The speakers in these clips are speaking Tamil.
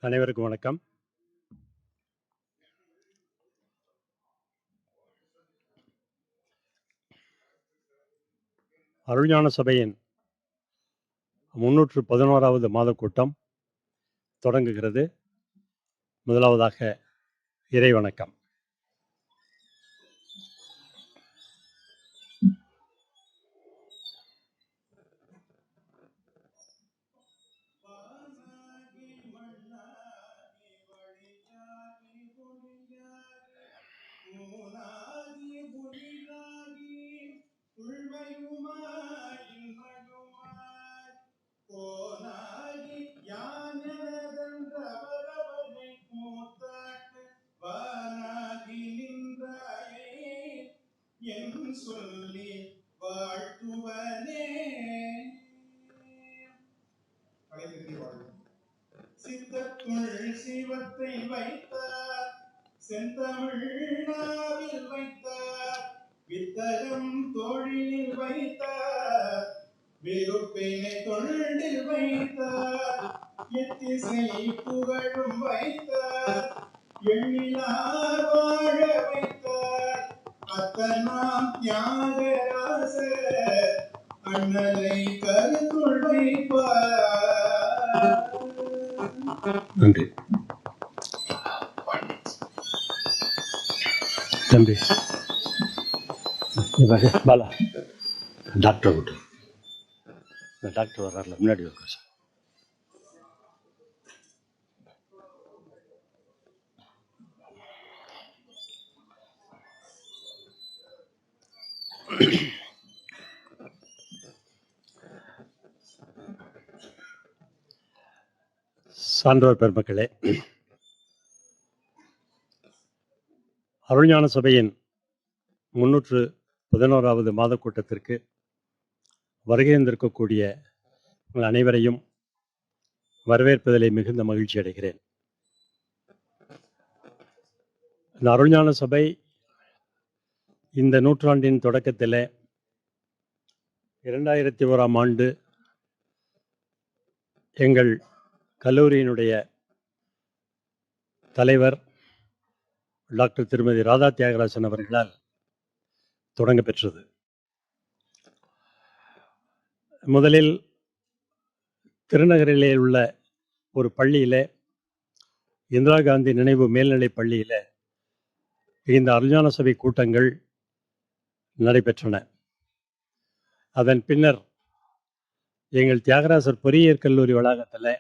அனைவருக்கும் வணக்கம். அருள்ஞான சபையின் 311வது மாத கூட்டம் தொடங்குகிறது. முதலாவதாக இறை வணக்கம். சொல்லி வாழ்த்துவனே சித்தத்துள் சிவத்தை வைத்தார், செந்தமிழ்நாவில் வைத்தார், வித்தகம் தொழிலில் வைத்தார், விருப்பினை தொழிலில் வைத்தார், எத்திசை புகழும் வைத்தார், எண்ணிலார் வாழ வைத்தார், அத்தனாம் தியாகராசர் அண்ணலை கருத்துள் வைப்பார். நன்றி தம்பி. பாலா, டாக்டர் விட்டு டாக்டர் வர்றாருல, முன்னாடி உட்கார் சார். சான்றோர் பெருமக்களே, அருள்ஞான சபையின் 311வது மாத கூட்டத்திற்கு வருகின்றிருக்கக்கூடிய உங்கள் அனைவரையும் வரவேற்பதிலே மிகுந்த மகிழ்ச்சி அடைகிறேன். இந்த அருள்ஞான சபை இந்த நூற்றாண்டின் தொடக்கத்தில் 2001ஆம் ஆண்டு எங்கள் கல்லூரியினுடைய தலைவர் டாக்டர் திருமதி ராதா தியாகராஜன் அவர்களால் தொடங்க பெற்றது. முதலில் திருநகரிலே உள்ள ஒரு பள்ளியில், இந்திரா காந்தி நினைவு மேல்நிலை பள்ளியில் இந்த அருள்ஞான சபை கூட்டங்கள் நடைபெற்றன. அதன் பின்னர் எங்கள் தியாகராசர் பொறியியற் கல்லூரி வளாகத்தில்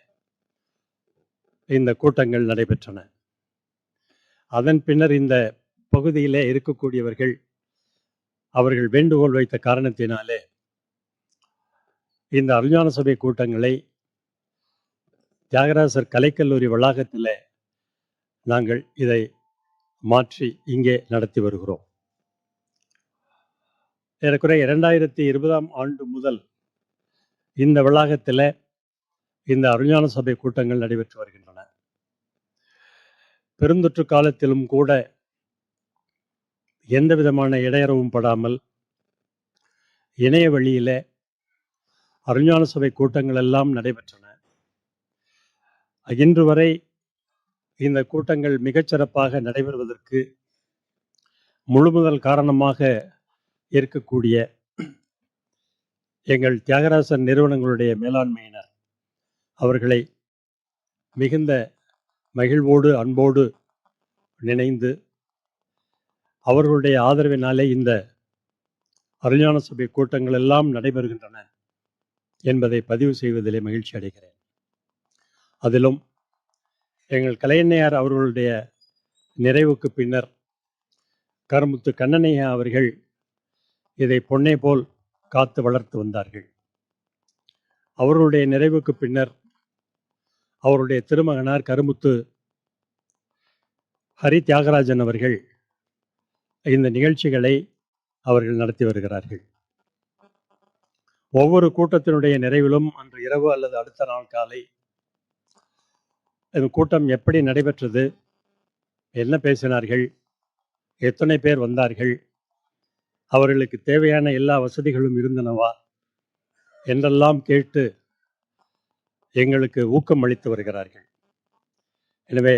இந்த கூட்டங்கள் நடைபெற்றன. அதன் பின்னர் இந்த பகுதியிலே இருக்கக்கூடியவர்கள் அவர்கள் வேண்டுகோள் வைத்த காரணத்தினாலே இந்த அருள்ஞான சபை கூட்டங்களை தியாகராசர் கலைக்கல்லூரி வளாகத்தில் நாங்கள் இதை மாற்றி இங்கே நடத்தி வருகிறோம். ஏறக்குறைய 2020ஆம் ஆண்டு முதல் இந்த வளாகத்தில் இந்த அருள்ஞான சபை கூட்டங்கள் நடைபெற்று வருகின்றன. பெருந்தொற்று காலத்திலும் கூட எந்த விதமான இடையறவும் படாமல் இணைய வழியில அருள்ஞான சபை கூட்டங்கள் எல்லாம் நடைபெற்றன. இன்று வரை இந்த கூட்டங்கள் மிகச்சிறப்பாக நடைபெறுவதற்கு முழுமுதல் காரணமாக இருக்கக்கூடிய எங்கள் தியாகராசர் நிறுவனங்களுடைய மேலாண்மையினர் அவர்களை மிகுந்த மகிழ்வோடு அன்போடு நினைந்து அவர்களுடைய ஆதரவினாலே இந்த அருள்ஞான சபை கூட்டங்கள் எல்லாம் நடைபெறுகின்றன என்பதை பதிவு செய்வதிலே மகிழ்ச்சி அடைகிறேன். அதிலும் எங்கள் கலையண்ணையார் அவர்களுடைய நிறைவுக்கு பின்னர் கருமுத்து கண்ணனையா அவர்கள் இதை பொன்னே போல் காத்து வளர்த்து வந்தார்கள். அவர்களுடைய நிறைவுக்கு பின்னர் அவருடைய திருமகனார் கருமுத்து ஹரி தியாகராஜன் அவர்கள் இந்த நிகழ்ச்சிகளை அவர்கள் நடத்தி வருகிறார்கள். ஒவ்வொரு கூட்டத்தினுடைய நிறைவிலும் அன்று இரவு அல்லது அடுத்த நாள் காலை இந்த கூட்டம் எப்படி நடைபெற்றது, என்ன பேசினார்கள், எத்தனை பேர் வந்தார்கள், அவர்களுக்கு தேவையான எல்லா வசதிகளும் இருந்தனவா என்றெல்லாம் கேட்டு எங்களுக்கு ஊக்கம் அளித்து வருகிறார்கள். எனவே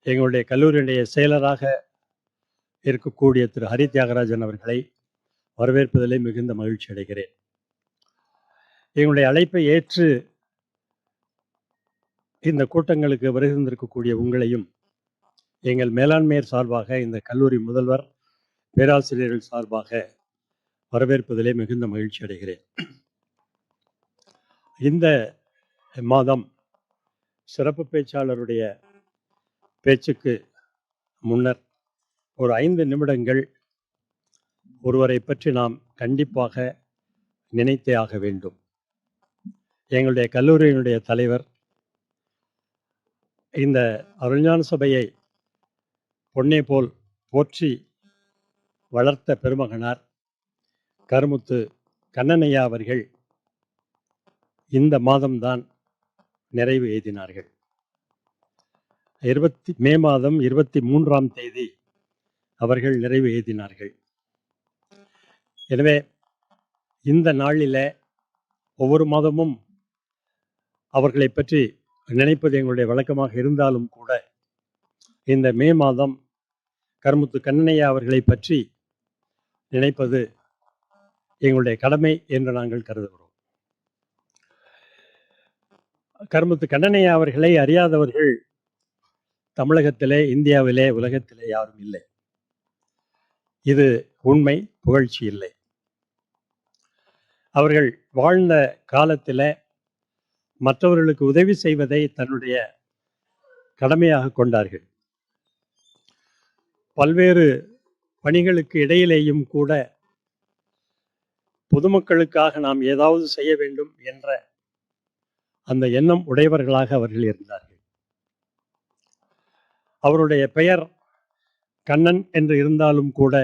எங்களுடைய கல்லூரியுடைய செயலராக இருக்கக்கூடிய திரு ஹரி தியாகராஜன் அவர்களை வரவேற்பதிலே மிகுந்த மகிழ்ச்சி அடைகிறேன். எங்களுடைய அழைப்பை ஏற்று இந்த கூட்டங்களுக்கு வருகின்றிருக்கக்கூடிய உங்களையும் எங்கள் மேலாண்மையர் சார்பாக, இந்த கல்லூரி முதல்வர், பேராசிரியர்கள் சார்பாக வரவேற்பதிலே மிகுந்த மகிழ்ச்சி அடைகிறேன். இந்த மாதம் சிறப்பு பேச்சாளருடைய பேச்சுக்கு முன்னர் ஒரு 5 நிமிடங்கள் ஒருவரை பற்றி நாம் கண்டிப்பாக நினைத்தே ஆக வேண்டும். எங்களுடைய கல்லூரியினுடைய தலைவர், இந்த அருஞான சபையை பொன்னே போல் போற்றி வளர்த்த பெருமகனார் கருமுத்து கண்ணனையா அவர்கள் இந்த மாதம்தான் நிறைவு எய்தினார்கள். மே மாதம் 23ஆம் தேதி அவர்கள் நிறைவு எய்தினார்கள். எனவே இந்த நாளில் ஒவ்வொரு மாதமும் அவர்களை பற்றி நினைப்பது எங்களுடைய வழக்கமாக இருந்தாலும் கூட இந்த மே மாதம் கருமுத்து கண்ணனையா அவர்களை பற்றி நினைப்பது எங்களுடைய கடமை என்று நாங்கள் கருதுகிறோம். கருமுத்து கண்ணனையா அவர்களை அறியாதவர்கள் தமிழகத்திலே, இந்தியாவிலே, உலகத்திலே யாரும் இல்லை. இது உண்மை, புகழ்ச்சி இல்லை. அவர்கள் வாழ்ந்த காலத்தில் மற்றவர்களுக்கு உதவி செய்வதை தன்னுடைய கடமையாக கொண்டார்கள். பல்வேறு பணிகளுக்கு இடையிலேயும் கூட பொதுமக்களுக்காக நாம் ஏதாவது செய்ய வேண்டும் என்ற அந்த எண்ணம் உடையவர்களாக அவர்கள் இருந்தார்கள். அவருடைய பெயர் கண்ணன் என்று இருந்தாலும் கூட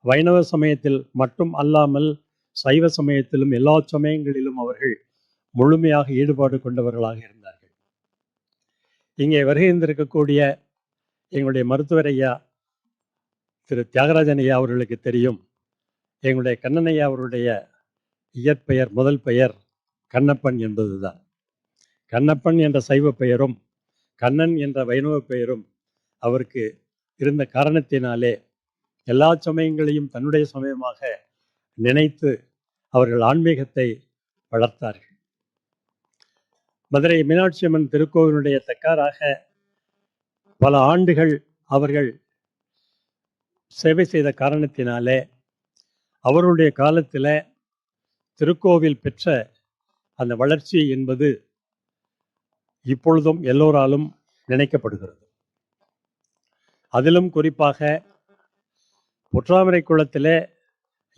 வைணவ சமயத்தில் மட்டும் அல்லாமல் சைவ சமயத்திலும் எல்லா சமயங்களிலும் அவர்கள் முழுமையாக ஈடுபாடு கொண்டவர்களாக இருந்தார்கள். இங்கே வருகின்றிருக்கக்கூடிய எங்களுடைய மருத்துவர் ஐயா திரு தியாகராஜன் ஐயா அவர்களுக்கு தெரியும், எங்களுடைய கண்ணனையா அவருடைய இயற்பெயர், முதல் பெயர் கண்ணப்பன் என்பதுதான். கண்ணப்பன் என்ற சைவ பெயரும் கண்ணன் என்ற வைணவ பெயரும் அவருக்கு இருந்த காரணத்தினாலே எல்லா சமயங்களையும் தன்னுடைய சமயமாக நினைத்து அவர்கள் ஆன்மீகத்தை வளர்த்தார்கள். மதுரை மீனாட்சி அம்மன் திருக்கோவிலுடைய தக்காராக பல ஆண்டுகள் அவர்கள் சேவை செய்த காரணத்தினாலே அவருடைய காலத்தில் திருக்கோவில் பெற்ற அந்த வளர்ச்சி என்பது இப்பொழுதும் எல்லோராலும் நினைக்கப்படுகிறது. அதிலும் குறிப்பாக பொற்றாமரை குளத்திலே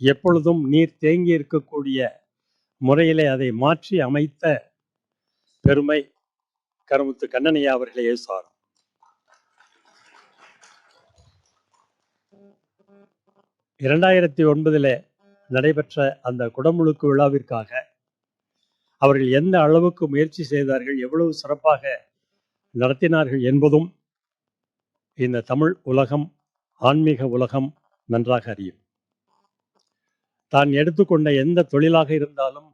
எப்பொழுதும் நீர் தேங்கி இருக்கக்கூடிய முறையிலே அதை மாற்றி அமைத்த பெருமை கருமுத்து கண்ணனையா அவர்களையே சாரும். இரண்டாயிரத்தி 2009 நடைபெற்ற அந்த குடமுழுக்கு விழாவிற்காக அவர்கள் எந்த அளவுக்கு முயற்சி செய்தார்கள், எவ்வளவு சிறப்பாக நடத்தினார்கள் என்பதும் இந்த தமிழ் உலகம், ஆன்மீக உலகம் நன்றாக அறியும். தான் எடுத்துக்கொண்ட எந்த தொழிலாக இருந்தாலும்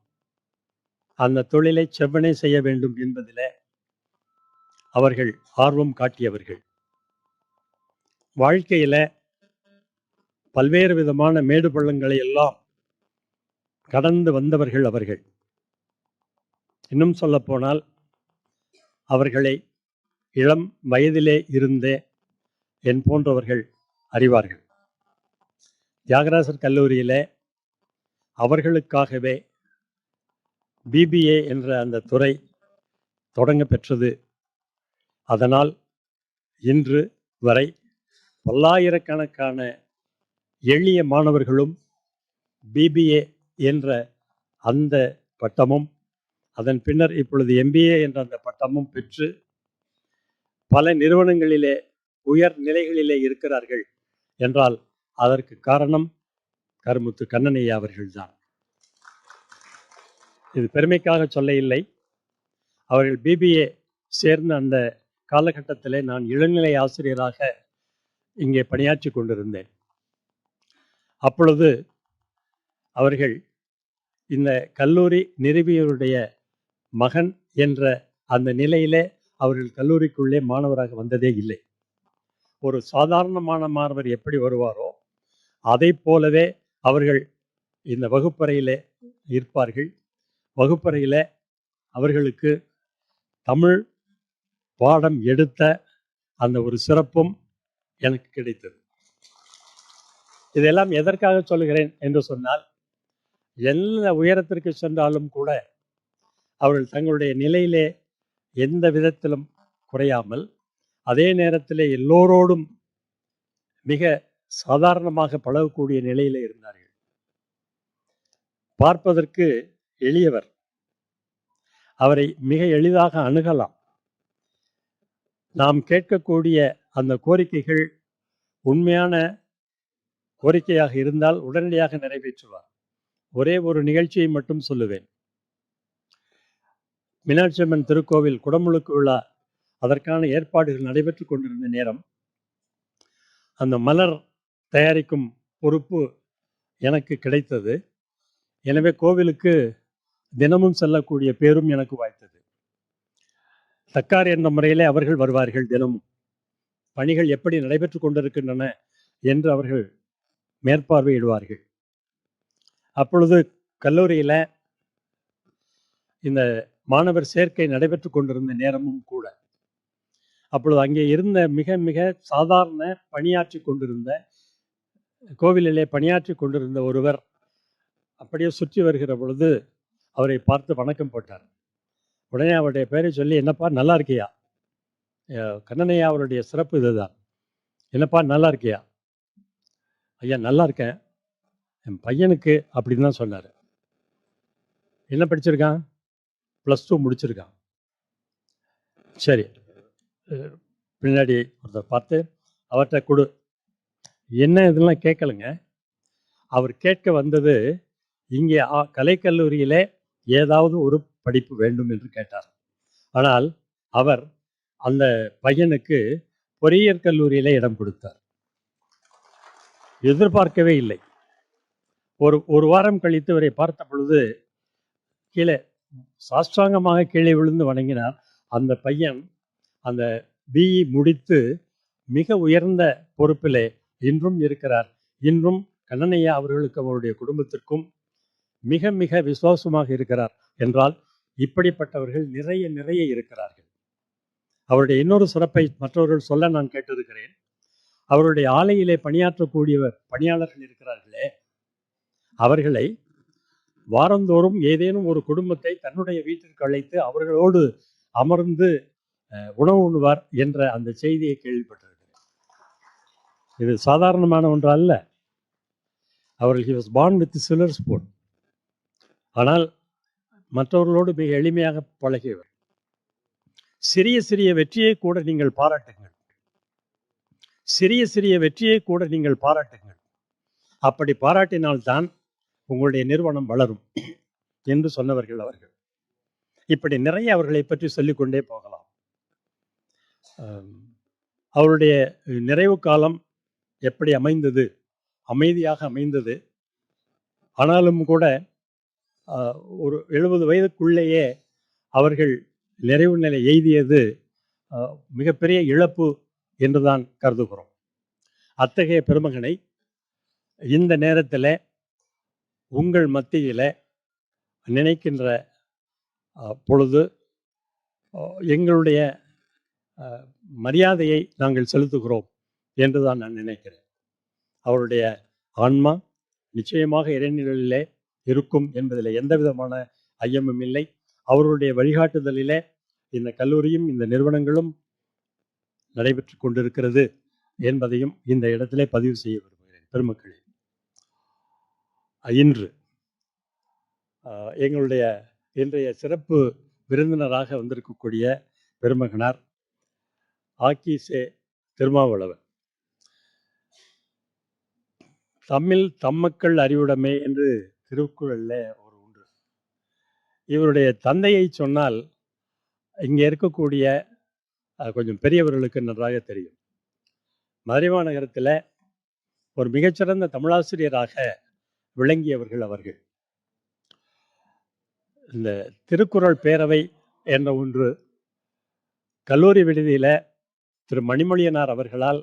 அந்த தொழிலை செவ்வனே செய்ய வேண்டும் என்பதிலே அவர்கள் ஆர்வம் காட்டியவர்கள். வாழ்க்கையில பல்வேறு விதமான மேடு பள்ளங்களை எல்லாம் கடந்து வந்தவர்கள் அவர்கள். இன்னும் சொல்ல போனால் அவர்களை இளம் வயதிலே இருந்தே என் போன்றவர்கள் அறிவார்கள். தியாகராசர் கல்லூரியிலே அவர்களுக்காகவே பிபிஏ என்ற அந்த துறை தொடங்க பெற்றது. அதனால் இன்று வரை பல்லாயிரக்கணக்கான எளிய மாணவர்களும் பிபிஏ என்ற அந்த பட்டமும் அதன் பின்னர் இப்பொழுது எம்பிஏ என்ற அந்த பட்டமும் பெற்று பல நிறுவனங்களிலே உயர் நிலைகளிலே இருக்கிறார்கள் என்றால் அதற்கு காரணம் கருமுத்து கண்ணனையா அவர்கள்தான். இது பெருமைக்காக சொல்ல இல்லை. அவர்கள் பிபிஏ சேர்ந்த அந்த காலகட்டத்திலே நான் இளநிலை ஆசிரியராக இங்கே பணியாற்றி கொண்டிருந்தேன். அப்பொழுது அவர்கள் இந்த கல்லூரி நிறுவியவருடைய மகன் என்ற அந்த நிலையிலே அவர்கள் கல்லூரிக்குள்ளே மாணவராக வந்ததே இல்லை. ஒரு சாதாரணமான மாணவர் எப்படி வருவாரோ அதை போலவே அவர்கள் இந்த வகுப்பறையிலே இருப்பார்கள். வகுப்பறையில் அவர்களுக்கு தமிழ் பாடம் எடுத்த அந்த ஒரு சிறப்பும் எனக்கு கிடைத்தது. இதெல்லாம் எதற்காக சொல்லுகிறேன் என்று சொன்னால், எல்லா உயரத்திற்கு சென்றாலும் கூட அவர்கள் தங்களுடைய நிலையிலே எந்த விதத்திலும் குறையாமல், அதே நேரத்தில் எல்லோரோடும் மிக சாதாரணமாக பழகக்கூடிய நிலையிலே இருந்தார்கள். பார்ப்பதற்கு எளியவர், அவரை மிக எளிதாக அணுகலாம். நாம் கேட்கக்கூடிய அந்த கோரிக்கைகள் உண்மையான கோரிக்கையாக இருந்தால் உடனடியாக நிறைவேற்றுவார். ஒரே ஒரு நிகழ்ச்சியை மட்டும் சொல்லுவேன். மீனாட்சி அம்மன் திருக்கோவில் குடமுழுக்கு விழா அதற்கான ஏற்பாடுகள் நடைபெற்று கொண்டிருந்த நேரம், அந்த மலர் தயாரிக்கும் பொறுப்பு எனக்கு கிடைத்தது. எனவே கோவிலுக்கு தினமும் செல்லக்கூடிய பேரும் எனக்கு வாய்த்தது. தக்கார் என்ற முறையிலே அவர்கள் வருவார்கள். தினமும் பணிகள் எப்படி நடைபெற்று கொண்டிருக்கின்றன என்று அவர்கள் மேற்பார்வையிடுவார்கள். அப்பொழுது கல்லூரியில் இந்த மாணவர் சேர்க்கை நடைபெற்று கொண்டிருந்த நேரமும் கூட, அப்பொழுது அங்கே இருந்த மிக மிக சாதாரண பணியாற்றி கொண்டிருந்த, கோவிலிலே பணியாற்றி கொண்டிருந்த ஒருவர் அப்படியே சுற்றி வருகிற பொழுது அவரை பார்த்து வணக்கம் போட்டார். உடனே அவருடைய பெயரை சொல்லி, என்னப்பா நல்லா இருக்கியா, கண்ணனையா அவருடைய சிறப்பு இதுதான், என்னப்பா நல்லா இருக்கியா? ஐயா நல்லா இருக்கேன், என் பையனுக்கு அப்படின்னு தான் சொன்னார். என்ன படிச்சிருக்கான்? +2 முடிச்சிருக்கான். சரி, பின்னாடி ஒருத்தர் பார்த்து அவர்கிட்ட கொடு. என்ன இதெல்லாம் கேட்கலைங்க. அவர் கேட்க வந்தது, இங்கே கலைக்கல்லூரியிலே ஏதாவது ஒரு படிப்பு வேண்டும் என்று கேட்டார். ஆனால் அவர் அந்த பையனுக்கு பொறியியல் கல்லூரியிலே இடம் கொடுத்தார். எதிர்பார்க்கவே இல்லை. ஒரு வாரம் கழித்து அவரை பார்த்த பொழுது கீழே சாஷ்டாங்கமாக கீழே விழுந்து வணங்கினார். அந்த பையன் அந்த பிஇ முடித்து மிக உயர்ந்த பொறுப்பிலே இன்றும் இருக்கிறார். இன்றும் கண்ணனையா அவர்களுக்கு அவருடைய குடும்பத்திற்கும் மிக மிக விசுவாசமாக இருக்கிறார் என்றால், இப்படிப்பட்டவர்கள் நிறைய நிறைய இருக்கிறார்கள். அவருடைய இன்னொரு சிறப்பை மற்றவர்கள் சொல்ல நான் கேட்டிருக்கிறேன். அவருடைய ஆலையிலே பணியாற்றக்கூடிய பணியாளர்கள் இருக்கிறார்களே, அவர்களை வாரந்தோறும் ஏதேனும் ஒரு குடும்பத்தை தன்னுடைய வீட்டிற்கு அழைத்து அவர்களோடு அமர்ந்து உணவு உண்ணுவார் என்ற அந்த செய்தியை கேள்விப்பட்டிருக்கிறேன். இது சாதாரணமான ஒன்று அல்ல. அவர்கள் he was born with silver spoon. ஆனால் மற்றவர்களோடு மிக எளிமையாக பழகியவர். சிறிய சிறிய வெற்றியை கூட நீங்கள் பாராட்டுங்கள். சிறிய சிறிய வெற்றியை கூட நீங்கள் பாராட்டுங்கள். அப்படி பாராட்டினால்தான் உங்களுடைய நிறுவனம் வளரும் என்று சொன்னவர்கள் அவர்கள். இப்படி நிறைய அவர்களை பற்றி சொல்லிக்கொண்டே போகலாம். அவருடைய நிறைவு காலம் எப்படி அமைந்தது? அமைதியாக அமைந்தது. ஆனாலும் கூட ஒரு 70 வயதுக்குள்ளேயே அவர்கள் நிறைவு நிலை எய்தியது மிகப்பெரிய இழப்பு என்றுதான் கருதுகிறோம். அத்தகைய பெருமகனை இந்த நேரத்தில் உங்கள் மத்தியில் நினைக்கின்ற பொழுது எங்களுடைய மரியாதையை நாங்கள் செலுத்துகிறோம் என்றுதான் நான் நினைக்கிறேன். அவருடைய ஆன்மா நிச்சயமாக இறைநிலையிலே இருக்கும் என்பதில் எந்த விதமான ஐயமும் இல்லை. அவருடைய வழிகாட்டுதலிலே இந்த கல்லூரியும் இந்த நிறுவனங்களும் நடைபெற்று கொண்டிருக்கிறது என்பதையும் இந்த இடத்திலே பதிவு செய்ய விரும்புகிறேன். பெருமக்களே, இன்று எங்களுடைய இன்றைய சிறப்பு விருந்தினராக வந்திருக்கக்கூடிய பெருமகனார் ஆக்கீசே திருமாவளவன். தம்மில் தம்மக்கள் அறிவுடைமை என்று திருக்குறளில் ஒரு உண்டு. இவருடைய தந்தையை சொன்னால் இங்கே இருக்கக்கூடிய கொஞ்சம் பெரியவர்களுக்கு நன்றாக தெரியும். மதுரை மாநகரத்தில் ஒரு மிகச்சிறந்த தமிழாசிரியராக விளங்கியவர்கள் அவர்கள். இந்த திருக்குறள் பேரவை என்ற ஒன்று கல்லூரி விடுதியில் திரு மணிமொழியனார் அவர்களால்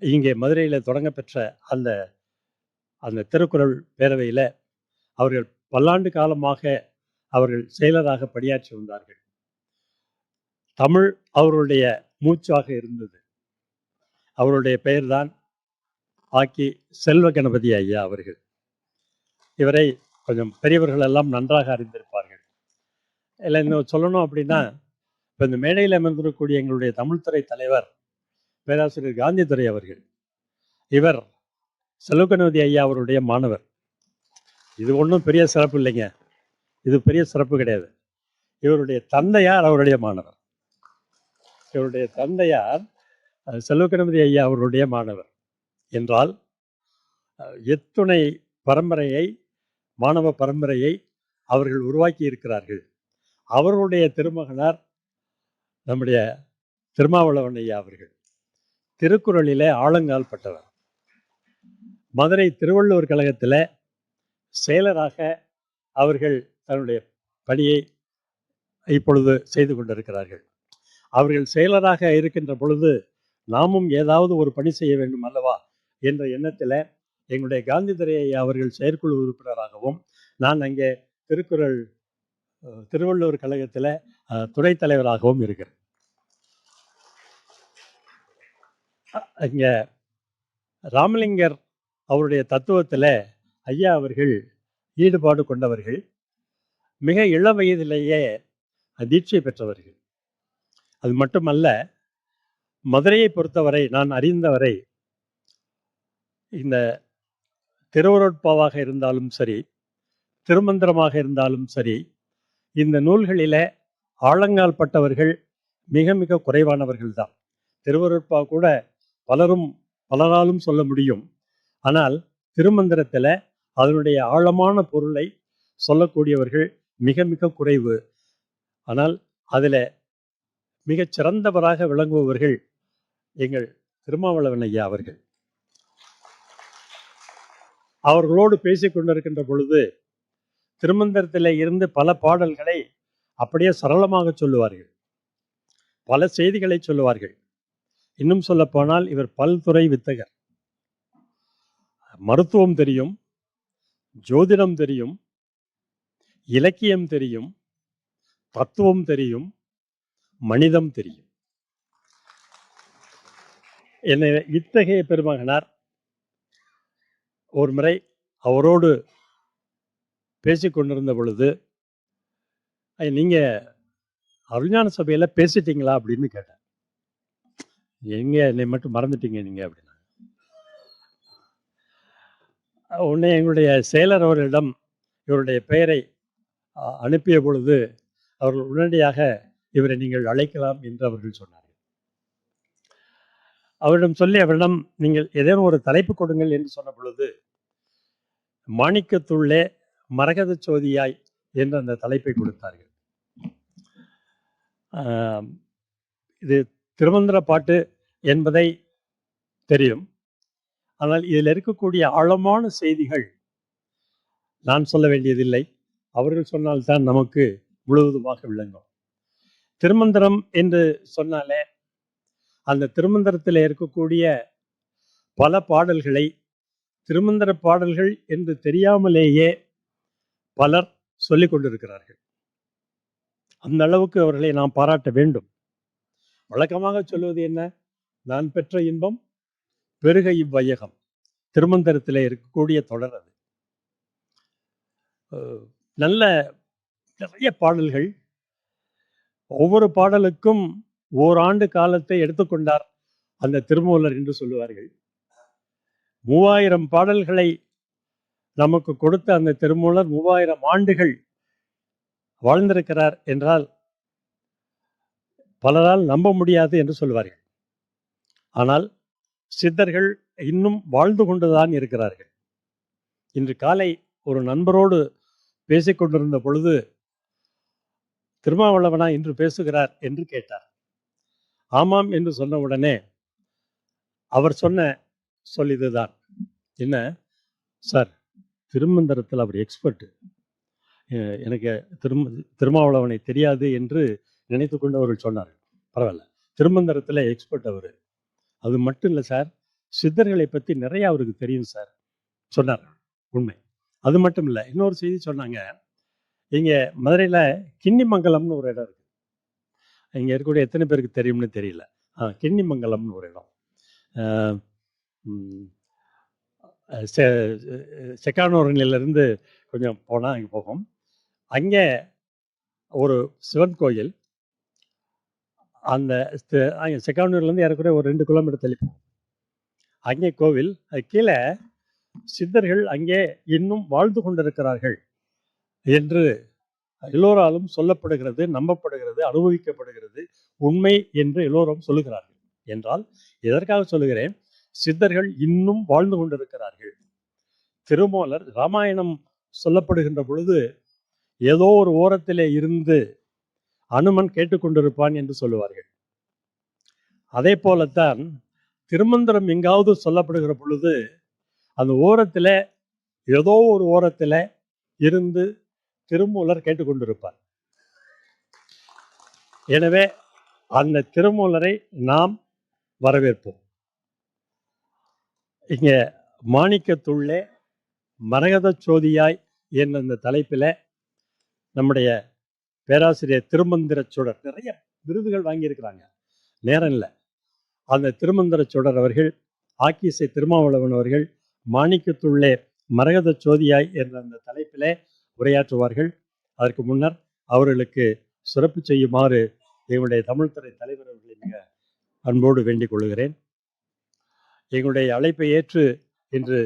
இங்கே மதுரையில் தொடங்க பெற்ற அந்த திருக்குறள் பேரவையில் அவர்கள் பல்லாண்டு காலமாக அவர்கள் செயலராக பணியாற்றி வந்தார்கள். தமிழ் அவர்களுடைய மூச்சாக இருந்தது. அவருடைய பெயர்தான் ஆக்கி செல்வ கணபதி ஐயா அவர்கள். இவரை கொஞ்சம் பெரியவர்கள் எல்லாம் நன்றாக அறிந்திருப்பார்கள். இல்லை இன்னும் சொல்லணும் அப்படின்னா, இப்போ இந்த மேடையில் அமர்ந்திருக்கக்கூடிய எங்களுடைய தமிழ்துறை தலைவர் பேராசிரியர் காந்திதுரை அவர்கள், இவர் செல்வ கணபதி ஐயா அவருடைய மாணவர். இது ஒன்றும் பெரிய சிறப்பு இல்லைங்க, இது பெரிய சிறப்பு கிடையாது. இவருடைய தந்தையார் அவருடைய மாணவர். இவருடைய தந்தையார் செல்வ கணபதி ஐயா அவருடைய மாணவர் என்றால் எத்துணை பரம்பரையை, மாணவ பரம்பரையை அவர்கள் உருவாக்கி இருக்கிறார்கள். அவர்களுடைய திருமகனார் நம்முடைய திருமாவளவன் ஐயா அவர்கள் திருக்குறளிலே ஆழங்கால் பட்டவர். மதுரை திருவள்ளுவர் கழகத்தில் செயலராக அவர்கள் தன்னுடைய பணியை இப்பொழுது செய்து கொண்டிருக்கிறார்கள். அவர்கள் செயலராக இருக்கின்ற பொழுது நாமும் ஏதாவது ஒரு பணி செய்ய வேண்டும் அல்லவா என்ற எண்ணத்தில் எங்களுடைய காந்திதுரை அவர்கள் செயற்குழு உறுப்பினராகவும், நான் அங்கே திருவள்ளுவர் கழகத்தில் துணைத் தலைவராகவும் இருக்கிறேன். இங்கே ராமலிங்கர் அவருடைய தத்துவத்தில் ஐயா அவர்கள் ஈடுபாடு கொண்டவர்கள். மிக இள வயதிலேயே தீட்சை பெற்றவர்கள். அது மட்டுமல்ல, மதுரையை பொறுத்தவரை நான் அறிந்தவரை இந்த திருவருட்பாவாக இருந்தாலும் சரி, திருமந்திரமாக இருந்தாலும் சரி, இந்த நூல்களில் ஆழங்கால் பட்டவர்கள் மிக மிக குறைவானவர்கள் தான். திருவருட்பா கூட பலராலும் சொல்ல முடியும். ஆனால் திருமந்திரத்தில் அதனுடைய ஆழமான பொருளை சொல்லக்கூடியவர்கள் மிக மிக குறைவு. ஆனால் அதில் மிகச் சிறந்தவராக விளங்குபவர்கள் எங்கள் திருமாவளவன் ஐயா அவர்கள். அவர்களோடு பேசிக் கொண்டிருக்கின்ற பொழுது திருமந்திரத்தில் இருந்து பல பாடல்களை அப்படியே சரளமாக சொல்லுவார்கள், பல செய்திகளை சொல்லுவார்கள். இன்னும் சொல்ல போனால் இவர் பல்துறை வித்தகர். மருத்துவம் தெரியும், ஜோதிடம் தெரியும், இலக்கியம் தெரியும், தத்துவம் தெரியும், மனிதம் தெரியும். என்னை இத்தகைய பெருமகனார் ஒரு முறை அவரோடு பேசிக்கொண்டிருந்த பொழுது, நீங்க அருஞான சபையில் பேசிட்டீங்களா அப்படின்னு கேட்டேன். எங்க என்னை மட்டும் மறந்துட்டீங்க நீங்க அப்படின்னா. உடனே எங்களுடைய செயலர் அவர்களிடம் இவருடைய பெயரை அனுப்பிய பொழுது அவர்கள் உடனடியாக இவரை நீங்கள் அழைக்கலாம் என்று அவர்கள் சொன்னார்கள். அவரிடம் சொல்லி அவரிடம் நீங்கள் ஏதேனும் ஒரு தலைப்பு கொடுங்கள் என்று சொன்ன பொழுது மாணிக்கத்துள்ளே மரகத சோதியாய் என்ற அந்த தலைப்பை கொடுத்தார்கள். இது திருமந்திர பாட்டு என்பதை தெரியும். ஆனால் இதில் இருக்கக்கூடிய ஆழமான செய்திகள் நான் சொல்ல வேண்டியதில்லை, அவர்கள் சொன்னால்தான் நமக்கு முழுவதுமாக விளங்கும். திருமந்திரம் என்று சொன்னாலே அந்த திருமந்திரத்தில் இருக்கக்கூடிய பல பாடல்களை திருமந்திர பாடல்கள் என்று தெரியாமலேயே பலர் சொல்லிக் கொண்டிருக்கிறார்கள். அந்த அளவுக்கு அவர்களை நாம் பாராட்ட வேண்டும். வழக்கமாக சொல்வது என்ன? நான் பெற்ற இன்பம் பெருக இவ்வையகம். திருமந்திரத்தில் இருக்கக்கூடிய தொடர் அது. நிறைய பாடல்கள், ஒவ்வொரு பாடலுக்கும் ஓராண்டு காலத்தை எடுத்துக்கொண்டார் அந்த திருமூலர் என்று சொல்லுவார்கள். 3000 பாடல்களை நமக்கு கொடுத்த அந்த திருமூலர் 3000 ஆண்டுகள் வாழ்ந்திருக்கிறார் என்றால் பலரால் நம்ப முடியாது என்று சொல்வார்கள். ஆனால் சித்தர்கள் இன்னும் வாழ்ந்து கொண்டுதான் இருக்கிறார்கள். இன்று காலை ஒரு நண்பரோடு பேசிக்கொண்டிருந்த பொழுது, திருமாவளவனா இன்று பேசுகிறார் என்று கேட்டார். ஆமாம் என்று சொன்ன உடனே அவர் சொன்ன சொல் இதுதான். என்ன சார், திருமந்திரத்தில் அவர் எக்ஸ்பர்ட், எனக்கு திருமாவளவனை தெரியாது என்று நினைத்து கொண்டு அவர்கள் சொன்னார்கள். பரவாயில்ல, திருமந்திரத்தில் எக்ஸ்பர்ட் அவர். அது மட்டும் இல்லை சார், சித்தர்களை பற்றி நிறைய அவருக்கு தெரியும் சார் சொன்னார். உண்மை. அது மட்டும் இல்லை, இன்னொரு செய்தி சொன்னாங்க. இங்கே மதுரையில் கிண்ணிமங்கலம்னு ஒரு இடம் இருக்குது. இங்கே இருக்கக்கூடிய எத்தனை பேருக்கு தெரியும்னு தெரியல. கிண்ணிமங்கலம்னு ஒரு இடம் செக்கானூரிலிருந்து கொஞ்சம் போனால் அங்கே போகும். அங்கே ஒரு சிவன் கோயில், அந்த செக்கானூர்லேருந்து ஏறக்குறைய ஒரு 2 கிலோமீட்டர் தள்ளி போகும். அங்கே கோவில், அது கீழே சித்தர்கள் அங்கே இன்னும் வாழ்ந்து கொண்டிருக்கிறார்கள் என்று எல்லோராலும் சொல்லப்படுகிறது, நம்பப்படுகிறது, அனுபவிக்கப்படுகிறது, உண்மை என்று எல்லோரும் சொல்லுகிறார்கள். என்றால் எதற்காக சொல்லுகிறேன்? சித்தர்கள் இன்னும் வாழ்ந்து கொண்டிருக்கிறார்கள். திருமூலர் ராமாயணம் சொல்லப்படுகின்ற பொழுது ஏதோ ஒரு ஓரத்திலே இருந்து அனுமன் கேட்டுக்கொண்டிருப்பான் என்று சொல்லுவார்கள். அதே போலத்தான் திருமந்திரம் எங்காவது சொல்லப்படுகிற பொழுது அந்த ஓரத்தில் ஏதோ ஒரு ஓரத்தில் இருந்து திருமூலர் கேட்டுக்கொண்டிருப்பார். எனவே அந்த திருமூலரை நாம் வரவேற்போம். இங்கே மாணிக்கத்துள்ளே மரகத சோதியாய் என்ற அந்த தலைப்பில் நம்முடைய பேராசிரியர் திருமந்திர சுடர் நிறைய விருதுகள் வாங்கியிருக்கிறாங்க, நேரம் இல்லை. அந்த திருமந்திர சுடர் அவர்கள், ஆக்கிசை திருமாவளவன் அவர்கள் மாணிக்கத்துள்ளே மரகத சோதியாய் என்ற அந்த தலைப்பில் உரையாற்றுவார்கள். அதற்கு முன்னர் அவர்களுக்கு சிறப்பு செய்யுமாறு எங்களுடைய தமிழ்துறை தலைவர் அவர்களை மிக அன்போடு வேண்டிக் கொள்கிறேன். எங்களுடைய அழைப்பை ஏற்று இன்று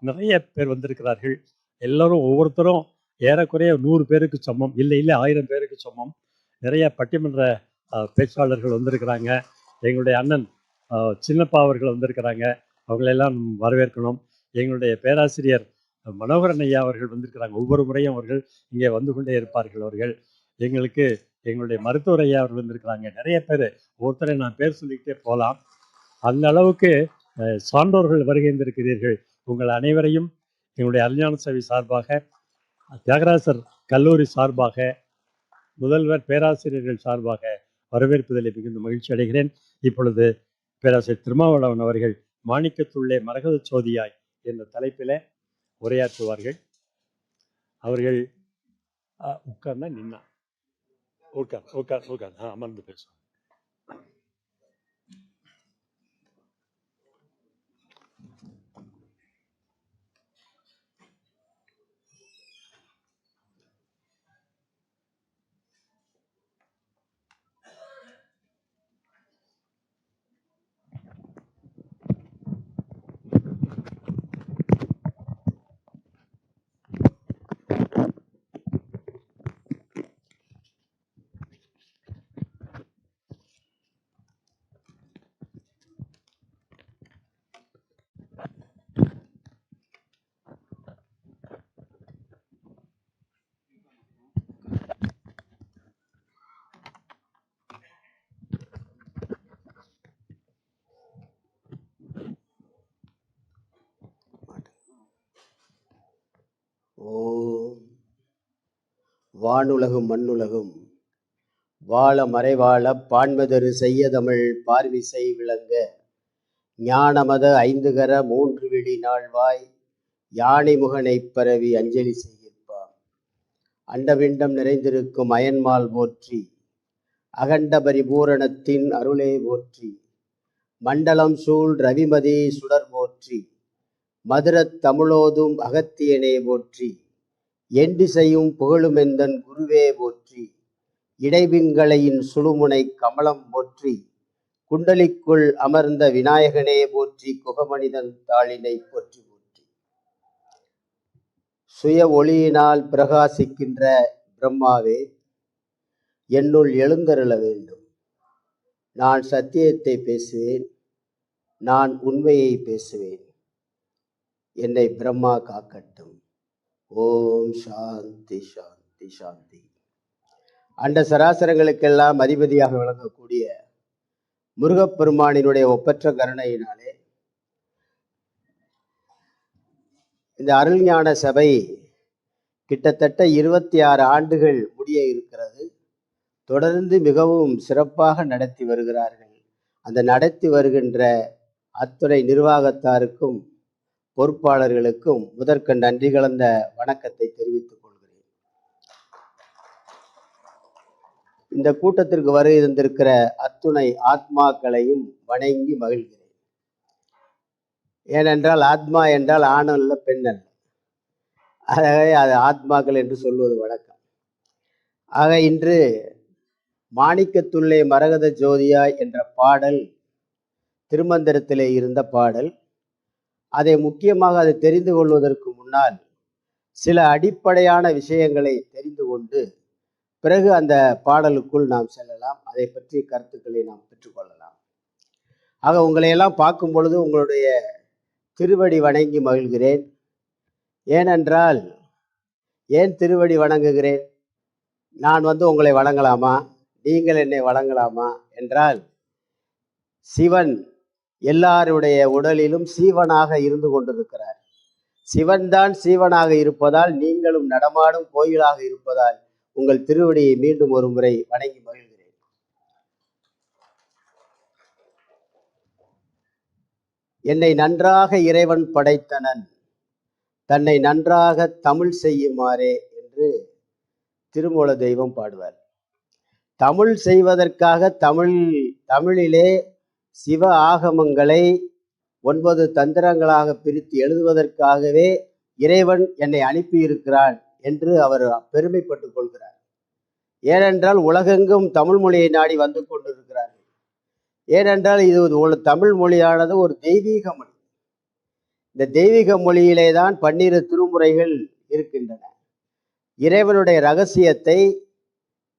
நிறைய பேர் வந்திருக்கிறார்கள். எல்லோரும் ஒவ்வொருத்தரும் ஏறக்குறைய 100 பேருக்கு சமம், இல்லை 1000 பேருக்கு சமம். நிறைய பட்டிமன்ற பேச்சாளர்கள் வந்திருக்கிறாங்க. எங்களுடைய அண்ணன் சின்னப்பா அவர்கள் வந்திருக்கிறாங்க, அவங்களெல்லாம் வரவேற்கணும். எங்களுடைய பேராசிரியர் மனோகரன் ஐயா அவர்கள் வந்திருக்கிறாங்க. ஒவ்வொரு முறையும் அவர்கள் இங்கே வந்து கொண்டே இருப்பார்கள். அவர்கள் எங்களுடைய மருத்துவர் ஐயா அவர்கள் வந்திருக்கிறாங்க. நிறைய பேர், ஒவ்வொருத்தரை நான் பேர் சொல்லிக்கிட்டே போகலாம். அந்த அளவுக்கு சான்றோர்கள் வருகின்றிருக்கிறீர்கள். உங்கள் அனைவரையும் எங்களுடைய அறிஞான சபை சார்பாக, தியாகராசர் கல்லூரி சார்பாக, முதல்வர் பேராசிரியர்கள் சார்பாக வரவேற்பதில் மிகுந்த மகிழ்ச்சி அடைகிறேன். இப்பொழுது பேராசிரியர் திருமாவளவன் அவர்கள் மாணிக்கத்துள்ளே மரகத சோதியாய் என்ற தலைப்பில் உரையாற்றுவார்கள். அவர்கள் உட்கார்ந்தா நின்னா உட்கார் அமர்ந்து பேசுவாங்க. ஓம் வானுலகும் மண்ணுலகும் வாழ மறைவாழ பான்மதரு செய்ய தமிழ் பார்விசை விளங்க ஞானமத 5 கர 3 விழி நாள்வாய் யானை முகனை பரவி அஞ்சலி செய்கிற்பாம். அண்டவிண்டம் நிறைந்திருக்கும் அயன்மால் போற்றி, அகண்ட பரிபூரணத்தின் அருளே போற்றி, மண்டலம் சூழ் ரவிமதி சுடர் போற்றி, மதுரத் தமிழோதும் அகத்தியனே போற்றி, எண்டிசையும் புகழுமெந்தன் குருவே போற்றி, இடைவிங்களையின் சுழுமுனை கமலம் போற்றி, குண்டலிக்குள் அமர்ந்த விநாயகனே போற்றி, குகமனிதன் தாளினை போற்றி போற்றி. சுய ஒளியினால் பிரகாசிக்கின்ற பிரம்மாவே, என்னுள் எழுந்தருள வேண்டும். நான் சத்தியத்தை பேசுவேன், நான் உண்மையை பேசுவேன். என்னை பிரம்மா காக்கட்டும். ஓம் சாந்தி சாந்தி சாந்தி. அண்ட சராசரங்களுக்கெல்லாம் அதிபதியாக விளங்கக்கூடிய முருகப்பெருமானினுடைய ஒப்பற்ற கருணையினாலே இந்த அருள்ஞான சபை கிட்டத்தட்ட 26 ஆண்டுகள் முடிய இருக்கிறது. தொடர்ந்து மிகவும் சிறப்பாக நடத்தி வருகிறார்கள். அந்த நடத்தி வருகின்ற அத்துணை நிர்வாகத்தாருக்கும் பொறுப்பாளர்களுக்கும் முதற்கண் நன்றி கலந்த வணக்கத்தை தெரிவித்துக் கொள்கிறேன். இந்த கூட்டத்திற்கு வருகை தந்திருக்கிற அத்துணை ஆத்மாக்களையும் வணங்கி மகிழ்கிறேன். ஏனென்றால் ஆத்மா என்றால் ஆண் அல்ல பெண் அல்ல, ஆகவே அது ஆத்மாக்கள் என்று சொல்வது வழக்கம். ஆக இன்று மாணிக்கத்துள்ளே மரகத ஜோதியாய் என்ற பாடல் திருமந்திரத்திலே இருந்த பாடல். அதை முக்கியமாக அதை தெரிந்து கொள்வதற்கு முன்னால் சில அடிப்படையான விஷயங்களை தெரிந்து கொண்டு பிறகு அந்த பாடலுக்குள் நாம் செல்லலாம். அதை பற்றிய கருத்துக்களை நாம் பெற்றுக்கொள்ளலாம். ஆக உங்களை எல்லாம் பார்க்கும் பொழுது உங்களுடைய திருவடி வணங்கி மகிழ்கிறேன். ஏனென்றால் ஏன் திருவடி வணங்குகிறேன்? நான் உங்களை வணங்கலாமா, நீங்கள் என்னை வணங்கலாமா என்றால், சிவன் எல்லாருடைய உடலிலும் சீவனாக இருந்து கொண்டிருக்கிறார். சிவன்தான் சீவனாக இருப்பதால் நீங்களும் நடமாடும் கோயிலாக இருப்பதால் உங்கள் திருவடியை மீண்டும் ஒரு முறை வணங்கி மகிழ்கிறேன். என்னை நன்றாக இறைவன் படைத்தனன், தன்னை நன்றாக தமிழ் செய்யுமாறே என்று திருமூல தெய்வம் பாடுவார். தமிழ் செய்வதற்காக தமிழிலே சிவ ஆகமங்களை 9 தந்திரங்களாக பிரித்து எழுதுவதற்காகவே இறைவன் என்னை அனுப்பியிருக்கிறான் என்று அவர் பெருமைப்பட்டுக் கொள்கிறார். ஏனென்றால் உலகெங்கும் தமிழ் மொழியை நாடி வந்து கொண்டிருக்கிறார்கள். ஏனென்றால் இது தமிழ் மொழியானது ஒரு தெய்வீக மொழி. இந்த தெய்வீக மொழியிலே தான் 12 திருமுறைகள் இருக்கின்றன. இறைவனுடைய ரகசியத்தை,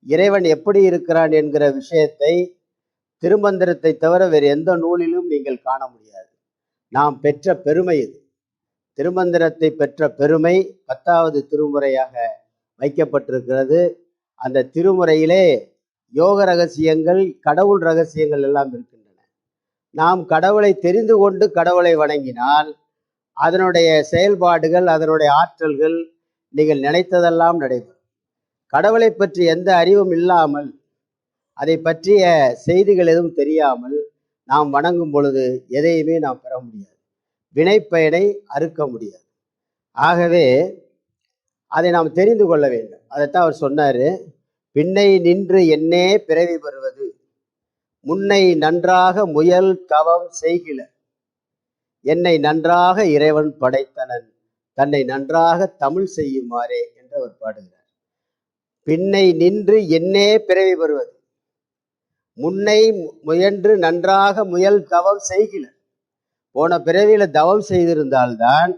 இறைவன் எப்படி இருக்கிறான் என்கிற விஷயத்தை திருமந்திரத்தை தவிர வேறு எந்த நூலிலும் நீங்கள் காண முடியாது. நாம் பெற்ற பெருமை இது. திருமந்திரத்தை பெற்ற பெருமை 10வது திருமுறையாக வைக்கப்பட்டிருக்கிறது. அந்த திருமுறையிலே யோக ரகசியங்கள், கடவுள் ரகசியங்கள் எல்லாம் இருக்கின்றன. நாம் கடவுளை தெரிந்து கொண்டு கடவுளை வணங்கினால் அதனுடைய செயல்பாடுகள், அதனுடைய ஆற்றல்கள் நீங்கள் நினைத்ததெல்லாம் நடைபெறும். கடவுளை பற்றி எந்த அறிவும் இல்லாமல், அதை பற்றிய செய்திகள் எதுவும் தெரியாமல் நாம் வணங்கும் பொழுது எதையுமே நாம் பெற முடியாது, வினைப்பயனை அறுக்க முடியாது. ஆகவே அதை நாம் தெரிந்து கொள்ள வேண்டும். அதைத்தான் அவர் சொன்னாரு, பின்னை நின்று என்னே பிறவி பெறுவது, முன்னை நன்றாக முயல் தவம் செய்கில, என்னை நன்றாக இறைவன் படைத்தனன், தன்னை நன்றாக தமிழ் செய்யுமாறே என்று அவர் பாடுகிறார். பின்னை நின்று என்னே பிறவி பெறுவது, முன்னை முயன்று நன்றாக முயல் தவம் செய்கில. போன பிறவியில தவம் செய்திருந்தால்தான்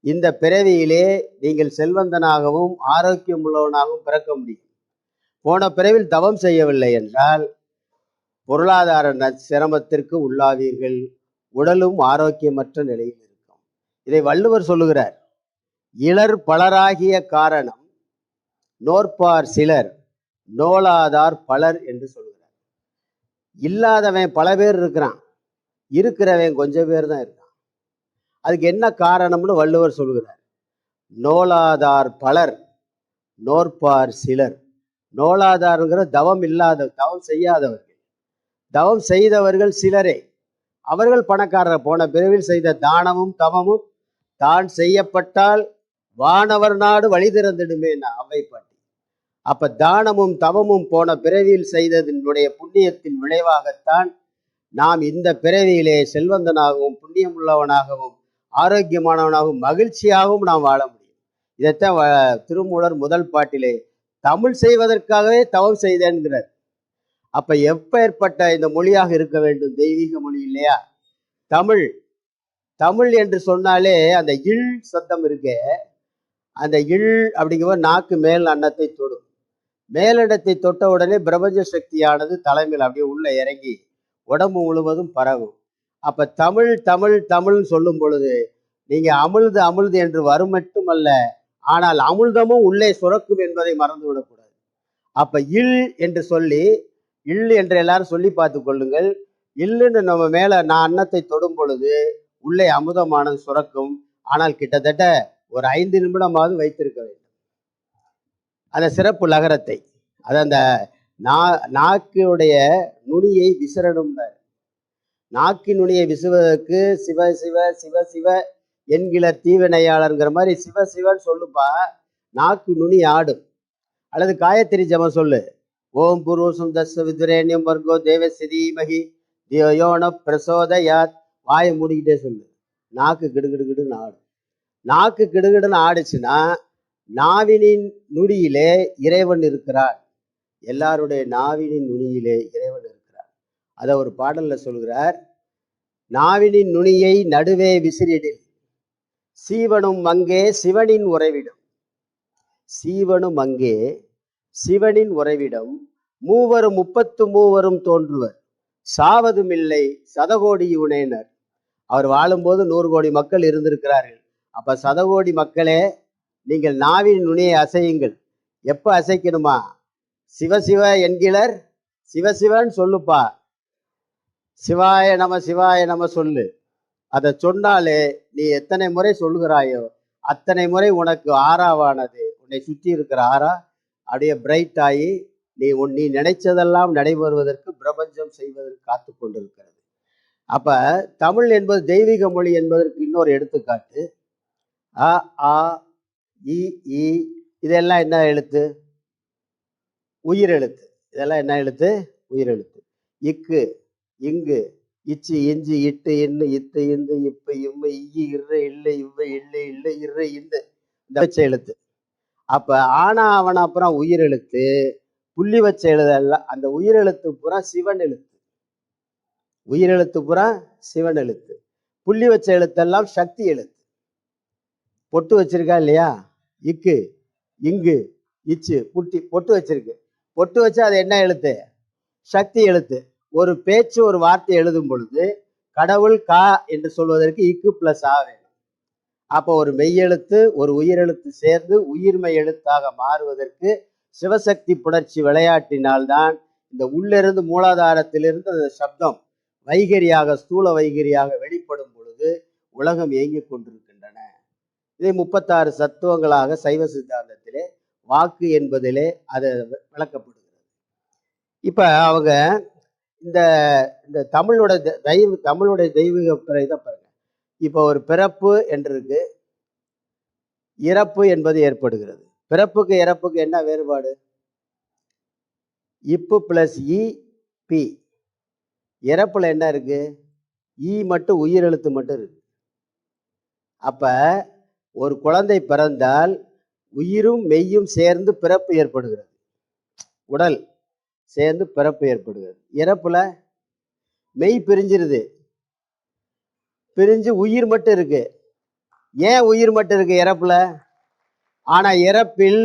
இந்த பிறவியிலே நீங்கள் செல்வந்தனாகவும் ஆரோக்கியம் உள்ளவனாகவும் பிறக்க முடியும். போன பிறவில் தவம் செய்யவில்லை என்றால் பொருளாதார சிரமத்திற்கு உள்ளாவீர்கள், உடலும் ஆரோக்கியமற்ற நிலையில் இருக்கும். இதை வள்ளுவர் சொல்லுகிறார். இளர் பலராகிய காரணம் நோற்பார் சிலர், நோலாதார் பலர் என்று சொல்லுகிறார். இல்லாதவன் பல பேர் இருக்கிறான், இருக்கிறவன் கொஞ்சம் பேர் தான் இருக்கான். அதுக்கு என்ன காரணம்னு வள்ளுவர் சொல்லுகிறார். நோலாதார் பலர், நோற்பார் சிலர். நோலாதாருங்கிற தவம் தவம் செய்யாதவர்கள், தவம் செய்தவர்கள் சிலரே. அவர்கள் பணக்காரர். போன பிறவில் செய்த தானமும் தவமும் தான் செய்யப்பட்டால் வானவர் நாடு வழி திறந்திடுமே அவை பாட்டி. அப்ப தானமும் தவமும் போன பிறவியில் செய்ததனுடைய புண்ணியத்தின் விளைவாகத்தான் நாம் இந்த பிறவியிலே செல்வந்தனாகவும் புண்ணியம் உள்ளவனாகவும் ஆரோக்கியமானவனாகவும் மகிழ்ச்சியாகவும் நாம் வாழ முடியும். இதைத்தான் திருமூலர் முதல் பாட்டிலே தமிழ் செய்வதற்காகவே தவம் செய்தேன்கிறார். அப்ப எப்பேற்பட்ட இந்த மொழியாக இருக்க வேண்டும்? தெய்வீக மொழி இல்லையா தமிழ்? தமிழ் என்று சொன்னாலே அந்த இல் சத்தம் இருக்கே, அந்த இல் அப்படிங்கிற நாக்கு மேல் அன்னத்தை தொடும். மேலிடத்தை தொட்ட உடனே பிரபஞ்ச சக்தியானது தலைமையில் அப்படியே உள்ள இறங்கி உடம்பு முழுவதும் பரவும். அப்ப தமிழ் தமிழ் தமிழ்னு சொல்லும் பொழுது நீங்க அமிழ்து அமிழ்து என்று வரும் மட்டுமல்ல, ஆனால் அமிழ்தமும் உள்ளே சுரக்கும் என்பதை மறந்து விடக்கூடாது. அப்ப இல் என்று சொல்லி, இல் என்று எல்லாரும் சொல்லி பார்த்து கொள்ளுங்கள். இல்லுன்னு நம்ம மேல நான் அன்னத்தை தொடும் பொழுது உள்ளே அமுதமானது சுரக்கும். ஆனால் கிட்டத்தட்ட ஒரு 5 நிமிடமாவது வைத்திருக்க வேண்டும் அந்த சிறப்பு லகரத்தை. அது அந்த நாக்குடைய நுனியை விசிறணும். நாக்கின் நுனியை விசுவதற்கு சிவ சிவ சிவ சிவ என்கிற தீவினையாளர்ங்கிற மாதிரி சிவ சிவன்னு சொல்லுப்பா, நாக்கு நுனி ஆடும். அல்லது காயத்ரி ஜபம் சொல்லு, ஓம் புருஷம் தஸ்ஸ விதுரேண்யம் வர்கோ தேவசிதீமகி தியோயோன பிரசோதயாத். வாயை மூடிக்கிட்டே சொல்லு, நாக்கு கிடுகிடுகிடுன்னு ஆடும். நாக்கு கிடுகிடுன்னு ஆடுச்சுன்னா நாவினின் நுனியிலே இறைவன் இருக்கிறார். எல்லாருடைய நாவினின் நுனியிலே இறைவன் இருக்கிறார். அதை ஒரு பாடல்ல சொல்கிறார், நாவினின் நுனியை நடுவே விசிறிடில் சீவனும் அங்கே சிவனின் உறைவிடும். சீவனும் அங்கே சிவனின் உறைவிடம். மூவரும் 33 தோன்றுவர் சாவதும் இல்லை சதகோடி உணேனர். அவர் வாழும்போது 100 கோடி மக்கள் இருந்திருக்கிறார்கள். அப்ப சதகோடி மக்களே, நீங்கள் நாவின் நுனியை அசையுங்கள். எப்ப அசைக்கணுமா? சிவசிவ என்கிறர், சிவசிவன் சொல்லுப்பா, சிவாய நம சொல்லு. அதை சொன்னாலே நீ எத்தனை முறை சொல்லுகிறாயோ அத்தனை முறை உனக்கு ஆறாவானது, உன்னை சுற்றி இருக்கிற ஆறா அப்படியே பிரைட் ஆகி நீ நினைச்சதெல்லாம் நடைபெறுவதற்கு பிரபஞ்சம் செய்வதற்கு காத்து கொண்டிருக்கிறது. அப்ப தமிழ் என்பது தெய்வீக மொழி என்பதற்கு இன்னொரு எடுத்துக்காட்டு. அ ஆ இ ஈ இதெல்லாம் என்ன எழுத்து? உயிரெழுத்து. இதெல்லாம் என்ன எழுத்து? உயிரெழுத்து. இக்கு இங்கு இச்சு இஞ்சு இட்டு இன்னு இத்து இந்து இப்ப இம்ம இய்யு இரு இல்லை இவ்வை இல்லை இல்லை இரு இந்த வச்ச எழுத்து. அப்ப ஆனா அவன அப்புறம் உயிரெழுத்து, புள்ளி வச்ச எழுதெல்லாம் அந்த உயிரெழுத்து பூரா சிவன் எழுத்து. உயிரெழுத்து பூரா சிவன் எழுத்து. புள்ளி வச்ச எழுத்தெல்லாம் சக்தி எழுத்து. பொட்டு வச்சிருக்கா இல்லையா? இக்கு இங்கு இச்சு பொட்டு வச்சிருக்கு. பொட்டு வச்சா அது என்ன எழுத்து? சக்தி எழுத்து. ஒரு பேச்சு ஒரு வார்த்தை எழுதும் பொழுது கடவுள் கா என்று சொல்வதற்கு இக்கு பிளஸ் ஆ வேணும். அப்போ ஒரு மெய்யெழுத்து ஒரு உயிரெழுத்து சேர்ந்து உயிர்மெய் எழுத்தாக மாறுவதற்கு சிவசக்தி புணர்ச்சி விளையாட்டினால்தான் இந்த உள்ளிருந்து மூலாதாரத்திலிருந்து அந்த சப்தம் வைகரியாக ஸ்தூல வைகரியாக வெளிப்படும் பொழுது உலகம் இயங்கிக் கொண்டிருக்கின்றன. இதை 36 சத்துவங்களாக சைவ சித்தாந்தத்திலே வாக்கு என்பதிலே அது விளக்கப்படுகிறது. இப்ப அவங்க இந்த இந்த தமிழுடைய தெய்வீக பிறைதான் பாருங்க. இப்போ ஒரு பிறப்பு என்று இருக்கு, இறப்பு என்பது ஏற்படுகிறது. பிறப்புக்கு இறப்புக்கு என்ன வேறுபாடு? இப்பு பிளஸ் இ பி. இறப்புல என்ன இருக்கு? ஈ மட்டும் உயிரெழுத்து மட்டும் இருக்கு. அப்ப ஒரு குழந்தை பிறந்தால் உயிரும் மெய்யும் சேர்ந்து பிறப்பு ஏற்படுகிறது. உடல் சேர்ந்து பிறப்பு ஏற்படுகிறது. இறப்புல மெய் பிரிஞ்சிருது, பிரிஞ்சு உயிர் மட்டும் இருக்கு. ஏன் உயிர் மட்டும் இருக்கு இறப்புல? ஆனா இறப்பில்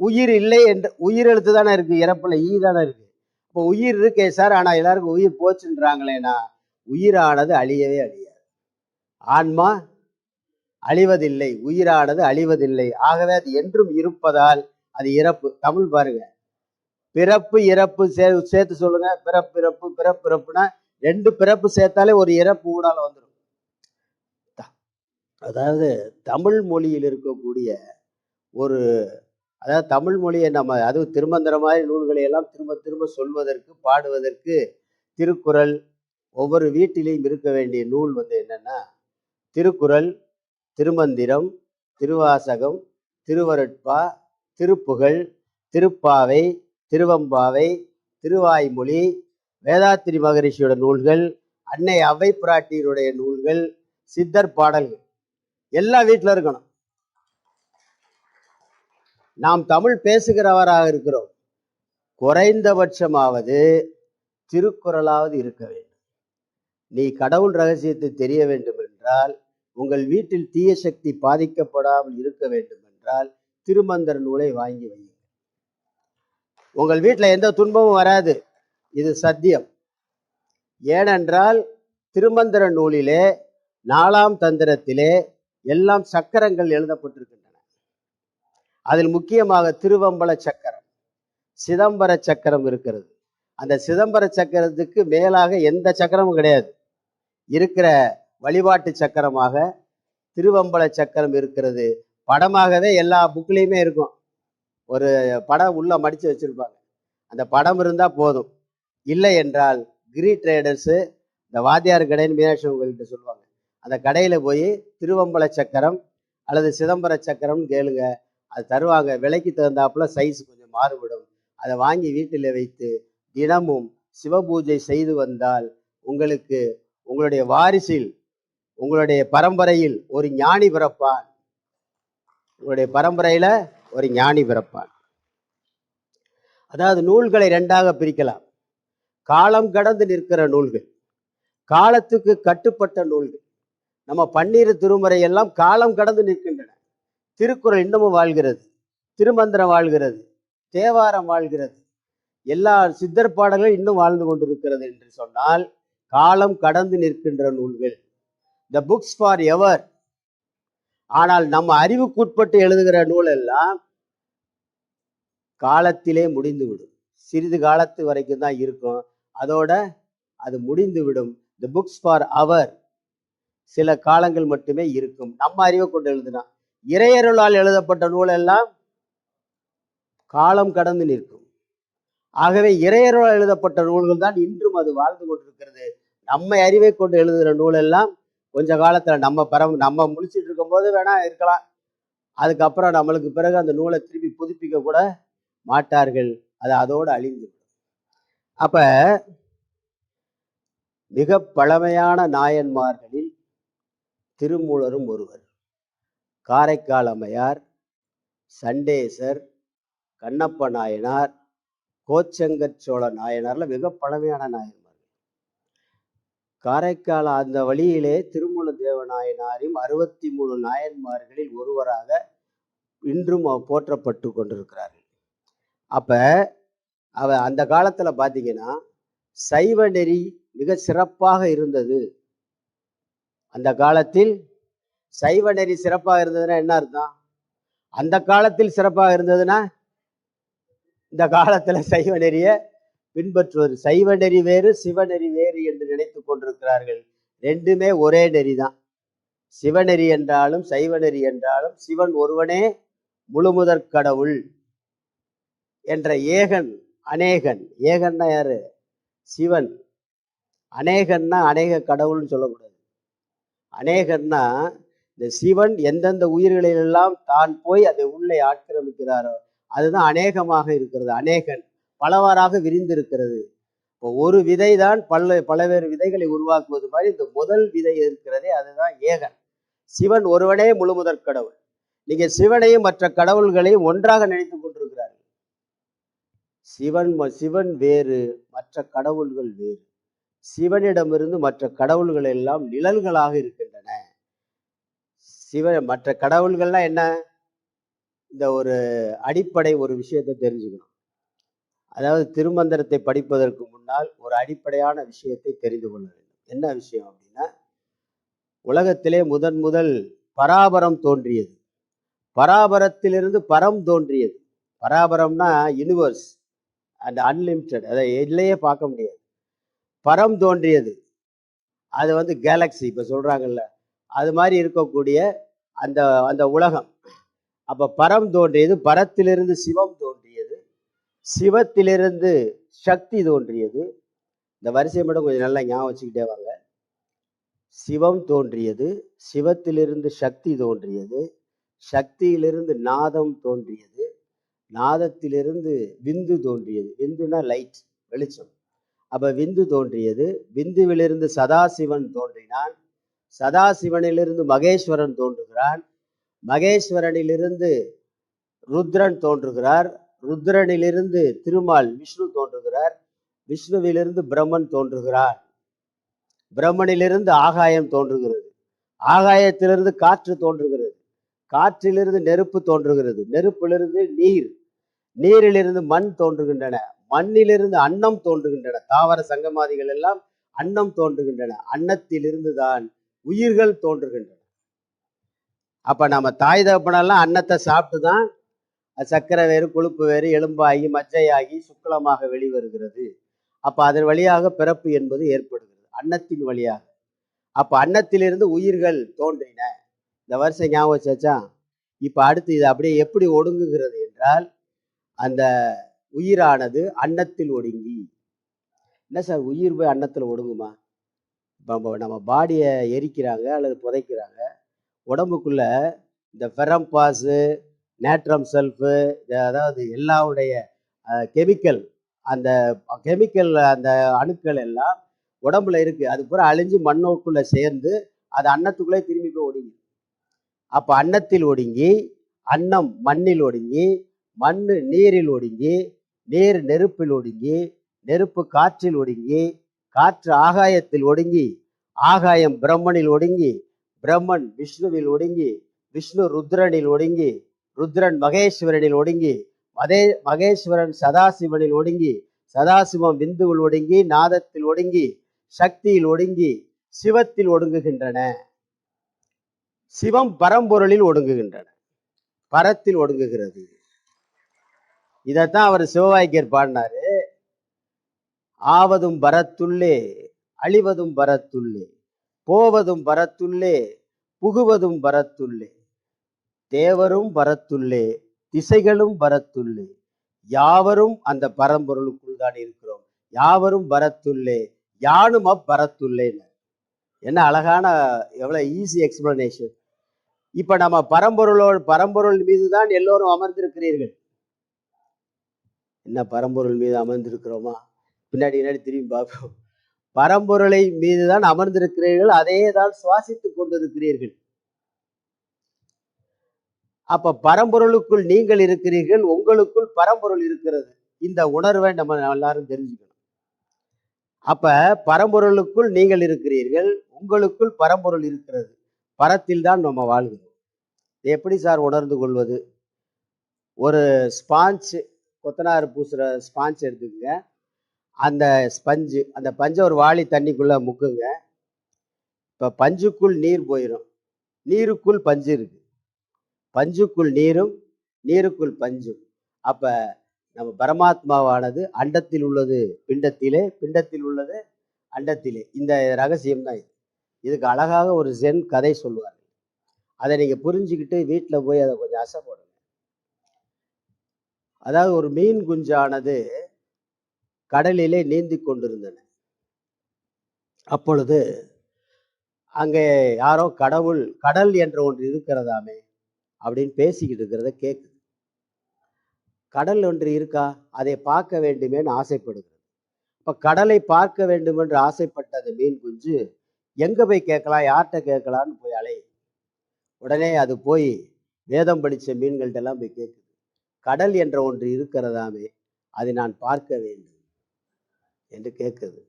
உயிர் இல்லை என்று உயிரெழுத்து தானே இருக்கு, இறப்புல ஈ தானே இருக்கு. இப்போ உயிர் இருக்கே சார், ஆனா எல்லாருக்கும் உயிர் போச்சுன்றாங்களேனா, உயிரானது அழியவே அழியாது. ஆன்மா அழிவதில்லை, உயிரானது அழிவதில்லை. ஆகவே அது என்றும் இருப்பதால் அது இறப்பு. தமிழ் பாருங்க, பிறப்பு இறப்பு சேர்த்து சொல்லுங்க. பிறப்பிறப்பு பிறப்பிறப்புனா 2 பிறப்பு சேர்த்தாலே ஒரு இறப்பு ஊடால வந்துடும். அதாவது தமிழ் மொழியில் இருக்கக்கூடிய ஒரு, அதாவது தமிழ் மொழியை நம்ம அது திருமந்திர மாதிரி நூல்களை எல்லாம் திரும்ப திரும்ப சொல்வதற்கு பாடுவதற்கு திருக்குறள் ஒவ்வொரு வீட்டிலையும் இருக்க வேண்டிய நூல் என்னன்னா திருக்குறள், திருமந்திரம், திருவாசகம், திருவருட்பா, திருப்புகழ், திருப்பாவை, திருவம்பாவை, திருவாய்மொழி, வேதாத்திரி மகரிஷியோட நூல்கள், அன்னை அவ்வை பிராட்டியருடைய நூல்கள், சித்தர் பாடல்கள் எல்லா வீட்டில் இருக்கணும். நாம் தமிழ் பேசுகிறவராக இருக்கிறோம், குறைந்தபட்சமாவது திருக்குறளாவது இருக்க வேண்டும். நீ கடவுள் ரகசியத்தை தெரிய வேண்டும் என்றால், உங்கள் வீட்டில் தீய சக்தி பாதிக்கப்படாமல் இருக்க வேண்டும் என்றால் திருமந்திர நூலை வாங்கி வையுங்கள். உங்கள் வீட்டில் எந்த துன்பமும் வராது, இது சத்தியம். ஏனென்றால் திருமந்திர நூலிலே 4ஆம் தந்திரத்திலே எல்லாம் சக்கரங்கள் எழுதப்பட்டிருக்கின்றன. அதில் முக்கியமாக திருவம்பல சக்கரம், சிதம்பர சக்கரம் இருக்கிறது. அந்த சிதம்பர சக்கரத்துக்கு மேலாக எந்த சக்கரமும் கிடையாது. இருக்கிற வழிபாட்டு சக்கரமாக திருவம்பல சக்கரம் இருக்கிறது. படமாகவே எல்லா புக்லேயுமே இருக்கும். ஒரு படம் உள்ள மடிச்சு வச்சிருப்பாங்க. அந்த படம் இருந்தா போதும். இல்லை என்றால் கிரி ட்ரேடர்ஸு, இந்த வாத்தியார் கடைன்னு மீனாட்சி கோயில்கிட்ட சொல்லுவாங்க, அந்த கடையில போய் திருவம்பல சக்கரம் அல்லது சிதம்பர சக்கரம்னு கேளுங்க, அது தருவாங்க. விலைக்கு தகுந்தாப்புல சைஸ் கொஞ்சம் மாறுபடும். அதை வாங்கி வீட்டில் வைத்து தினமும் சிவபூஜை செய்து வந்தால் உங்களுக்கு உங்களுடைய வாரிசில், உங்களுடைய பரம்பரையில் ஒரு ஞானி பிறப்பான். உங்களுடைய பரம்பரையில ஒரு ஞானி பிறப்பான். அதாவது நூல்களை ரெண்டாக பிரிக்கலாம். காலம் கடந்து நிற்கிற நூல்கள், காலத்துக்கு கட்டுப்பட்ட நூல்கள். நம்ம பன்னிரு திருமுறை எல்லாம் காலம் கடந்து நிற்கின்றன. திருக்குறள் இன்னமும் வாழ்கிறது, திருமந்திரம் வாழ்கிறது, தேவாரம் வாழ்கிறது, எல்லா சித்தர் பாடல்களும் இன்னும் வாழ்ந்து கொண்டிருக்கிறது என்று சொன்னால் காலம் கடந்து நிற்கின்ற நூல்கள். The books for ever. ஆனால் நம்ம அறிவுக்குட்பட்டு எழுதுகிற நூல் எல்லாம் காலத்திலே முடிந்துவிடும். சிறிது காலத்து வரைக்கும் தான் இருக்கும், அதோட அது முடிந்து விடும். த புக்ஸ் ஃபார் அவர் சில காலங்கள் மட்டுமே இருக்கும். நம்ம அறிவை கொண்டு எழுதுனா. இறையருளால் எழுதப்பட்ட நூல் எல்லாம் காலம் கடந்து நிற்கும். ஆகவே இறையருளால் எழுதப்பட்ட நூல்கள் தான் இன்றும் அது வாழ்ந்து கொண்டிருக்கிறது. நம்ம அறிவை கொண்டு எழுதுகிற நூல் எல்லாம் கொஞ்ச காலத்துல நம்ம முடிச்சுட்டு இருக்கும் போது வேணா இருக்கலாம், அதுக்கப்புறம் நம்மளுக்கு பிறகு அந்த நூலை திருப்பி புதுப்பிக்க கூட மாட்டார்கள். அது அதோடு அழிந்து. அப்ப மிக பழமையான நாயன்மார்களில் திருமூலரும் ஒருவர். காரைக்கால் அம்மையார், சண்டேசர், கண்ணப்ப நாயனார், கோச்சங்கர் சோழ நாயனார்ல மிக பழமையான நாயன்மார்கள். காரைக்கால் அந்த வழியிலே திருமூல தேவநாயனாரையும் 63 நாயன்மார்களில் ஒருவராக இன்றும் போற்றப்பட்டு கொண்டிருக்கிறார்கள். அப்ப அந்த காலத்துல பாத்தீங்கன்னா சைவ நெறி மிக சிறப்பாக இருந்தது. அந்த காலத்தில் சைவ நெறி சிறப்பாக இருந்ததுன்னா என்ன அர்த்தம்? அந்த காலத்தில் சிறப்பாக இருந்ததுன்னா இந்த காலத்துல சைவ நெறிய பின்பற்றுவது. சைவ நெறி வேறு, சிவநெறி வேறு என்று நினைத்து கொண்டிருக்கிறார்கள். ரெண்டுமே ஒரே நெறிதான். சிவநெறி என்றாலும் சைவ நெறி என்றாலும் சிவன் ஒருவனே முழுமுதற் கடவுள் என்ற ஏகன் அநேகன். ஏகன்னா யாரு? சிவன். அநேகன்னா அநேக கடவுள்னு சொல்லக்கூடாது. அநேகன்னா இந்த சிவன் எந்தெந்த உயிர்களிலெல்லாம் தான் போய் அதை உள்ளே ஆக்கிரமிக்கிறாரோ அதுதான் அநேகமாக இருக்கிறது. அநேகன் பலவாறாக விரிந்திருக்கிறது. இப்போ ஒரு விதை தான் பலவேறு விதைகளை உருவாக்குவது மாதிரி இந்த முதல் விதை இருக்கிறதே அதுதான் ஏகன். சிவன் ஒருவனே முழுமுதற் கடவுள். நீங்க சிவனையும் மற்ற கடவுள்களையும் ஒன்றாக நினைத்து கொண்டிருக்கிறார்கள். சிவன் வேறு, மற்ற கடவுள்கள் வேறு. சிவனிடமிருந்து மற்ற கடவுள்கள் எல்லாம் நிழல்களாக இருக்கின்றன. மற்ற கடவுள்கள்லாம் என்ன? இந்த ஒரு அடிப்படை ஒரு விஷயத்தை தெரிஞ்சுக்கணும். அதாவது திருமந்திரத்தை படிப்பதற்கு முன்னால் ஒரு அடிப்படையான விஷயத்தை தெரிந்து கொள்ள வேண்டும். என்ன விஷயம் அப்படின்னா, உலகத்திலே முதல் பராபரம் தோன்றியது. பராபரத்திலிருந்து பரம் தோன்றியது. பராபரம்னா யூனிவர்ஸ் அண்ட் அன்லிமிட்டெட், அதை எல்லையே பார்க்க முடியாது. பரம் தோன்றியது, அது கேலக்சி இப்ப சொல்றாங்கல்ல, அது மாதிரி இருக்கக்கூடிய அந்த அந்த உலகம். அப்ப பரம் தோன்றியது, பரத்திலிருந்து சிவம் தோன்றியது, சிவத்திலிருந்து சக்தி தோன்றியது. இந்த வரிசையை மட்டும் கொஞ்சம் நல்லா ஞாபகம் வச்சுக்கிட்டே வாங்க. சிவம் தோன்றியது, சிவத்திலிருந்து சக்தி தோன்றியது, சக்தியிலிருந்து நாதம் தோன்றியது, நாதத்திலிருந்து விந்து தோன்றியது. விந்துனா லைட், வெளிச்சம். அப்ப விந்து தோன்றியது, விந்துவிலிருந்து சதாசிவன் தோன்றினான், சதாசிவனிலிருந்து மகேஸ்வரன் தோன்றுகிறான், மகேஸ்வரனிலிருந்து ருத்ரன் தோன்றுகிறார், ருத்ரனிலிருந்து திருமால் விஷ்ணு தோன்றுகிறார், விஷ்ணுவிலிருந்து பிரம்மன் தோன்றுகிறார், பிரம்மனிலிருந்து ஆகாயம் தோன்றுகிறது, ஆகாயத்திலிருந்து காற்று தோன்றுகிறது, காற்றிலிருந்து நெருப்பு தோன்றுகிறது, நெருப்பிலிருந்து நீர், நீரிலிருந்து மண் தோன்றுகின்றன, மண்ணிலிருந்து அன்னம் தோன்றுகின்றன. தாவர சங்கமாதிகள் எல்லாம் அன்னம் தோன்றுகின்றன, அன்னத்திலிருந்து தான் உயிர்கள் தோன்றுகின்றன. அப்ப நம்ம தாய் தகப்பனெல்லாம் அன்னத்தை சாப்பிட்டு தான் சர்க்கரை வேறு, கொழுப்பு வேறு, எலும்பாகி மஜ்ஜையாகி சுக்லமாக வெளிவருகிறது. அப்ப அதன் வழியாக பிறப்பு என்பது ஏற்படுகிறது, அன்னத்தின் வழியாக. அப்ப அன்னத்திலிருந்து உயிர்கள் தோன்றின. இந்த வருஷம் ஞாபகம் வச்சாச்சா? இப்ப அடுத்து இது அப்படியே எப்படி ஒடுங்குகிறது என்றால், அந்த உயிரானது அன்னத்தில் ஒடுங்கி. என்ன சார் உயிர் போய் அன்னத்தில் ஒடுங்குமா? இப்போ நம்ம பாடியை எரிக்கிறாங்க அல்லது புதைக்கிறாங்க, உடம்புக்குள்ள இந்த ஃபெரம்பாஸு, நேட்ரம் செல்ஃபு, அதாவது எல்லாவுடைய கெமிக்கல், அந்த கெமிக்கல் அந்த அணுக்கள் எல்லாம் உடம்புல இருக்கு. அது பூரா அழிஞ்சு மண்ணுக்குள்ள சேர்ந்து அது அன்னத்துக்குள்ளே திரும்பி போய் ஒடுங்கி. அப்ப அன்னத்தில் ஒடுங்கி, அன்னம் மண்ணில் ஒடுங்கி, மண்ணு நீரில் ஒடுங்கி, நீர் நெருப்பில் ஒடுங்கி, நெருப்பு காற்றில் ஒடுங்கி, காற்று ஆகாயத்தில் ஒடுங்கி, ஆகாயம் பிரம்மனில் ஒடுங்கி, பிரம்மன் விஷ்ணுவில் ஒடுங்கி, விஷ்ணு ருத்ரனில் ஒடுங்கி, ருத்ரன் மகேஸ்வரனில் ஒடுங்கி, மகேஸ்வரன் சதாசிவனில் ஒடுங்கி, சதாசிவம் விந்துவில் ஒடுங்கி, நாதத்தில் ஒடுங்கி, சக்தியில் ஒடுங்கி, சிவத்தில் ஒடுங்குகின்றன. சிவம் பரம்பொருளில் ஒடுங்குகின்றன, பரத்தில் ஒடுங்குகிறது. இதைத்தான் அவர் சிவவாக்கியர் பாடினாரு. ஆவதும் பரத்துள்ளே, அழிவதும் பரத்துள்ளே, போவதும் பரத்துள்ளே, புகுவதும் பரத்துள்ளே, தேவரும் பரத்துள்ளே, திசைகளும் பரத்துள்ளே, யாவரும் அந்த பரம்பொருளுக்குள் தான் இருக்கிறோம். யாவரும் பரத்துள்ளே, யானும் அப்பரத்துள்ளே. என்ன அழகான, எவ்வளவு ஈஸி எக்ஸ்பிளனேஷன். இப்ப நம்ம பரம்பொருள் மீது தான் எல்லோரும் அமர்ந்திருக்கிறீர்கள். என்ன பரம்பொருள் மீது அமர்ந்திருக்கிறோமா? பின்னாடி திரும்பி பார்ப்போம். பரம்பொருளை மீதுதான் அமர்ந்திருக்கிறீர்கள், அதையே தான் சுவாசித்துக் கொண்டிருக்கிறீர்கள். அப்ப பரம்பொருளுக்குள் நீங்கள் இருக்கிறீர்கள், உங்களுக்குள் பரம்பொருள் இருக்கிறது. இந்த உணர்வை நம்ம எல்லாரும் தெரிஞ்சுக்கணும். அப்ப பரம்பொருளுக்குள் நீங்கள் இருக்கிறீர்கள், உங்களுக்குள் பரம்பொருள் இருக்கிறது. பரத்தில் தான் நம்ம வாழ்கிறோம். எப்படி சார் உணர்ந்து கொள்வது? ஒரு ஸ்பாஞ்ச், கொத்தனார் பூசுற ஸ்பாஞ்ச் எடுத்துக்கங்க. அந்த ஸ்பஞ்சு, அந்த பஞ்சை ஒரு வாளி தண்ணிக்குள்ள முக்குங்க. இப்ப பஞ்சுக்குள் நீர் போயிடும், நீருக்குள் பஞ்சு இருக்கு. பஞ்சுக்குள் நீரும், நீருக்குள் பஞ்சும். அப்ப நம்ம பரமாத்மாவானது அண்டத்தில் உள்ளது பிண்டத்திலே, பிண்டத்தில் உள்ளது அண்டத்திலே. இந்த ரகசியம் தான் இது. இதுக்கு அழகாக ஒரு ஜென் கதை சொல்லுவார்கள். அதை நீங்க புரிஞ்சுக்கிட்டு வீட்டில் போய் அதை கொஞ்சம் அசை போடுங்க. அதாவது ஒரு மீன் குஞ்சானது கடலிலே நீந்தி கொண்டிருந்தன. அப்பொழுது அங்கே யாரோ கடல் என்ற ஒன்று இருக்கிறதாமே அப்படின்னு பேசிக்கிட்டு இருக்கிறத கேட்குது. கடல் ஒன்று இருக்கா, அதை பார்க்க வேண்டுமேன்னு ஆசைப்படுகிறது. இப்ப கடலை பார்க்க வேண்டும் என்று ஆசைப்பட்ட மீன் குஞ்சு எங்க போய் கேட்கலாம், யார்கிட்ட கேட்கலான்னு போய் அலையுது. உடனே அது போய் வேதம் படிச்ச மீன்கள்ட்ட எல்லாம் போய் கேட்குது, கடல் என்ற ஒன்று இருக்கிறதாமே, அதை நான் பார்க்க வேண்டும் என்று கேட்குது.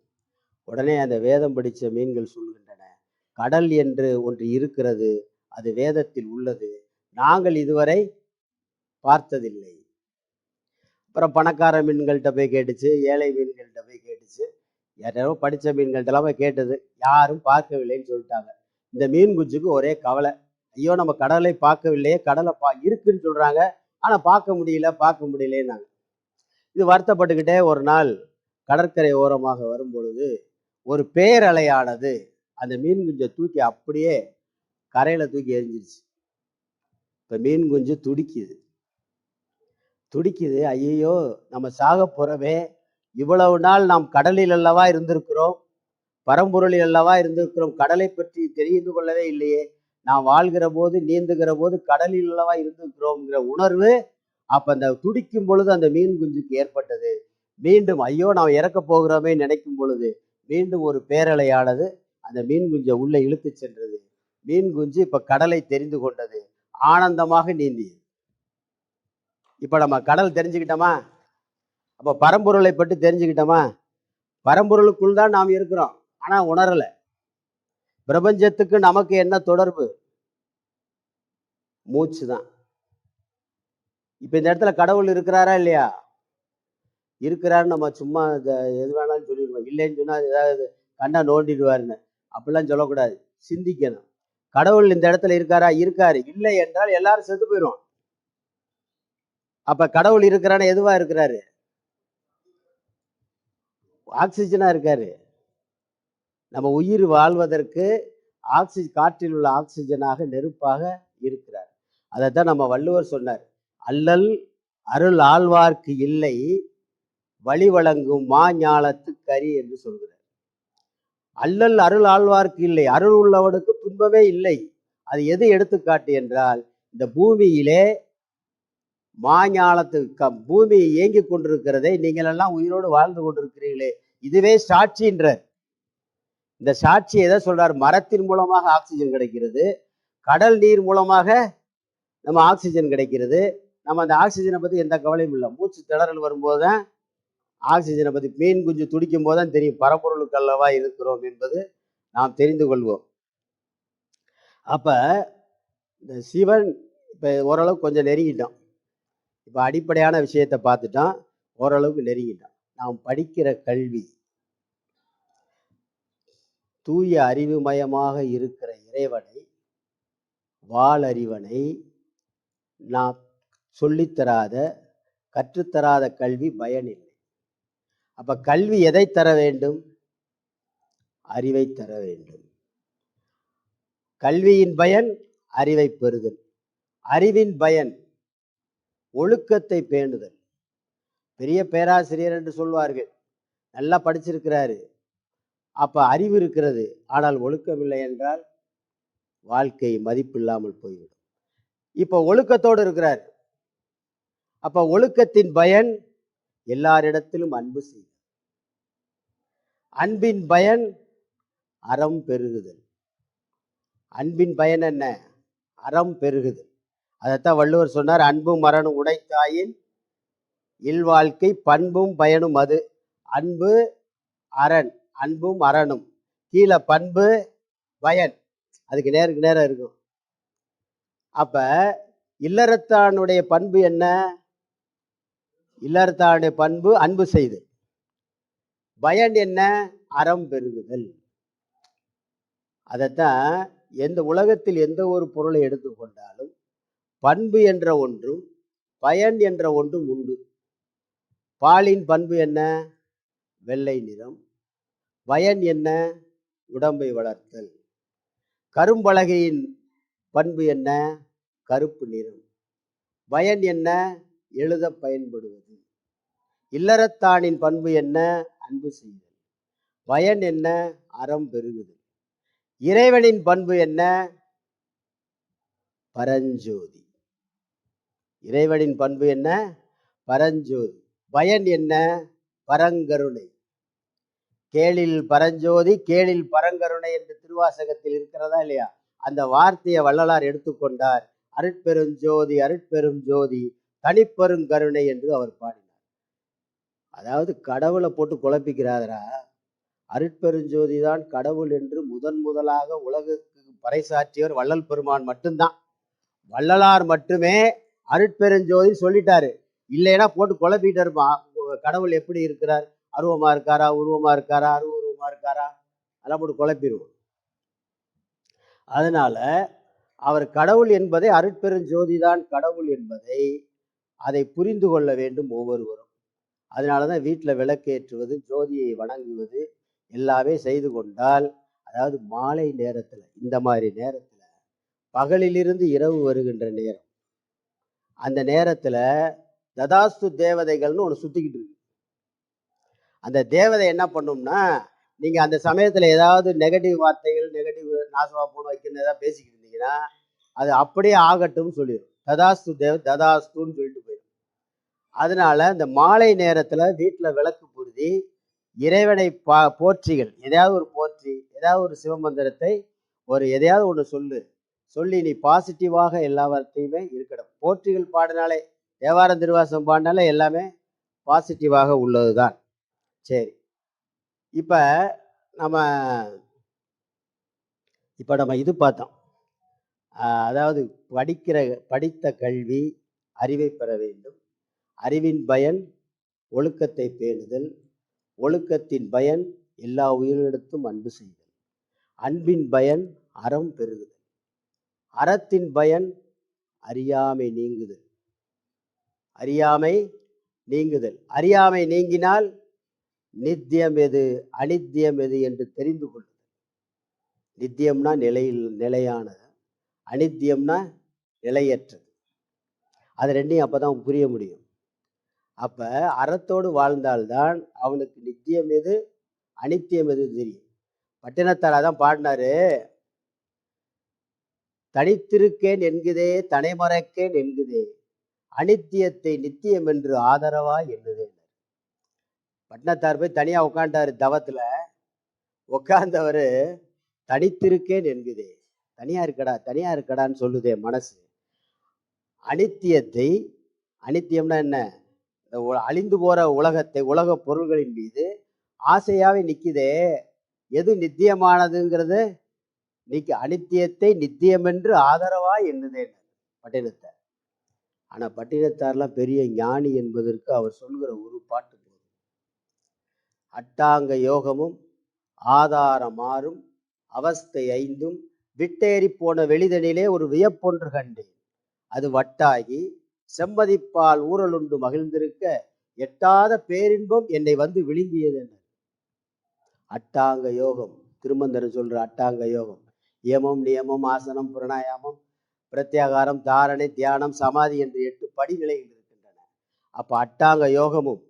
உடனே அந்த வேதம் படிச்ச மீன்கள் சொல்கின்றன, கடல் என்று ஒன்று இருக்கிறது, அது வேதத்தில் உள்ளது, நாங்கள் இதுவரை பார்த்ததில்லை. அப்புறம் பணக்கார மீன்கள்கிட்ட போய் கேட்டுச்சு, ஏழை மீன்கள்கிட்ட போய் கேட்டுச்சு, யாரோ படித்த மீன்கள்ட்டெல்லாம் போய் கேட்டது, யாரும் பார்க்கவில்லைன்னு சொல்லிட்டாங்க. இந்த மீன் குஞ்சுக்கு ஒரே கவலை, ஐயோ நம்ம கடலை பார்க்கவில்லையே, கடலை இருக்குன்னு சொல்றாங்க, ஆனா பார்க்க முடியலன்னாங்க. இது வருத்தப்பட்டுக்கிட்டே ஒரு நாள் கடற்கரை ஓரமாக வரும் பொழுது ஒரு பேரலையானது அந்த மீன் குஞ்சை தூக்கி அப்படியே கரையில தூக்கி எரிஞ்சிருச்சு. இப்ப மீன் குஞ்சு துடிக்குது, ஐயோ நம்ம சாக போறவே, இவ்வளவு நாள் நாம் கடலில் அல்லவா இருந்திருக்கிறோம், பரம்பொருளில் அல்லவா இருந்திருக்கிறோம், கடலை பற்றி தெரிந்து கொள்ளவே இல்லையே, நாம் வாழ்கிற போது நீந்துகிற போது கடலில் அல்லவா இருந்திருக்கிறோம்ங்கிற உணர்வு அப்ப அந்த துடிக்கும் பொழுது அந்த மீன் குஞ்சுக்கு ஏற்பட்டது. மீண்டும் ஐயோ நாம் இறக்க போகிறோமே நினைக்கும் பொழுது மீண்டும் ஒரு பேரலையானது அந்த மீன் குஞ்சை உள்ள இழுத்து சென்றது. மீன் குஞ்சு இப்ப கடலை தெரிந்து கொண்டது, ஆனந்தமாக நீந்தியது. இப்ப நம்ம கடல் தெரிஞ்சுக்கிட்டோமா? அப்ப பரம்பொருளை பற்றி தெரிஞ்சுக்கிட்டோமா? பரம்பொருளுக்குள் தான் நாம் இருக்கிறோம், ஆனா உணரல. பிரபஞ்சத்துக்கு நமக்கு என்ன தொடர்பு? மூச்சு தான். இப்ப இந்த இடத்துல கடவுள் இருக்கிறாரா இல்லையா? இருக்கிறாருன்னு நம்ம சும்மா எது வேணாலும் சொல்லிடுவோம். இல்லைன்னு சொன்னா ஏதாவது கண்ணா நோண்டிடுவாருன்னு அப்படிலாம் சொல்லக்கூடாது, சிந்திக்கணும். கடவுள் இந்த இடத்துல இருக்காரா? இருக்காரு. இல்லை என்றால் எல்லாரும் செத்து போயிடும். அப்ப கடவுள் இருக்கிறான்னு எதுவா இருக்கிறாரு? ஆக்சிஜனா இருக்காரு. நம்ம உயிர் வாழ்வதற்கு காற்றில் உள்ள ஆக்சிஜனாக நெருப்பாக இருக்கிறார். அதைத்தான் நம்ம வள்ளுவர் சொன்னார், அல்லல் அருள் ஆழ்வார்க்கு இல்லை வழி வழங்கும் ஞாலத்து கரி என்று சொல்கிறார். அல்லல் அருள் ஆழ்வார்க்கு இல்லை, அருள் உள்ளவனுக்கு துன்பமே இல்லை. அது எது எடுத்துக்காட்டு என்றால், இந்த பூமியிலே ஞாலத்துக்கு பூமி இயங்கி கொண்டிருக்கிறதை நீங்கள் எல்லாம் உயிரோடு வாழ்ந்து கொண்டிருக்கிறீர்களே, இதுவே சாட்சின்றார். இந்த சாட்சி எதை சொல்றார்? மரத்தின் மூலமாக ஆக்சிஜன் கிடைக்கிறது, கடல் நீர் மூலமாக நம்ம ஆக்சிஜன் கிடைக்கிறது. நம்ம அந்த ஆக்சிஜனை பத்தி எந்த கவலையும் இல்லை. மூச்சு திணறல் வரும்போது தான் ஆக்சிஜனை பத்தி, மீன் குஞ்சு துடிக்கும் போதுதான் தெரியும் பரம்பொருளுக்கு அல்லவா இருக்கிறோம் என்பது நாம் தெரிந்து கொள்வோம். அப்ப இந்த சிவன் இப்ப ஓரளவுக்கு கொஞ்சம் நெருங்கிட்டோம். இப்ப அடிப்படையான விஷயத்தை பார்த்துட்டோம், ஓரளவுக்கு நெருங்கிட்டோம். நாம் படிக்கிற கல்வி தூய அறிவுமயமாக இருக்கிற இறைவனை, வாளறிவனை நாம் சொல்லித்தராத கற்றுத்தராத கல்வி பயனில்லை. அப்ப கல்வி எதை தர வேண்டும்? அறிவை தர வேண்டும். கல்வியின் பயன் அறிவை பெறுதல், அறிவின் பயன் ஒழுக்கத்தை பேணுதல். பெரிய பேராசிரியர் என்று சொல்வார்கள், நல்லா படிச்சிருக்கிறாரு, அப்ப அறிவு இருக்கிறது, ஆனால் ஒழுக்கம் இல்லை என்றால் வாழ்க்கை மதிப்பில்லாமல் போய்விடும். இப்ப ஒழுக்கத்தோடு இருக்கிறார், அப்ப ஒழுக்கத்தின் பயன் எல்லாரிடத்திலும் அன்பு செய்யும். அன்பின் பயன் அறம் பெருகுதல். அன்பின் பயன் என்ன? அறம் பெருகுதல். அதைத்தான் வள்ளுவர் சொன்னார், அன்பும் மரணும் உடைத்தாயின் இல்வாழ்க்கை பண்பும் பயனும் அது. அன்பு அரண், அன்பும் அரணும், கீழே பண்பு பயன், அதுக்கு நேருக்கு நேரம் இருக்கும். அப்ப இல்லறத்தானுடைய பண்பு என்ன? இல்லறத்தானுடைய பண்பு அன்பு செய்தல். பயன் என்ன? அறம் பெருகுதல். அதைத்தான் எந்த உலகத்தில் எந்த ஒரு பொருளை எடுத்துக்கொண்டாலும் பண்பு என்ற ஒன்றும் பயன் என்ற ஒன்றும் உண்டு. பாலின் பண்பு என்ன? வெள்ளை நிறம். பயன் என்ன? உடம்பை வளர்த்தல். கரும்பலகையின் பண்பு என்ன? கருப்பு நிறம். பயன் என்ன? எழுத பயன்படுவது. இல்லறத்தானின் பண்பு என்ன? அன்பு செய்தல். பயன் என்ன? அறம் பெருகுதல். இறைவனின் பண்பு என்ன? பரஞ்சோதி. இறைவனின் பண்பு என்ன? பரஞ்சோதி. பயன் என்ன? பரங்கருணை. கேளில் பரஞ்சோதி கேளில் பரங்கருணை என்று திருவாசகத்தில் இருக்கிறதா இல்லையா? அந்த வார்த்தையை வள்ளலார் எடுத்துக்கொண்டார். அருட்பெருஞ்சோதி அருட்பெரும் ஜோதி தனிப்பெருங்கருணை என்று அவர் பாடினார். அதாவது கடவுளை போட்டு குழப்பிக்கிறாரா? அருட்பெருஞ்சோதி தான் கடவுள் என்று முதலாக உலகுக்கு பறைசாற்றியவர் வள்ளல் பெருமான் மட்டும்தான். வள்ளலார் மட்டுமே அருட்பெருஞ்சோதி சொல்லிட்டாரு. இல்லைன்னா போட்டு குழப்பிட்டு இருப்பான். கடவுள் எப்படி இருக்கிறார்? அருவமா இருக்காரா, உருவமா இருக்காரா, அருவருவமா இருக்காரா, அதெல்லாம் போட்டு குழப்பிடுவோம். அதனால அவர் கடவுள் என்பதை, அருட்பெருஞ்சோதி தான் கடவுள் என்பதை அதை புரிந்து கொள்ள வேண்டும் ஒவ்வொருவரும். அதனாலதான் வீட்டில் விளக்கேற்றுவது, ஜோதியை வணங்குவது எல்லாமே செய்து கொண்டால், அதாவது மாலை நேரத்துல, இந்த மாதிரி நேரத்துல, பகலிலிருந்து இரவு வருகின்ற நேரம், அந்த நேரத்துல ததாஸ்து தேவதைகள்னு ஒன்று சுத்திக்கிட்டு இருக்கு. அந்த தேவதை என்ன பண்ணும்னா, நீங்க அந்த சமயத்துல ஏதாவது நெகட்டிவ் வார்த்தைகள், நெகட்டிவ் நாசமா போன வைக்கணும் ஏதாவது பேசிக்கிட்டு இருந்தீங்கன்னா அது அப்படியே ஆகட்டும் சொல்லிடும். ததாஸ்து ததாஸ்துன்னு சொல்லிட்டு போயிடும். அதனால இந்த மாலை நேரத்துல வீட்டுல விளக்கு பொருதி இறைவனை போற்றிகள், எதையாவது ஒரு போற்றி, ஏதாவது ஒரு சிவமந்திரத்தை, ஒரு எதையாவது ஒன்று சொல்லி நீ பாசிட்டிவாக எல்லாவற்றையுமே இருக்கணும். போற்றிகள் பாடினாலே, தேவாரம் திருவாசம் பாடினாலே எல்லாமே பாசிட்டிவாக உள்ளதுதான். சரி, இப்ப நம்ம இது பார்த்தோம். அதாவது படித்த கல்வி அறிவை பெற வேண்டும். அறிவின் பயன் ஒழுக்கத்தை பேணுதல். ஒழுக்கத்தின் பயன் எல்லா உயிரிடத்தும் அன்பு செய்தல். அன்பின் பயன் அறம் பெருகுதல். அறத்தின் பயன் அறியாமை நீங்குதல். அறியாமை நீங்குதல். அறியாமை நீங்கினால் நித்தியம் எது அனித்தியம் எது என்று தெரிந்து கொள்ளுதல். நித்தியம்னா நிலையானது, அனித்தியம்னா நிலையற்றது. அது ரெண்டையும் அப்பதான் புரிய முடியும். அப்ப அறத்தோடு வாழ்ந்தால்தான் அவனுக்கு நித்தியம் எது அனித்தியம் எது தெரியும். பட்டினத்தார் அதான் பாடினாரு, தனித்திருக்கேன் என்குதே தனைமறக்கேன் என்குதே அனித்தியத்தை நித்தியம் என்று ஆதரவா என்னதே. பட்டினத்தார் போய் தனியா உட்காண்டாரு தவத்துல. உட்கார்ந்தவரு தனித்திருக்கேன் என்குதே, தனியா இருக்கடான்னு சொல்லுதே மனசு. அனித்தியத்தை, அனித்தியம்னா என்ன, இந்த அழிந்து போற உலகத்தை, உலக பொருள்களின் மீது ஆசையாவே நிக்குதே. எது நித்தியமானதுங்கிறது அனித்தியத்தை நித்தியம் என்று ஆதரவா என்னதே பட்டினத்தார். ஆனா பட்டினத்தார்லாம் பெரிய ஞானி என்பதற்கு அவர் சொல்கிற ஒரு பாட்டு போதும். அட்டாங்க யோகமும் ஆதாரமாறும் அவஸ்தை ஐந்தும் விட்டேறி போன வெளிதனிலே ஒரு வியப்பொன்று கண்டேன், அது வட்டாகி செம்மதிப்பால் ஊரலுண்டு மகிழ்ந்திருக்க எட்டாத பேரின்பம் என்னை வந்து விழுங்கியது என்ன. அட்டாங்க யோகம், திருமந்தர் சொல்ற அட்டாங்க யோகம், யமம் நியமம் ஆசனம் பிரணாயாமம் பிரத்யாகாரம் தாரணை தியானம் சமாதி என்று 8 படிநிலைகள் இருக்கின்றன. அப்ப அட்டாங்க யோகமும்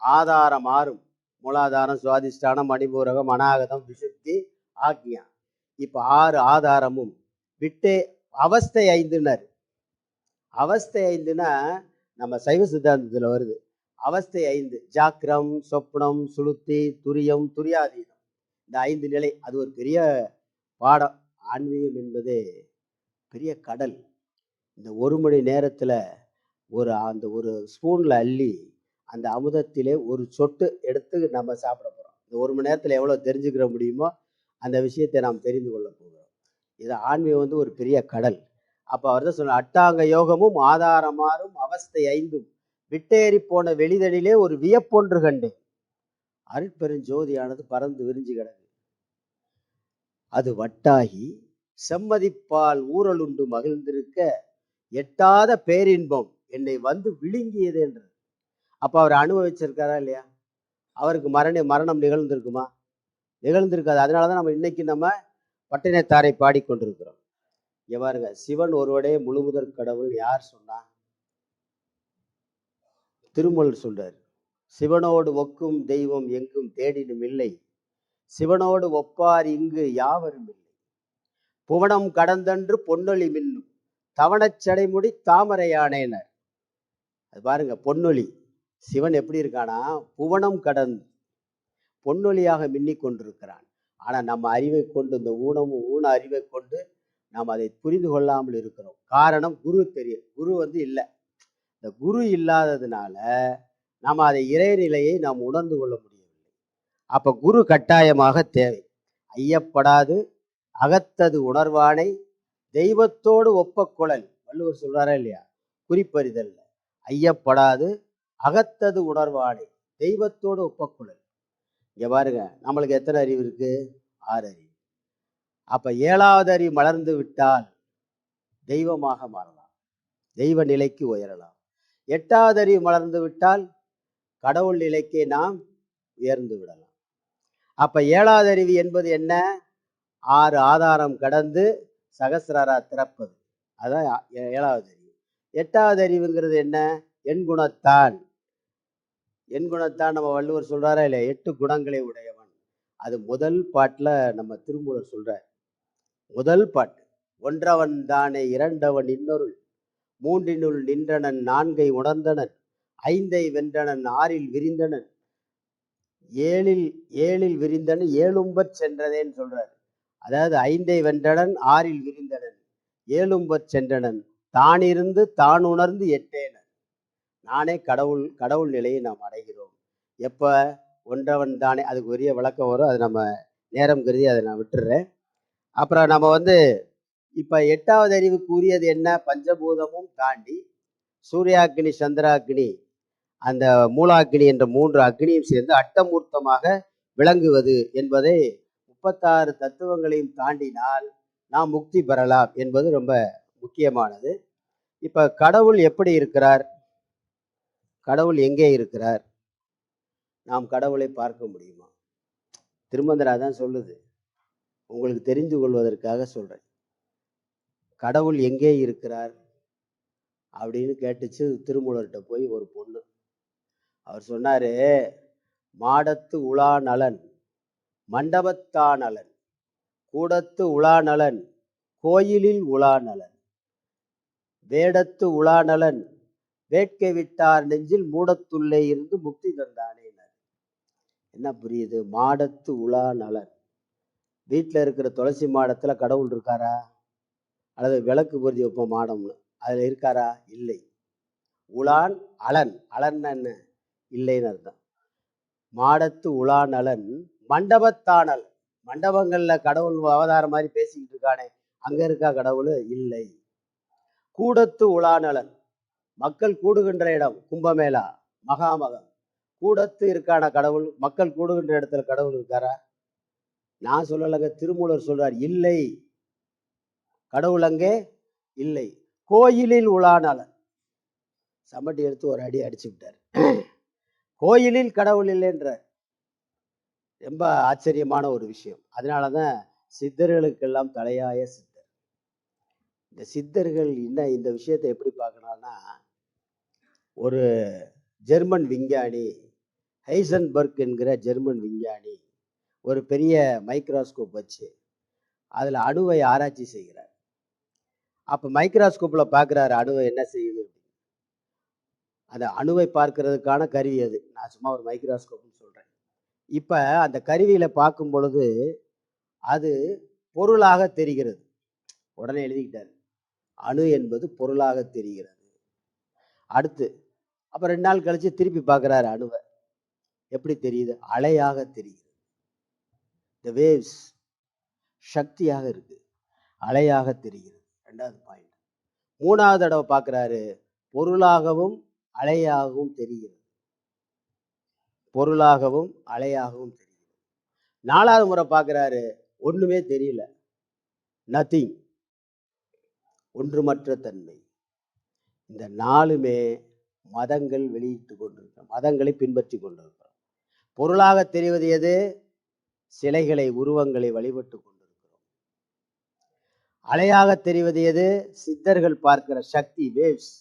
ஆதாரம் ஆறும், மூலாதாரம் சுவாதிஷ்டானம் மணிபூரகம் அநாகதம் விசுத்தி ஆக்ஞா, இப்ப 6 ஆதாரமும் விட்டே அவஸ்தை 5னர். அவஸ்தை 5னா நம்ம சைவ சித்தாந்தத்துல வருது. அவஸ்தை 5 ஜாக்கிரம் சொப்னம் சுளுத்தி துரியம் துரியாதீனம், இந்த 5 நிலை. அது ஒரு பெரிய பாடம். ஆன்மீகம் என்பதே பெரிய கடல். இந்த 1 மணி நேரத்துல ஒரு ஸ்பூன்ல அள்ளி அந்த அமுதத்திலே ஒரு சொட்டு எடுத்து நம்ம சாப்பிட போறோம். இந்த 1 மணி நேரத்துல எவ்வளவு தெரிஞ்சுக்கிற முடியுமோ அந்த விஷயத்தை நாம் தெரிந்து கொள்ள போகிறோம். இது ஆன்மீகம் ஒரு பெரிய கடல். அப்ப அவர் தான் சொன்ன அட்டாங்க யோகமும் ஆதாரமாறும் அவஸ்தை 5ம் விட்டேறி போன வெளிதனிலே ஒரு வியப்பொன்று கண்டேன், அருட்பெருஞ்சோதியானது பறந்து விரிஞ்சு கிடக்கு, அது வட்டாகி செம்மதிப்பால் ஊரலுண்டு மகிழ்ந்திருக்க எட்டாத பேரின்பம் என்னை வந்து விழுங்கியது என்று. அப்ப அவர் அனுபவிச்சிருக்காரா இல்லையா? அவருக்கு மரணம் நிகழ்ந்திருக்குமா? நிகழ்ந்திருக்காது. அதனாலதான் நம்ம பட்டினத்தாரை பாடிக்கொண்டிருக்கிறோம். இங்க பாருங்க, சிவன் ஒருவனே முழுமுதற் கடவுள் யார் சொன்னா? திருமூலர் சொல்றார், சிவனோடு ஒக்கும் தெய்வம் எங்கும் தேடினும் இல்லை, சிவனோடு ஒப்பார் இங்கு யாவரும் இல்லை, புவனம் கடந்தன்று பொன்னொழி மின்னும் தவணச்சடைமுடி தாமரையானேனர். அது பாருங்க, பொன்னொழி. சிவன் எப்படி இருக்கானா, புவனம் கடந்து பொன்னொழியாக மின்னிக் கொண்டிருக்கிறான். ஆனா நம்ம அறிவை கொண்டு, இந்த ஊன அறிவை கொண்டு நாம் அதை புரிந்து கொள்ளாமல் இருக்கிறோம். காரணம், குரு குரு இல்லை. இந்த குரு இல்லாததுனால நாம் அதை இறைநிலையை நாம் உணர்ந்து கொள்ள முடியவில்லை. அப்ப குரு கட்டாயமாக தேவை. ஐயப்படாது அகத்தது உணர்வானை தெய்வத்தோடு ஒப்ப குழல், வள்ளுவர் சொல்றாரா இல்லையா? குறிப்பறிதல். ஐயப்படாது அகத்தது உணர்வானை தெய்வத்தோடு ஒப்ப குழல். இங்க பாருங்க, நம்மளுக்கு எத்தனை அறிவு இருக்கு? 6 அறிவு. அப்ப 7வது அறிவு மலர்ந்து விட்டால் தெய்வமாக மாறலாம், தெய்வ நிலைக்கு உயரலாம். 8வது அறிவு மலர்ந்து விட்டால் கடவுள் நிலைக்கு நாம் உயர்ந்து விடலாம். அப்ப 7வது அறிவு என்பது என்ன? 6 ஆதாரம் கடந்து சகசிரரா திறப்பது, அதான் 7வது அறிவு. 8வது அறிவுங்கிறது என்ன? எண்குணத்தான். நம்ம வள்ளுவர் சொல்றாரா இல்லையா? 8 குணங்களை உடையவன். அது முதல் பாட்டுல நம்ம திருமூலர் சொல்ற முதல் பாட்டு. ஒன்றவன் தானே இரண்டவன் இன்னொருள், மூன்றினுள் நின்றனன் நான்கை உணர்ந்தனன், 5ஐ வென்றனன் 6இல் விரிந்தனன், ஏழில் விரிந்தனன் 7உம்பற் சென்றதேன்னு சொல்றாரு. அதாவது 5ஐ வென்றனன் 6இல் விரிந்தனன் 7உம்பற் சென்றனன், தானிருந்து தான் உணர்ந்து எட்டேனன். நானே கடவுள் நிலையை நாம் அடைகிறோம். எப்ப? ஒன்றவன் தானே. அதுக்கு பெரிய விளக்கம் வரும், அது நம்ம நேரம் கருதி அதை நான் விட்டுறேன். அப்புறம் நம்ம இப்ப 8வது அறிவுக்கு உரியது என்ன? பஞ்சபூதமும் தாண்டி சூர்யாக்கினி சந்திராக்கினி அந்த மூலாக்கினி என்ற 3 அக்னியும் சேர்ந்து அட்டமூர்த்தமாக விளங்குவது என்பதை 36 தத்துவங்களையும் தாண்டினால் நாம் முக்தி பெறலாம் என்பது ரொம்ப முக்கியமானது. இப்ப கடவுள் எப்படி இருக்கிறார்? கடவுள் எங்கே இருக்கிறார்? நாம் கடவுளை பார்க்க முடியுமா? திருமந்திரா தான் சொல்லுது, உங்களுக்கு தெரிந்து கொள்வதற்காக சொல்றேன். கடவுள் எங்கே இருக்கிறார் அப்படின்னு கேட்டுச்சு திருமூலர்கிட்ட போய் ஒரு பொண்ணு. அவர் சொன்னாரு, மாடத்து உலா நலன் மண்டபத்தா நலன், கூடத்து உலா நலன் கோயிலில் உலா நலன், வேடத்து உலா நலன் வேட்கை விட்டார் நெஞ்சில் மூடத்துள்ளே இருந்து முக்தி தந்தானே. என்ன புரியுது? மாடத்து உலா நலன். வீட்டில் இருக்கிற துளசி மாடத்துல கடவுள் இருக்காரா? அல்லது விளக்கு பொருத்தி வைப்போம் மாடம்னு, அதுல இருக்காரா? இல்லை. உலான் அலன், அலன் என்ன? இல்லைன்னு அர்த்தம். மாடத்து உலா நலன் மண்டபத்தானல், மண்டபங்கள்ல கடவுள் அவதாரம் மாதிரி பேசிக்கிட்டு இருக்கானே, அங்க இருக்கா கடவுள்? இல்லை. கூடத்து உலா நலன், மக்கள் கூடுகின்ற இடம், கும்பமேளா மகாமகம், கூடத்து இருக்கான கடவுள். மக்கள் கூடுகின்ற இடத்துல கடவுள் இருக்காரா? நான் சொல்லலைங்க, திருமூலர் சொல்றார், இல்லை, கடவுள் அங்கே இல்லை. கோயிலில் உலா நலன், சமட்டி எடுத்து ஒரு அடி அடிச்சு விட்டார். கோயிலில் கடவுள் இல்லைன்றார். ரொம்ப ஆச்சரியமான ஒரு விஷயம். அதனாலதான் சித்தர்களுக்கெல்லாம் தலையாய சித்தர். இந்த சித்தர்கள் என்ன இந்த விஷயத்தை எப்படி பார்க்கணும்னா, ஒரு ஜெர்மன் விஞ்ஞானி ஹைசன்பர்க் என்கிற ஜெர்மன் விஞ்ஞானி ஒரு பெரிய மைக்ரோஸ்கோப் வச்சு அதுல அணுவை ஆராய்ச்சி செய்கிறார். அப்ப மைக்ரோஸ்கோப்ல பார்க்கிறாரு அணுவை என்ன செய்யுது. அந்த அணுவை பார்க்கறதுக்கான கருவி அது. நான் சும்மா ஒரு மைக்ரோஸ்கோப்னு சொல்றேன். இப்ப அந்த கருவியில பார்க்கும் பொழுது அது பொருளாக தெரிகிறது. உடனே எழுதிக்கிட்டாரு, அணு என்பது பொருளாக தெரிகிறது. அடுத்து அப்ப 2 நாள் கழிச்சு திருப்பி பார்க்கிறாரு அணுவை. எப்படி தெரியுது? அலையாக தெரிகிறது. இந்த வேவ்ஸ் சக்தியாக இருக்கு, அலையாக தெரிகிறது. 2வது பாயிண்ட். 3வது தடவை பார்க்கிறாரு, பொருளாகவும் அலையாகவும் தெரிகிறது. பொருளாகவும் அலையாகவும் தெரிகிறது. 4வது முறை பார்க்கிறாரு, ஒண்ணுமே தெரியல, நத்திங், ஒன்றுமற்ற தன்மை. இந்த 4மே மதங்கள் வெளியிட்டு கொண்டிருக்கிறோம், மதங்களை பின்பற்றி கொண்டிருக்கிறோம். பொருளாக தெரிவது எது? சிலைகளை, உருவங்களை வழிபட்டு கொண்டிருக்கிறோம். அலையாக தெரிவது எது? சித்தர்கள் பார்க்கிற சக்தி, வேவ்ஸ்,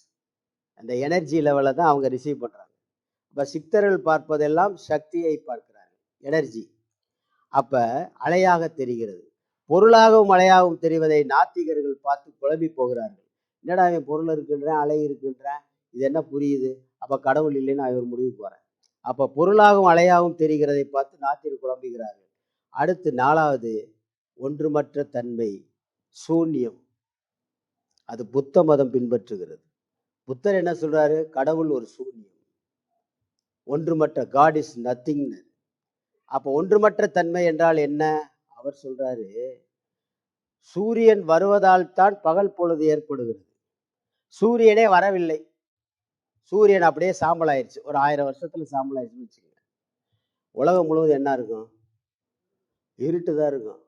அந்த எனர்ஜி லெவலை தான் அவங்க ரிசீவ் பண்றாங்க. அப்ப சித்தர்கள் பார்ப்பதெல்லாம் சக்தியை பார்க்கிறார்கள், எனர்ஜி. அப்ப அலையாக தெரிகிறது. பொருளாகவும் அலையாகவும் தெரிவதை நாத்திகர்கள் பார்த்து குழம்பி போகிறார்கள். என்னடா அவன் பொருள் இருக்கின்றான், அலை இருக்கின்றான், இது என்ன புரியுது? அப்ப கடவுள் இல்லைன்னு அவர் முடிவுக்கு போறேன். அப்ப பொருளாகவும் அலையாகவும் தெரிகிறதை பார்த்து நாத்திகர் குழம்புகிறார்கள். அடுத்து 4வது, ஒன்றுமற்ற தன்மை, சூன்யம். அது புத்த மதம் பின்பற்றுகிறது. புத்தர் என்ன சொல்றாரு? கடவுள் ஒரு சூன்யம், ஒன்றுமற்ற, காட் இஸ் நத்திங். அப்ப ஒன்றுமற்ற தன்மை என்றால் என்ன? அவர் சொல்றாரு, சூரியன் வருவதால் தான் பகல் பொழுது ஏற்படுகிறது. சூரியனே வரவில்லை, சூரியன் அப்படியே சாம்பல் ஆயிடுச்சு, ஒரு 1000 வருஷத்துல சாம்பல் ஆயிடுச்சுன்னு வச்சுக்கோங்க. உலகம் முழுவதும் என்ன இருக்கும்? இருட்டுதான் இருக்கும்.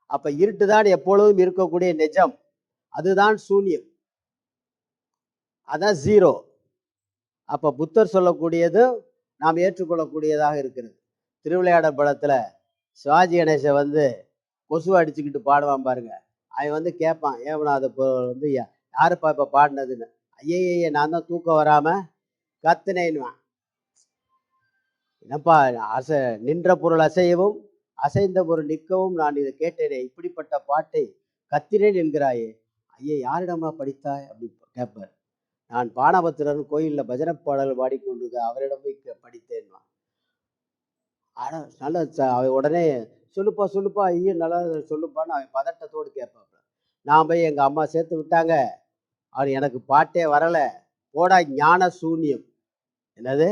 அப்ப இருட்டுதான் எப்பொழுதும் இருக்கக்கூடிய நிஜம், அதுதான் சூன்யம், அதான் ஜீரோ. அப்ப புத்தர் சொல்லக்கூடியது நாம் ஏற்றுக்கொள்ளக்கூடியதாக இருக்கிறது. திருவிளையாடல் படத்துல சிவாஜி கணேசன் வந்து கொசு அடிச்சுக்கிட்டு பாடுவான் பாருங்க. அவன் கேட்பான், ஏவனா அதை யாருப்பா இப்ப பாடினதுன்னு. ஐயே, நான் தான் தூக்கம் வராம கத்துனேன்னுவான். என்னப்பா, நின்ற பொருள் அசையவும் அசைந்த பொருள் நிற்கவும் நான் இதை கேட்டேனே, இப்படிப்பட்ட பாட்டை கத்தினேன் என்கிறாயே, ஐயே யாரிடமா படித்தாய் அப்படி கேட்பார். நான் பானபத்திரன் கோயில்ல பஜனை பாடல் பாடிக்கொண்டிருக்க அவரிடம் போய் படித்தேன்வான். ஆனா நல்ல அவன் உடனே சொல்லுப்பா ஐயோ நல்லா சொல்லுப்பான்னு அவன் பதட்டத்தோடு கேட்பான். நான் போய் எங்க அம்மா சேர்த்து விட்டாங்க, அவன் எனக்கு பாட்டே வரல, போடா ஞான சூன்யம். என்னது?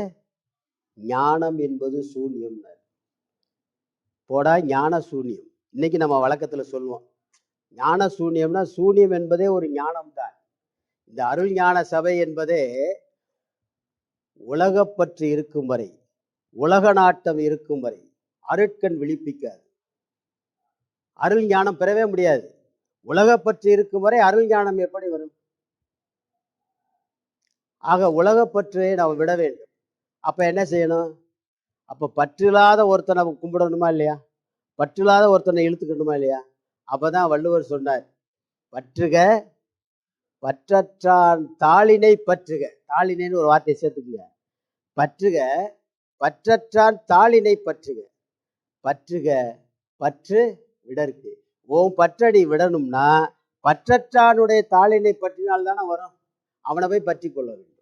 ஞானம் என்பது சூன்யம், போடா ஞான சூன்யம். இன்னைக்கு நம்ம வழக்கத்துல சொல்லுவோம் ஞான சூன்யம்னா, சூன்யம் என்பதே ஒரு ஞானம் தான். இந்த அருள் ஞான சபை என்பதே உலகப்பற்று இருக்கும் வரை, உலக நாட்டம் இருக்கும் வரை அருட்கண் விழிப்பிக்காது, அருள் ஞானம் பெறவே முடியாது. உலகப்பற்று இருக்கும் வரை அருள் ஞானம் எப்படி வரும்? ஆக உலகப்பற்றை நாம் விட வேண்டும். அப்ப என்ன செய்யணும்? அப்ப பற்றில்லாத ஒருத்தனை கும்பிடணுமா இல்லையா? பற்றில்லாத ஒருத்தனை இழுத்துக்கணுமா இல்லையா? அப்பதான் வள்ளுவர் சொன்னார், பற்றுக பற்றற்றான் தாளினை பற்றுக. தாளினைன்னு ஒரு வார்த்தையை சேர்த்துக்குங்க. பற்றுக பற்றற்றான் தாளினை பற்றுக. பற்றுக பற்று விடற்கு. உன் பற்றடி விடணும்னா பற்றற்றானுடைய தாளினை பற்றினால் தானே வரும். அவனை போய் பற்றி கொள்ள வேண்டும்.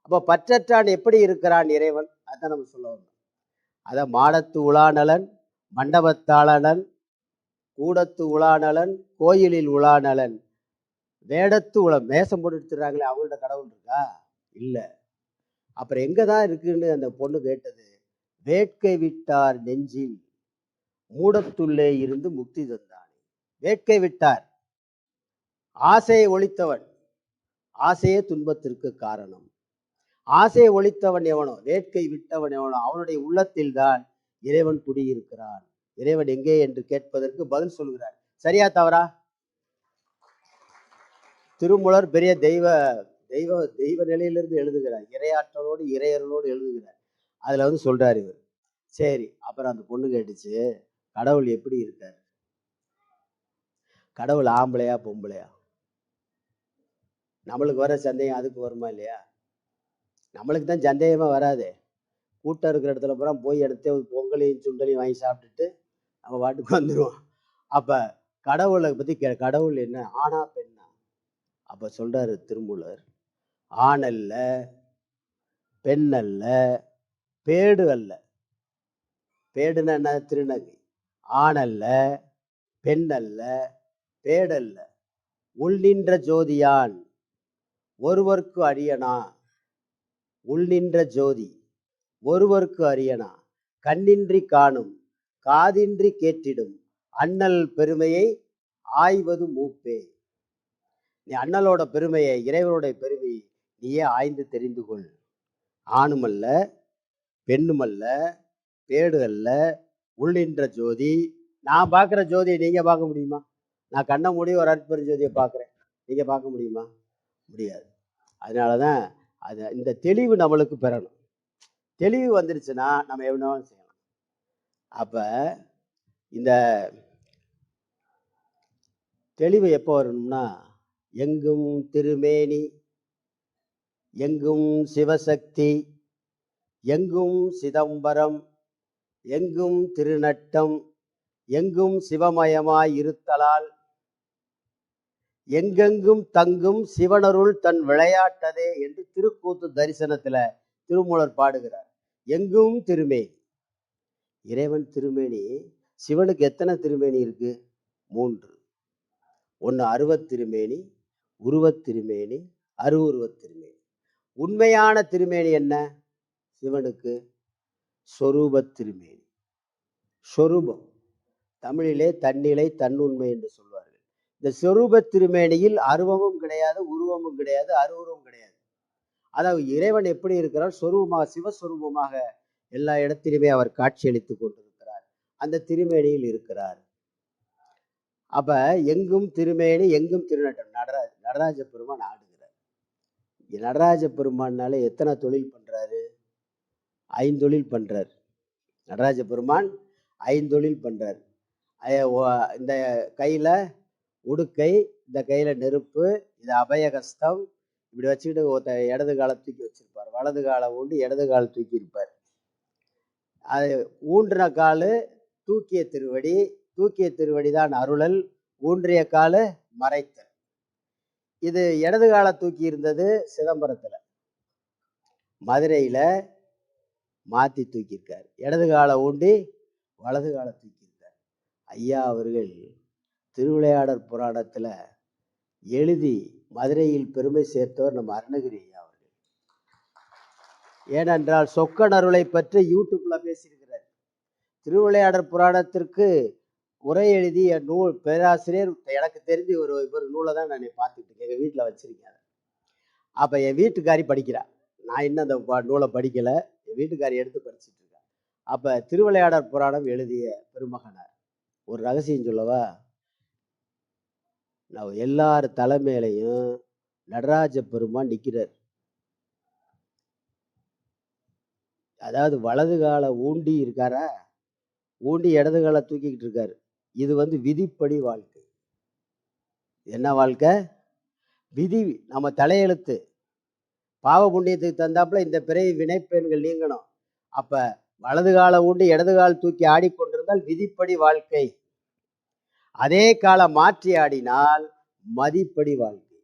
அப்போ பற்றற்றான் எப்படி இருக்கிறான் இறைவன், அதான் நம்ம சொல்ல வந்தோம். அதான் மாடத்து உலாநலன், மண்டபத்தாளனன், கூடத்து உலாநலன், கோயிலில் உலாநலன், வேடத்து மேசம் போட்டு எடுத்துறாங்களே, அவங்கள்ட்ட கடவுள் இருக்கா? இல்லை. அப்புறம் எங்கே தான் இருக்குன்னு அந்த பொண்ணு கேட்டது. வேட்கை விட்டார் நெஞ்சில் மூடத்துள்ளே இருந்து முக்தி தந்தான். வேட்கை விட்டார், ஆசையை ஒழித்தவன். ஆசையே துன்பத்திற்கு காரணம். ஆசையை ஒழித்தவன் எவனோ, வேட்கை விட்டவன் எவனோ, அவனுடைய உள்ளத்தில் தான் இறைவன் குடியிருக்கிறான். இறைவன் எங்கே என்று கேட்பதற்கு பதில் சொல்கிறார். சரியா தவறா? திருமூலர் பெரிய தெய்வ தெய்வ தெய்வ நிலையிலிருந்து எழுதுகிறார். இறையாற்றலோடு இறையர்களோடு எழுதுகிறார். அதுல வந்து சொல்றாரு இவர். சரி, அப்புறம் அந்த பொண்ணு கேட்டுச்சு, கடவுள் எப்படி இருக்கார்? கடவுள் ஆம்பளையா பொம்பளையா? நம்மளுக்கு வர சந்தேகம் அதுக்கு வருமா இல்லையா? நம்மளுக்கு தான் சந்தேகமா வராது. கூட்டம் இருக்கிற இடத்துல பூரா போய் எடுத்து பொங்கலையும் சுண்டலையும் வாங்கி சாப்பிட்டுட்டு நம்ம பாட்டுக்கு வந்துடுவோம். அப்ப கடவுளை பத்தி கடவுள் என்ன, ஆணா பெண்ணா? அப்ப சொல்றாரு திருமூலர், ஆண் அல்ல, பெண் அல்ல, பேடு அல்ல. பேடுன்னா என்ன? திருநங்கை. ஆண் அல்ல, பெண் அல்ல, பேடல்ல, உள் நின்ற ஜோதியான் ஒருவர்க்கு அரியனா. உள் நின்ற ஜோதி ஒருவர்க்கு அரியனா, கண்ணின்றி காணும் காதின்றி கேட்டிடும் அண்ணல் பெருமையை ஆய்வது மூப்பே. நீ அண்ணலோட பெருமையை, இறைவனுடைய பெருமையை நீயே ஆய்ந்து தெரிந்து கொள். ஆணுமல்ல, பெண்ணுமல்ல, பேடு அல்ல, உள்ளின்ற ஜோதி. நான் பார்க்குற ஜோதியை நீங்க பார்க்க முடியுமா? நான் கண்ண மூடி ஒரு அற்பெரும் ஜோதியை பார்க்குறேன், நீங்க பார்க்க முடியுமா? முடியாது. அதனாலதான் அது இந்த தெளிவு நம்மளுக்கு பெறணும். தெளிவு வந்துருச்சுன்னா நம்ம எவ்வளவு செய்யலாம். அப்ப இந்த தெளிவு எப்போ வரணும்னா, எங்கும் திருமேனி, எங்கும் சிவசக்தி, எங்கும் சிதம்பரம், எங்கும் திருநட்டம், எங்கும் சிவமயமாய் இருத்தலால் எங்கெங்கும் தங்கும் சிவனருள் தன் விளையாட்டதே என்று திருக்கூத்து தரிசனத்துல திருமூலர் பாடுகிறார். எங்கும் திருமேனி, இறைவன் திருமேனி. சிவனுக்கு எத்தனை திருமேனி இருக்கு? 3. ஒன்று அருவத் திருமேனி, உருவத் திருமேனி, அருவுருவத் திருமேனி. உண்மையான திருமேனி என்ன சிவனுக்கு? சொரூபத் திருமேனி. சொரூபம் தமிழிலே தன்னிலை தன்னுண்மை என்று சொல்வார்கள். இந்த சொரூப திருமேனியில் அருவமும் கிடையாது, உருவமும் கிடையாது, அருவுருவம் கிடையாது. அதாவது இறைவன் எப்படி இருக்கிறார்? சொரூபமாக, சிவஸ்வரூபமாக எல்லா இடத்திலுமே அவர் காட்சியளித்துக் கொண்டிருக்கிறார். அந்த திருமேனியில் இருக்கிறார். அப்ப எங்கும் திருமேனி, எங்கும் திருநட்டம். நடராஜ பெருமான் ஆடுகிறார். நடராஜ பெருமானால எத்தனை தொழில் பண்றாரு? 5 தொழில் பண்றார். நடராஜ பெருமான் 5 தொழில் பண்றார். இந்த கையில உடுக்கை, இந்த கையில நெருப்பு, இது அபயகஸ்தம். இப்படி வச்சுக்கிட்டு இடது காலை தூக்கி வச்சிருப்பார், வலது காலை ஊண்டி இடது காலை தூக்கி இருப்பார். அது ஊன்றின காலு தூக்கிய திருவடி, தூக்கிய திருவடி தான் அருளல், ஊன்றிய காலு மறைத்தல். இது இடது காலை தூக்கி இருந்தது சிதம்பரத்துல, மதுரையில மாத்தி தூக்கியிருக்கார். இடது காலை ஊண்டி வலது காலை தூக்கியிருக்கார். ஐயா அவர்கள் திருவிளையாடற் புராணத்துல எழுதி மதுரையில் பெருமை சேர்த்தவர் நம்ம அருணகிரி ஐயா அவர்கள். ஏனென்றால் சொக்கன் அருளை பற்றி யூடியூப்ல பேசியிருக்கிறார். திருவிளையாடற் புராணத்திற்கு உரை எழுதிய நூல் பேராசிரியர் எனக்கு தெரிஞ்சு ஒரு நூலை தான் நான் பார்த்துட்டு எங்கள் வீட்டில் வச்சிருக்கேன். அப்போ என் வீட்டுக்காரி படிக்கிறா, நான் இன்னும் அந்த நூலை படிக்கலை, என் வீட்டுக்காரி எடுத்து படிச்சுட்டு இருக்கேன். அப்போ திருவிளையாடற் புராணம் எழுதிய பெருமகனார். ஒரு ரகசியம் சொல்லவா? நான் எல்லார் தலைமையிலையும் நடராஜ பெருமான் நிற்கிறார். அதாவது வலது காலை ஊண்டி இருக்காரா, ஊண்டி இடது காலை தூக்கிக்கிட்டு இருக்காரு. இது விதிப்படி வாழ்க்கை. என்ன வாழ்க்கை? விதி, நம்ம தலையெழுத்து. பாவ புண்ணியத்துக்கு தந்தாப்புல இந்த பிறவி வினைப்பெண்கள் நீங்கணும். அப்ப வலது காலை ஊண்டி இடது கால் தூக்கி ஆடிக்கொண்டிருந்தால் விதிப்படி வாழ்க்கை. அதே காலை மாற்றி ஆடினால் மதிப்படி வாழ்க்கை.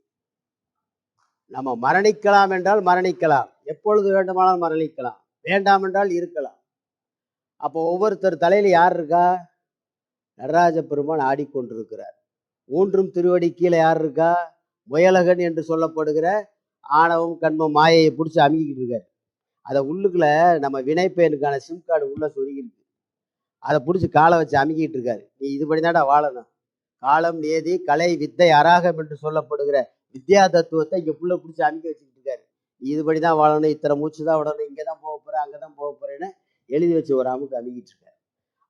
நம்ம மரணிக்கலாம் என்றால் மரணிக்கலாம், எப்பொழுது வேண்டுமானாலும் மரணிக்கலாம், வேண்டாம் என்றால் இருக்கலாம். அப்போ ஒவ்வொருத்தர் தலையில யார் இருக்கா? நடராஜ பெருமான் ஆடிக்கொண்டிருக்கிறார். ஊன்றும் திருவடி கீழே யார் இருக்கா? முயலகன் என்று சொல்லப்படுகிற ஆணவம் கண்மம் மாயையை பிடிச்சி அமுக்கிட்டு இருக்காரு. அதை உள்ளுக்குள்ள நம்ம வினைப்பெயனுக்கான சிம் கார்டு உள்ள சொருகிருக்கு. அதை பிடிச்சி காலை வச்சு அமுக்கிட்டு இருக்காரு. நீ இதுபடி தாண்டா வாழணும். காலம் நேதி கலை வித்தை அராகம் என்று சொல்லப்படுகிற வித்யா தத்துவத்தை இங்க புள்ள பிடிச்சி அமுக்கி வச்சுக்கிட்டு இருக்காரு. நீ இதுபடி தான் வாழணும், இத்தனை மூச்சு தான் விடணும், இங்கே தான் போக போறேன், அங்கே தான் போக போறேன்னு எழுதி வச்சு ஒரு அமுக்கு அமுக்கிட்டு இருக்காரு.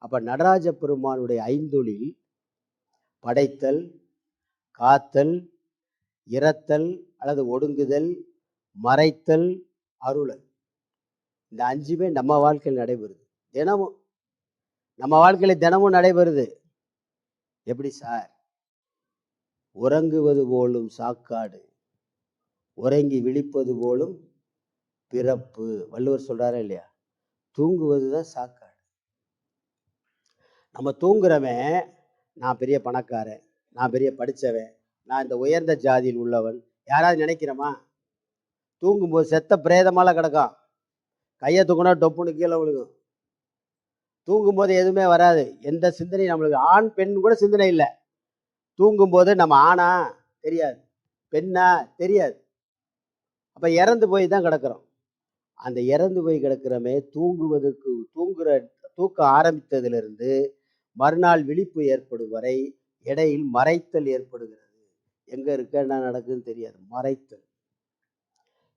அப்ப நடராஜ பெருமானுடைய ஐந்தொழில் படைத்தல், காத்தல், இரத்தல் அல்லது ஒடுங்குதல், மறைத்தல், அருளல். இந்த 5மே நம்ம வாழ்க்கையில் நடைபெறுது. தினமும் நம்ம வாழ்க்கையில தினமும் நடைபெறுது. எப்படி சார்? உறங்குவது போலும் சாக்காடு, உறங்கி விழிப்பது போலும் பிறப்பு. வள்ளுவர் சொல்றாரா இல்லையா? தூங்குவதுதான் சாக்காடு. நம்ம தூங்குறவன் நான் பெரிய பணக்காரன், நான் பெரிய படித்தவன், நான் இந்த உயர்ந்த ஜாதியில் உள்ளவன் யாராவது நினைக்கிறோமா? தூங்கும்போது செத்த பிரேதமால கிடக்கும், கையை தூக்குனா டொப்புன்னு கீழே விழுகும். தூங்கும்போது எதுவுமே வராது, எந்த சிந்தனையும் நம்மளுக்கு. ஆண் பெண் கூட சிந்தனை இல்லை. தூங்கும்போது நம்ம ஆணா தெரியாது, பெண்ணா தெரியாது. அப்ப இறந்து போய் தான் கிடக்கிறோம். அந்த இறந்து போய் கிடக்கிறமே தூங்குவதற்கு தூக்கம் ஆரம்பித்ததிலிருந்து மறுநாள் விழிப்பு ஏற்படும் வரை இடையில் மறைத்தல் ஏற்படுகிறது. எங்க இருக்க என்ன நடக்குதுன்னு தெரியாது, மறைத்தல்.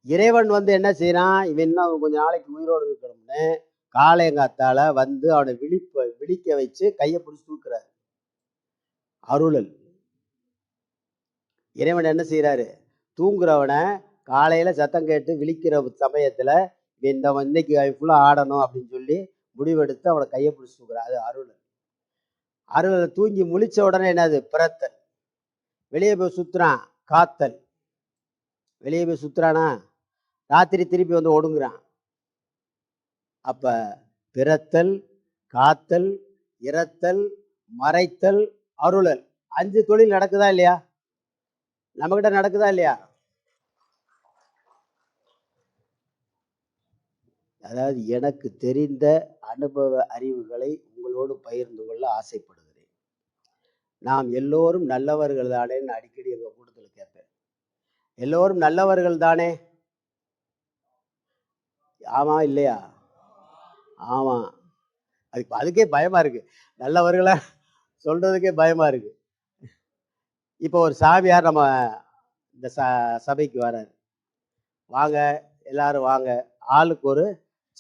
இறைவன் என்ன செய்யறான்? இவன் இன்னும் கொஞ்ச நாளைக்கு உயிரோடு இருக்கணும்னு காலையங்காத்தால அவனை விழிக்க வச்சு கையை பிடிச்சி தூக்குறாரு. அருளல். இறைவன் என்ன செய்யறாரு? தூங்குறவனை காலையில சத்தம் கேட்டு விழிக்கிற சமயத்துல இன்னைக்கு ஃபுல்லா ஆடணும் அப்படின்னு சொல்லி முடிவெடுத்து அவனை கையை பிடிச்சி தூக்குறாரு. அது அருளல். அருளல். தூங்கி முழிச்ச உடனே என்னது? பிறத்தல். வெளியே போய் சுத்துறான், காத்தல். வெளியே போய் சுத்துறானா, ராத்திரி திருப்பி ஒடுங்குறான். அப்ப பிறத்தல், காத்தல், இரத்தல், மறைத்தல், அருளல். 5 தொழில் நடக்குதா இல்லையா? நம்ம கிட்ட நடக்குதா இல்லையா? அதாவது எனக்கு தெரிந்த அனுபவ அறிவுகளை உங்களோடு பகிர்ந்து கொள்ள ஆசைப்படுகிறேன். நாம் எல்லோரும் நல்லவர்கள் தானேன்னு அடிக்கடி எங்க கூட்டத்தில் கேட்பேன். எல்லோரும் நல்லவர்கள் தானே? ஆமா இல்லையா? ஆமா. அதுக்கே பயமா இருக்கு, நல்லவர்களா சொல்றதுக்கே பயமா இருக்கு. இப்போ ஒரு சாமியார் நம்ம இந்த சபைக்கு வராரு. வாங்க எல்லாரும் வாங்க, ஆளுக்கு ஒரு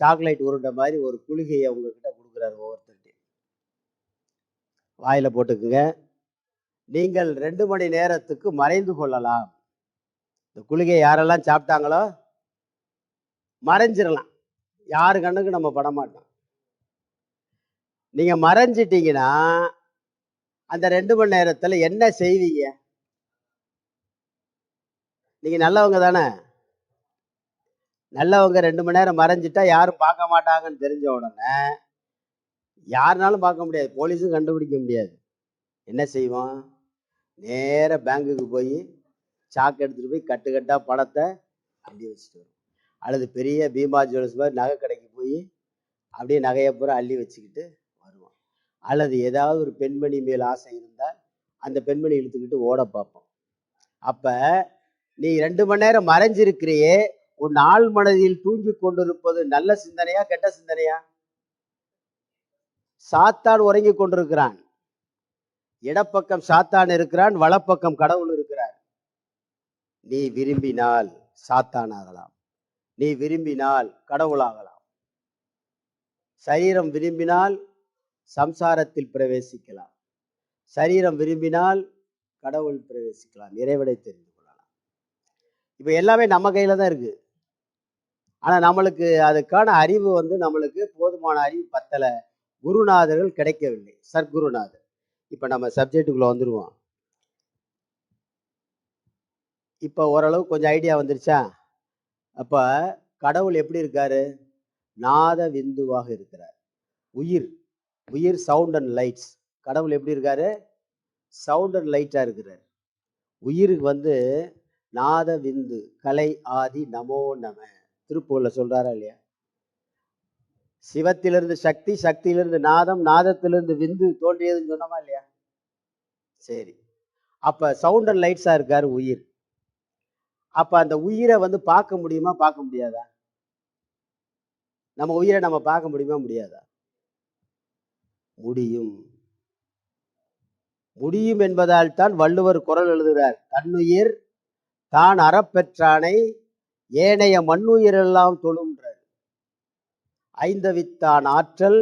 சாக்லேட் உருண்டை மாதிரி ஒரு குளிகையை உங்ககிட்ட கொடுக்குறாரு. ஒவ்வொருத்தருக்கும் வாயில போட்டுக்குங்க, நீங்கள் 2 மணி நேரத்துக்கு மறைந்து கொள்ளலாம். இந்த குளிகை யாரெல்லாம் சாப்பிட்டாங்களோ மறைஞ்சிடலாம், யாரு கண்ணுக்கு நம்ம படமாட்டோம். நீங்க மறைஞ்சிட்டீங்கன்னா அந்த 2 மணி நேரத்துல என்ன செய்வீங்க? நீங்க நல்லவங்க தானே. நல்லவங்க 2 மணி நேரம் மறைஞ்சிட்டா யாரும் பார்க்க மாட்டாங்கன்னு தெரிஞ்ச உடனே யாருனாலும் பார்க்க முடியாது, போலீஸும் கண்டுபிடிக்க முடியாது. என்ன செய்வோம்? நேர பேங்குக்கு போய் சாக்கு எடுத்துட்டு போய் கட்டுக்கட்டா பணத்தை அள்ளி வச்சுட்டு வரும். அல்லது பெரிய பீமா ஜுவல்ஸ் மாதிரி நகை கடைக்கு போய் அப்படியே நகையை பூரா அள்ளி வச்சுக்கிட்டு வருவோம். அல்லது ஏதாவது ஒரு பெண்மணி மேல் ஆசை இருந்தால் அந்த பெண்மணி இழுத்துக்கிட்டு ஓட பார்ப்போம். அப்ப நீ 2 மணி நேரம் மறைஞ்சிருக்கிறியே, உன் ஆள் மனதில் தூங்கி கொண்டிருப்பது நல்ல சிந்தனையா கெட்ட சிந்தனையா? சாத்தான் உறங்கி கொண்டிருக்கிறான். இடப்பக்கம் சாத்தான் இருக்கிறான், வலப்பக்கம் கடவுள் இருக்கிறார். நீ விரும்பினால் சாத்தான் ஆகலாம், நீ விரும்பினால் கடவுளாகலாம். சரீரம் விரும்பினால் சம்சாரத்தில் பிரவேசிக்கலாம், சரீரம் விரும்பினால் கடவுள் பிரவேசிக்கலாம், இறைவனை தெரிந்து கொள்ளலாம். இப்ப எல்லாமே நம்ம கையில தான் இருக்கு. ஆனா நம்மளுக்கு அதுக்கான அறிவு நம்மளுக்கு போதுமான அறிவு பத்தல, குருநாதர்கள் கிடைக்கவில்லை, சர்க்குருநாதர். இப்ப நம்ம சப்ஜெக்டுக்குள்ள வந்துருவோம். இப்போ ஓரளவு கொஞ்சம் ஐடியா வந்துருச்சா? அப்ப கடவுள் எப்படி இருக்காரு? நாத விந்துவாக இருக்கிறார். உயிர் உயிர் சவுண்ட் அண்ட் லைட்ஸ். கடவுள் எப்படி இருக்காரு? சவுண்ட் அண்ட் லைட்டா இருக்கிறார். உயிருக்கு நாத விந்து, கலை ஆதி நமோ நம. திருப்பூர்ல சொல்றாரா இல்லையா? சிவத்திலிருந்து சக்தி, சக்தியிலிருந்து நாதம், நாதத்திலிருந்து விந்து தோன்றியதுன்னு சொன்னோமா இல்லையா? சரி, அப்ப சவுண்ட் அண்ட் லைட்ஸா இருக்காரு உயிர். அப்ப அந்த உயிரை பார்க்க முடியுமா, பார்க்க முடியாதா? நம்ம உயிரை நம்ம பார்க்க முடியுமா, முடியாதா? முடியும். முடியும் என்பதால் தான் வள்ளுவர் குறள் எழுதுகிறார், தன்னுயிர் தான் அறப்பெற்றானை ஏனைய மண்ணுயிரெல்லாம் தொழும்ன்றார். ஐந்தவித்தான் ஆற்றல்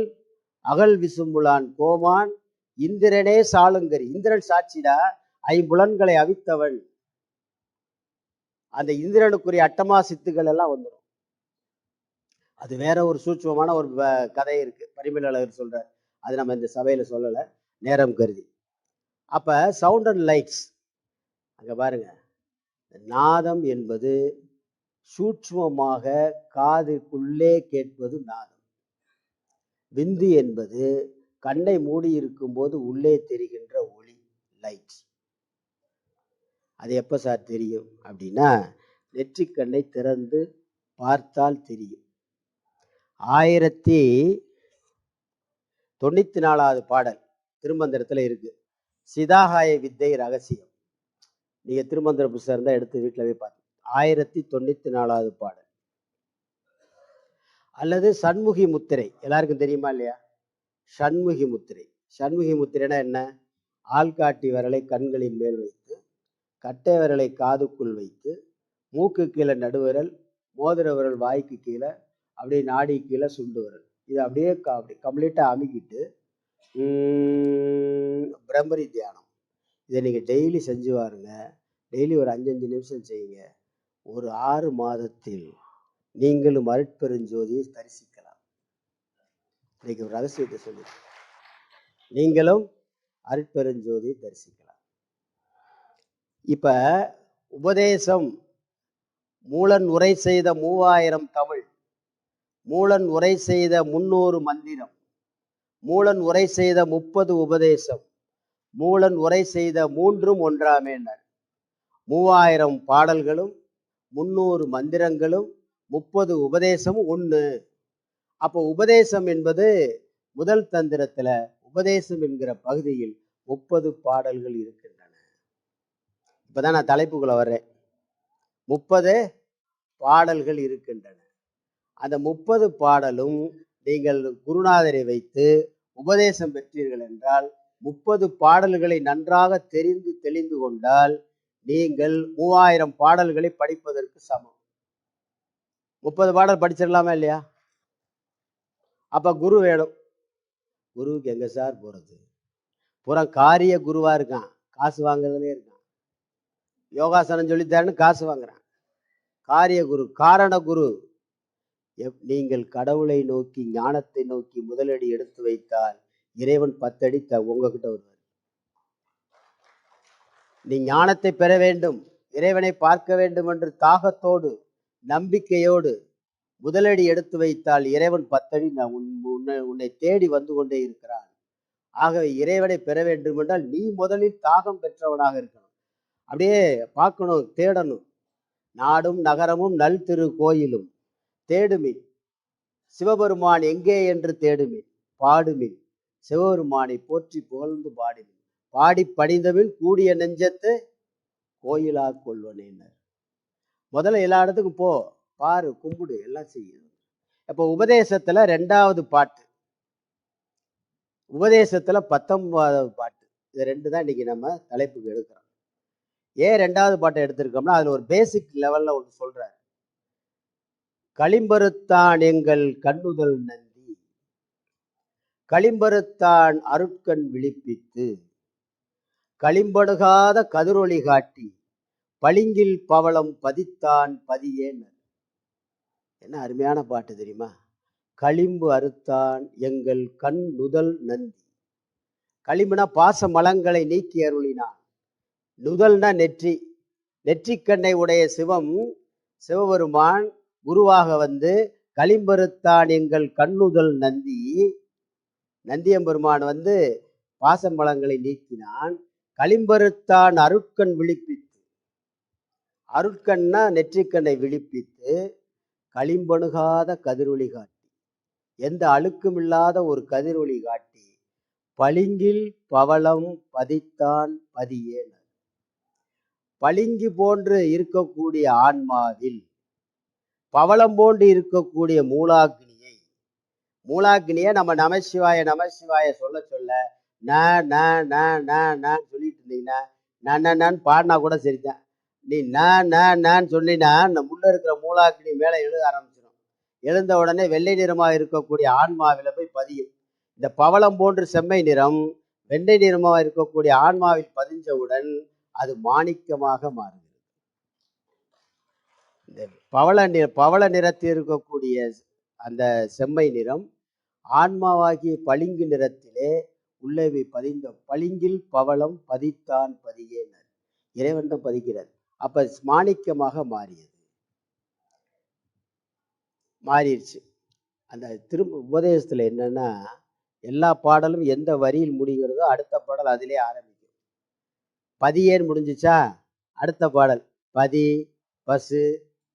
அகல் விசும்புலான் கோமான் இந்திரனே சாளுங்கரி. இந்திரன் சாட்சிடா, ஐம்புலன்களை அவித்தவன். அந்த இந்திரனுக்குரிய அட்டமா சித்துக்கள் எல்லாம் வந்துடும். அது வேற ஒரு சூட்சமான ஒரு கதை இருக்கு, பரிமளழகர் சொல்றார். அது நம்ம இந்த சபையில சொல்லலை, நேரம் கருதி. அப்ப சவுண்ட் அண்ட் லைட்ஸ் அங்க பாருங்க, நாதம் என்பது சூட்சுமமாக காதுக்குள்ளே கேட்பது நாதம். விந்து என்பது கண்ணை மூடி இருக்கும் போது உள்ளே தெரிகின்ற ஒளி, லைட். அது எப்ப சார் தெரியும் அப்படின்னா, நெற்றிக்கண்ணை திறந்து பார்த்தால் தெரியும். 1094வது பாடல் திருமந்திரத்துல இருக்கு, சிதாகாய வித்தை ரகசியம். நீங்க திருமந்திர புத்தகம் இருந்தா எடுத்து வீட்டுல போய் பார்த்து. 1094வது பாடல். அல்லது சண்முகி முத்திரை, எல்லாருக்கும் தெரியுமா இல்லையா? சண்முகி முத்திரை. சண்முகி முத்திரைனா என்ன? ஆள்காட்டி விரலை கண்களின் மேல் வைத்து, கட்டை விரலை காதுக்குள் வைத்து, மூக்கு கீழே நடுவிரல், மோதிர விரல் வாய்க்கு கீழே, அப்படியே நாடி கீழே சுண்டு விரல், இது அப்படியே அப்படி கம்ப்ளீட்டா அமுக்கிட்டு பிரம்மரி தியானம். இதை நீங்க டெய்லி செஞ்சு பாருங்க. டெய்லி ஒரு 5 நிமிஷம் செய்யுங்க. ஒரு 6 மாதத்தில் நீங்களும் அருட்பெருஞ்சோதியை தரிசிக்கலாம். இன்னைக்கு ஒரு ரகசியத்தை சொல்லி, நீங்களும் அருட்பெருஞ்சோதியை தரிசிக்கலாம். இப்ப உபதேசம், மூலன் உரை செய்த 3000 தமிழ், மூலன் உரை செய்த 300 மந்திரம், மூலன் உரை செய்த 30 உபதேசம், மூலன் உரை செய்த 3ம் ஒன்றாமேனர். 3000 பாடல்களும் 300 மந்திரங்களும் 30 உபதேசமும் ஒண்ணு. அப்போ உபதேசம் என்பது முதல் தந்திரத்துல உபதேசம் என்கிற பகுதியில் 30 பாடல்கள் இருக்கின்றன. இப்பதான் நான் தலைப்புக்குள்ள வர்றேன். 30 பாடல்கள் இருக்கின்றன. அந்த 30 பாடலும் நீங்கள் குருநாதரை வைத்து உபதேசம் பெற்றீர்கள் என்றால், 30 பாடல்களை நன்றாக தெரிந்து தெளிந்து கொண்டால் நீங்கள் 3000 பாடல்களை படிப்பதற்கு சமம். 30 பாடல் படிச்சிடலாமா இல்லையா? அப்ப குரு வேணும். குருவுக்கு எங்க சார் போறது? பூரா காரிய குருவா இருக்கான், காசு வாங்குறதுலே இருக்கான். யோகாசனம் சொல்லித்தரேன்னு காசு வாங்குறான். காரிய குரு, காரண குரு. நீங்கள் கடவுளை நோக்கி, ஞானத்தை நோக்கி முதலடி எடுத்து வைத்தால் இறைவன் 10 அடி உங்ககிட்ட வருவார். நீ ஞானத்தை பெற வேண்டும், இறைவனை பார்க்க வேண்டும் என்று தாகத்தோடு நம்பிக்கையோடு முதலடி எடுத்து வைத்தால் இறைவன் 10 அடி உன்னை தேடி வந்து கொண்டே இருக்கிறான். ஆகவே இறைவனை பெற வேண்டும் என்றால் நீ முதலில் தாகம் பெற்றவனாக இருக்கணும். அப்படியே பார்க்கணும், தேடணும். நாடும் நகரமும் நல் திரு கோயிலும் தேடுமின், சிவபெருமான் எங்கே என்று தேடுமின், பாடுமின், சிவபெருமானை போற்றி புகழ்ந்து பாடுமின், பாடி படிந்தபின் கூடிய நெஞ்சத்து கோயிலா கொள்வனேனர். முதல்ல எல்லா இடத்துக்கும் போ, பாரு, கும்பிடு, எல்லாம் செய்யும். இப்போ உபதேசத்துல 2வது பாட்டு, உபதேசத்துல 19வது பாட்டு. இது 2 தான் இன்னைக்கு நம்ம தலைப்புக்கு எடுக்கிறோம். ஏன் 2வது பாட்டை எடுத்திருக்கோம்னா, அதுல ஒரு பேசிக் லெவல்ல ஒன்று சொல்றாரு. களிம்பருத்தான் எங்கள் கண்ணுதல் நந்தி, களிம்பருத்தான் அருட்கண் விழிப்பித்து, களிம்படுகாத கதிரொளி காட்டி, பளிங்கில் பவளம் பதித்தான் பதியேன். என்ன அருமையான பாட்டு தெரியுமா? களிம்பு அறுத்தான் எங்கள் கண் நுதல் நந்தி. களிம்புனா பாச மலங்களை நீக்கி அருளினான், நுதல்னா நெற்றி, நெற்றிக்கண்ணை உடைய சிவபெருமான் குருவாக வந்து களிம்பருத்தான் எங்கள் கண்ணுதல் நந்தியம்பெருமான் வந்து பாசம்பழங்களை நீக்கினான். களிம்பருத்தான் அருட்கண் விழிப்பித்து, அருட்கண்ணா நெற்றிக்கண்ணை விழிப்பித்து களிம்பணுகாத கதிரொளி காட்டி, எந்த அழுக்கும் இல்லாத ஒரு கதிரொளி காட்டி பளிங்கில் பவளம் பதித்தான் பதியே. பளிங்கு போன்று இருக்கக்கூடிய ஆன்மாவில் பவளம் போன்று இருக்கக்கூடிய மூலாக்னியை நம்ம நமசிவாய சொல்ல சொல்லிட்டு இருந்தீங்கன்னா நான் பாடினா கூட சரிதான். நீ நான் சொன்னீங்கன்னா உள்ள இருக்கிற மூலாக்னி மேல எழுத ஆரம்பிச்சிடும். எழுந்த உடனே வெள்ளை நிறமாக இருக்கக்கூடிய ஆன்மாவில போய் பதியும். இந்த பவளம் போன்று செம்மை நிறம் வெள்ளை நிறமாக இருக்கக்கூடிய ஆன்மாவில் பதிஞ்சவுடன் அது மாணிக்கமாக மாறுகிறது. இந்த பவள நிறத்தில் இருக்கக்கூடிய அந்த செம்மை நிறம் ஆன்மாவாகிய பளிங்கு நிறத்திலே உள்ளே பதிந்த பளிங்கில் பவளம் பதித்தான் பதியே. இறைவன் தான் பதிக்கிறது. அப்ப மாணிக்கமாக மாறிடுச்சு. அந்த திரும்ப உபதேசத்துல என்னன்னா, எல்லா பாடலும் எந்த வரியில் முடிகிறதோ அடுத்த பாடல் அதிலே ஆரம்பிக்கும். பதியேன் முடிஞ்சிச்சா, அடுத்த பாடல் பதி பசு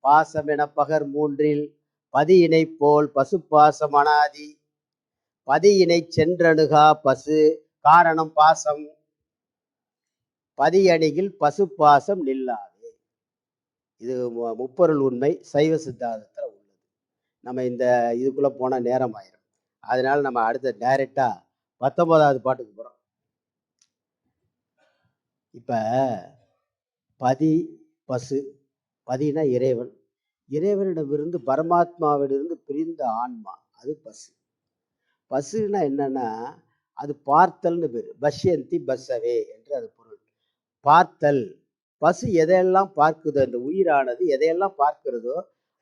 பாசம் என பகர் மூன்றில் பதியினை போல் பசு பாசம் அனாதி பதியினை சென்றணுகா பசு காரணம் பாசம் பதியணியில் பசு பாசம் நில்லாது. இது முப்பொருள் உண்மை சைவ சித்தாந்தத்தில் உள்ளது. நம்ம இந்த இதுக்குள்ள போன நேரம் ஆயிரும். அதனால நம்ம அடுத்த டைரக்டா 19வது பாட்டுக்கு போறோம். இப்ப பதி பசு, பதினா இறைவன், இறைவனிடமிருந்து பரமாத்மாவிலிருந்து பிரிந்த ஆன்மா அது பசு. பசுனா என்னன்னா அது பார்த்தல்னு பேரு. பஷ்யந்தி பஸ்ஸவே என்று அது பொருள். பார்த்தல். பசு எதையெல்லாம் பார்க்குதோ, அந்த உயிரானது எதையெல்லாம் பார்க்கிறதோ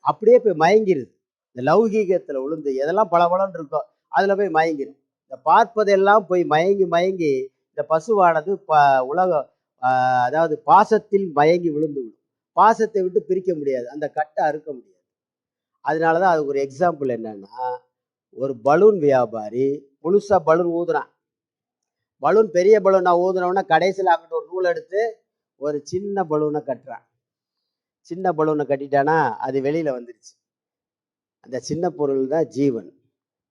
அப்படியே போய் மயங்கிருது. இந்த லௌகீகத்துல விழுந்து எதெல்லாம் பலபலன்னு இருக்கோ அதுல போய் மயங்கிடும். இந்த பார்ப்பதெல்லாம் போய் மயங்கி இந்த பசுவானது உலகம் அதாவது பாசத்தில் மயங்கி விழுந்து விடும். பாசத்தை விட்டு பிரிக்க முடியாது, அந்த கட்டை அறுக்க முடியாது. அதனாலதான் அதுக்கு ஒரு எக்ஸாம்பிள் என்னன்னா, ஒரு பலூன் வியாபாரி முழுசா பலூன் ஊதுறான். பலூன் பெரிய பலூனை ஊதுனோன்னா கடைசியில் அங்கிட்ட ஒரு நூல் எடுத்து ஒரு சின்ன பலூனை கட்டுறான். சின்ன பலூனை கட்டிட்டானா அது வெளியில வந்துருச்சு. அந்த சின்ன பொருள் தான் ஜீவன்,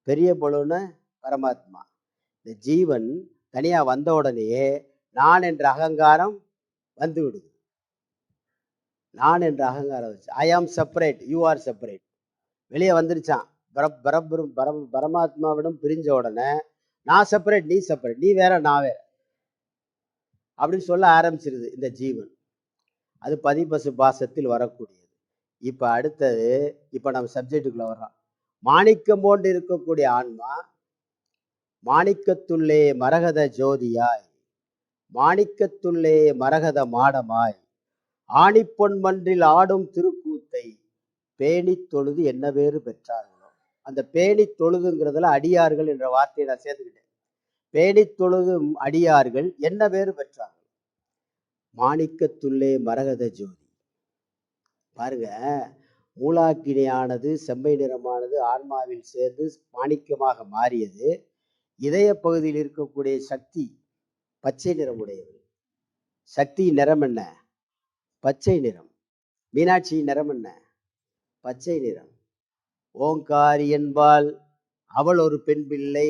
பெரிய பலூனை பரமாத்மா. இந்த ஜீவன் தனியா வந்த உடனேயே நான் என்ற அகங்காரம் வந்து விடுது. நான் என்ற அகங்காரம் வச்சு ஐ ஆம் செப்பரேட், யூ ஆர் செப்பரேட் வெளியே வந்துருச்சான். பரமாத்மாவிடம் பிரிஞ்ச உடனே நான் செப்பரேட், நீ செப்பரேட், நீ வேற நான் வேற அப்படின்னு சொல்ல ஆரம்பிச்சிருது இந்த ஜீவன். அது பதிபசு பாசத்தில் வரக்கூடியது. இப்ப அடுத்தது, இப்ப நம்ம சப்ஜெக்டுக்குள்ள வர்றோம். மாணிக்கம் போன்று இருக்கக்கூடிய ஆன்மா மாணிக்கத்துள்ளே மரகத ஜோதியாய், மாணிக்கத்துள்ளே மரகத மாடமாய் ஆணிப்பொன் மன்றில் ஆடும் திருக்கூத்தை பேணி தொழுது என்ன வேறு பெற்றார்களோ. அந்த பேணி தொழுதுங்கிறதுல அடியார்கள் என்ற வார்த்தையை நான் சேர்த்துக்கிட்டேன். பேணி தொழுதும் அடியார்கள் என்ன வேறு பெற்றார்கள். மாணிக்கத்துள்ளே மரகத ஜோதி. பாருங்க, மூலாக்கினியானது செம்மை நிறமானது ஆன்மாவில் சேர்ந்து மாணிக்கமாக மாறியது. இதய பகுதியில் இருக்கக்கூடிய சக்தி பச்சை நிறமுடையது. சக்தி நிறம் என்ன? பச்சை நிறம். மீனாட்சி நிறம் என்ன? பச்சை நிறம். ஓங்காரி என்பால் அவள் ஒரு பெண் பிள்ளை,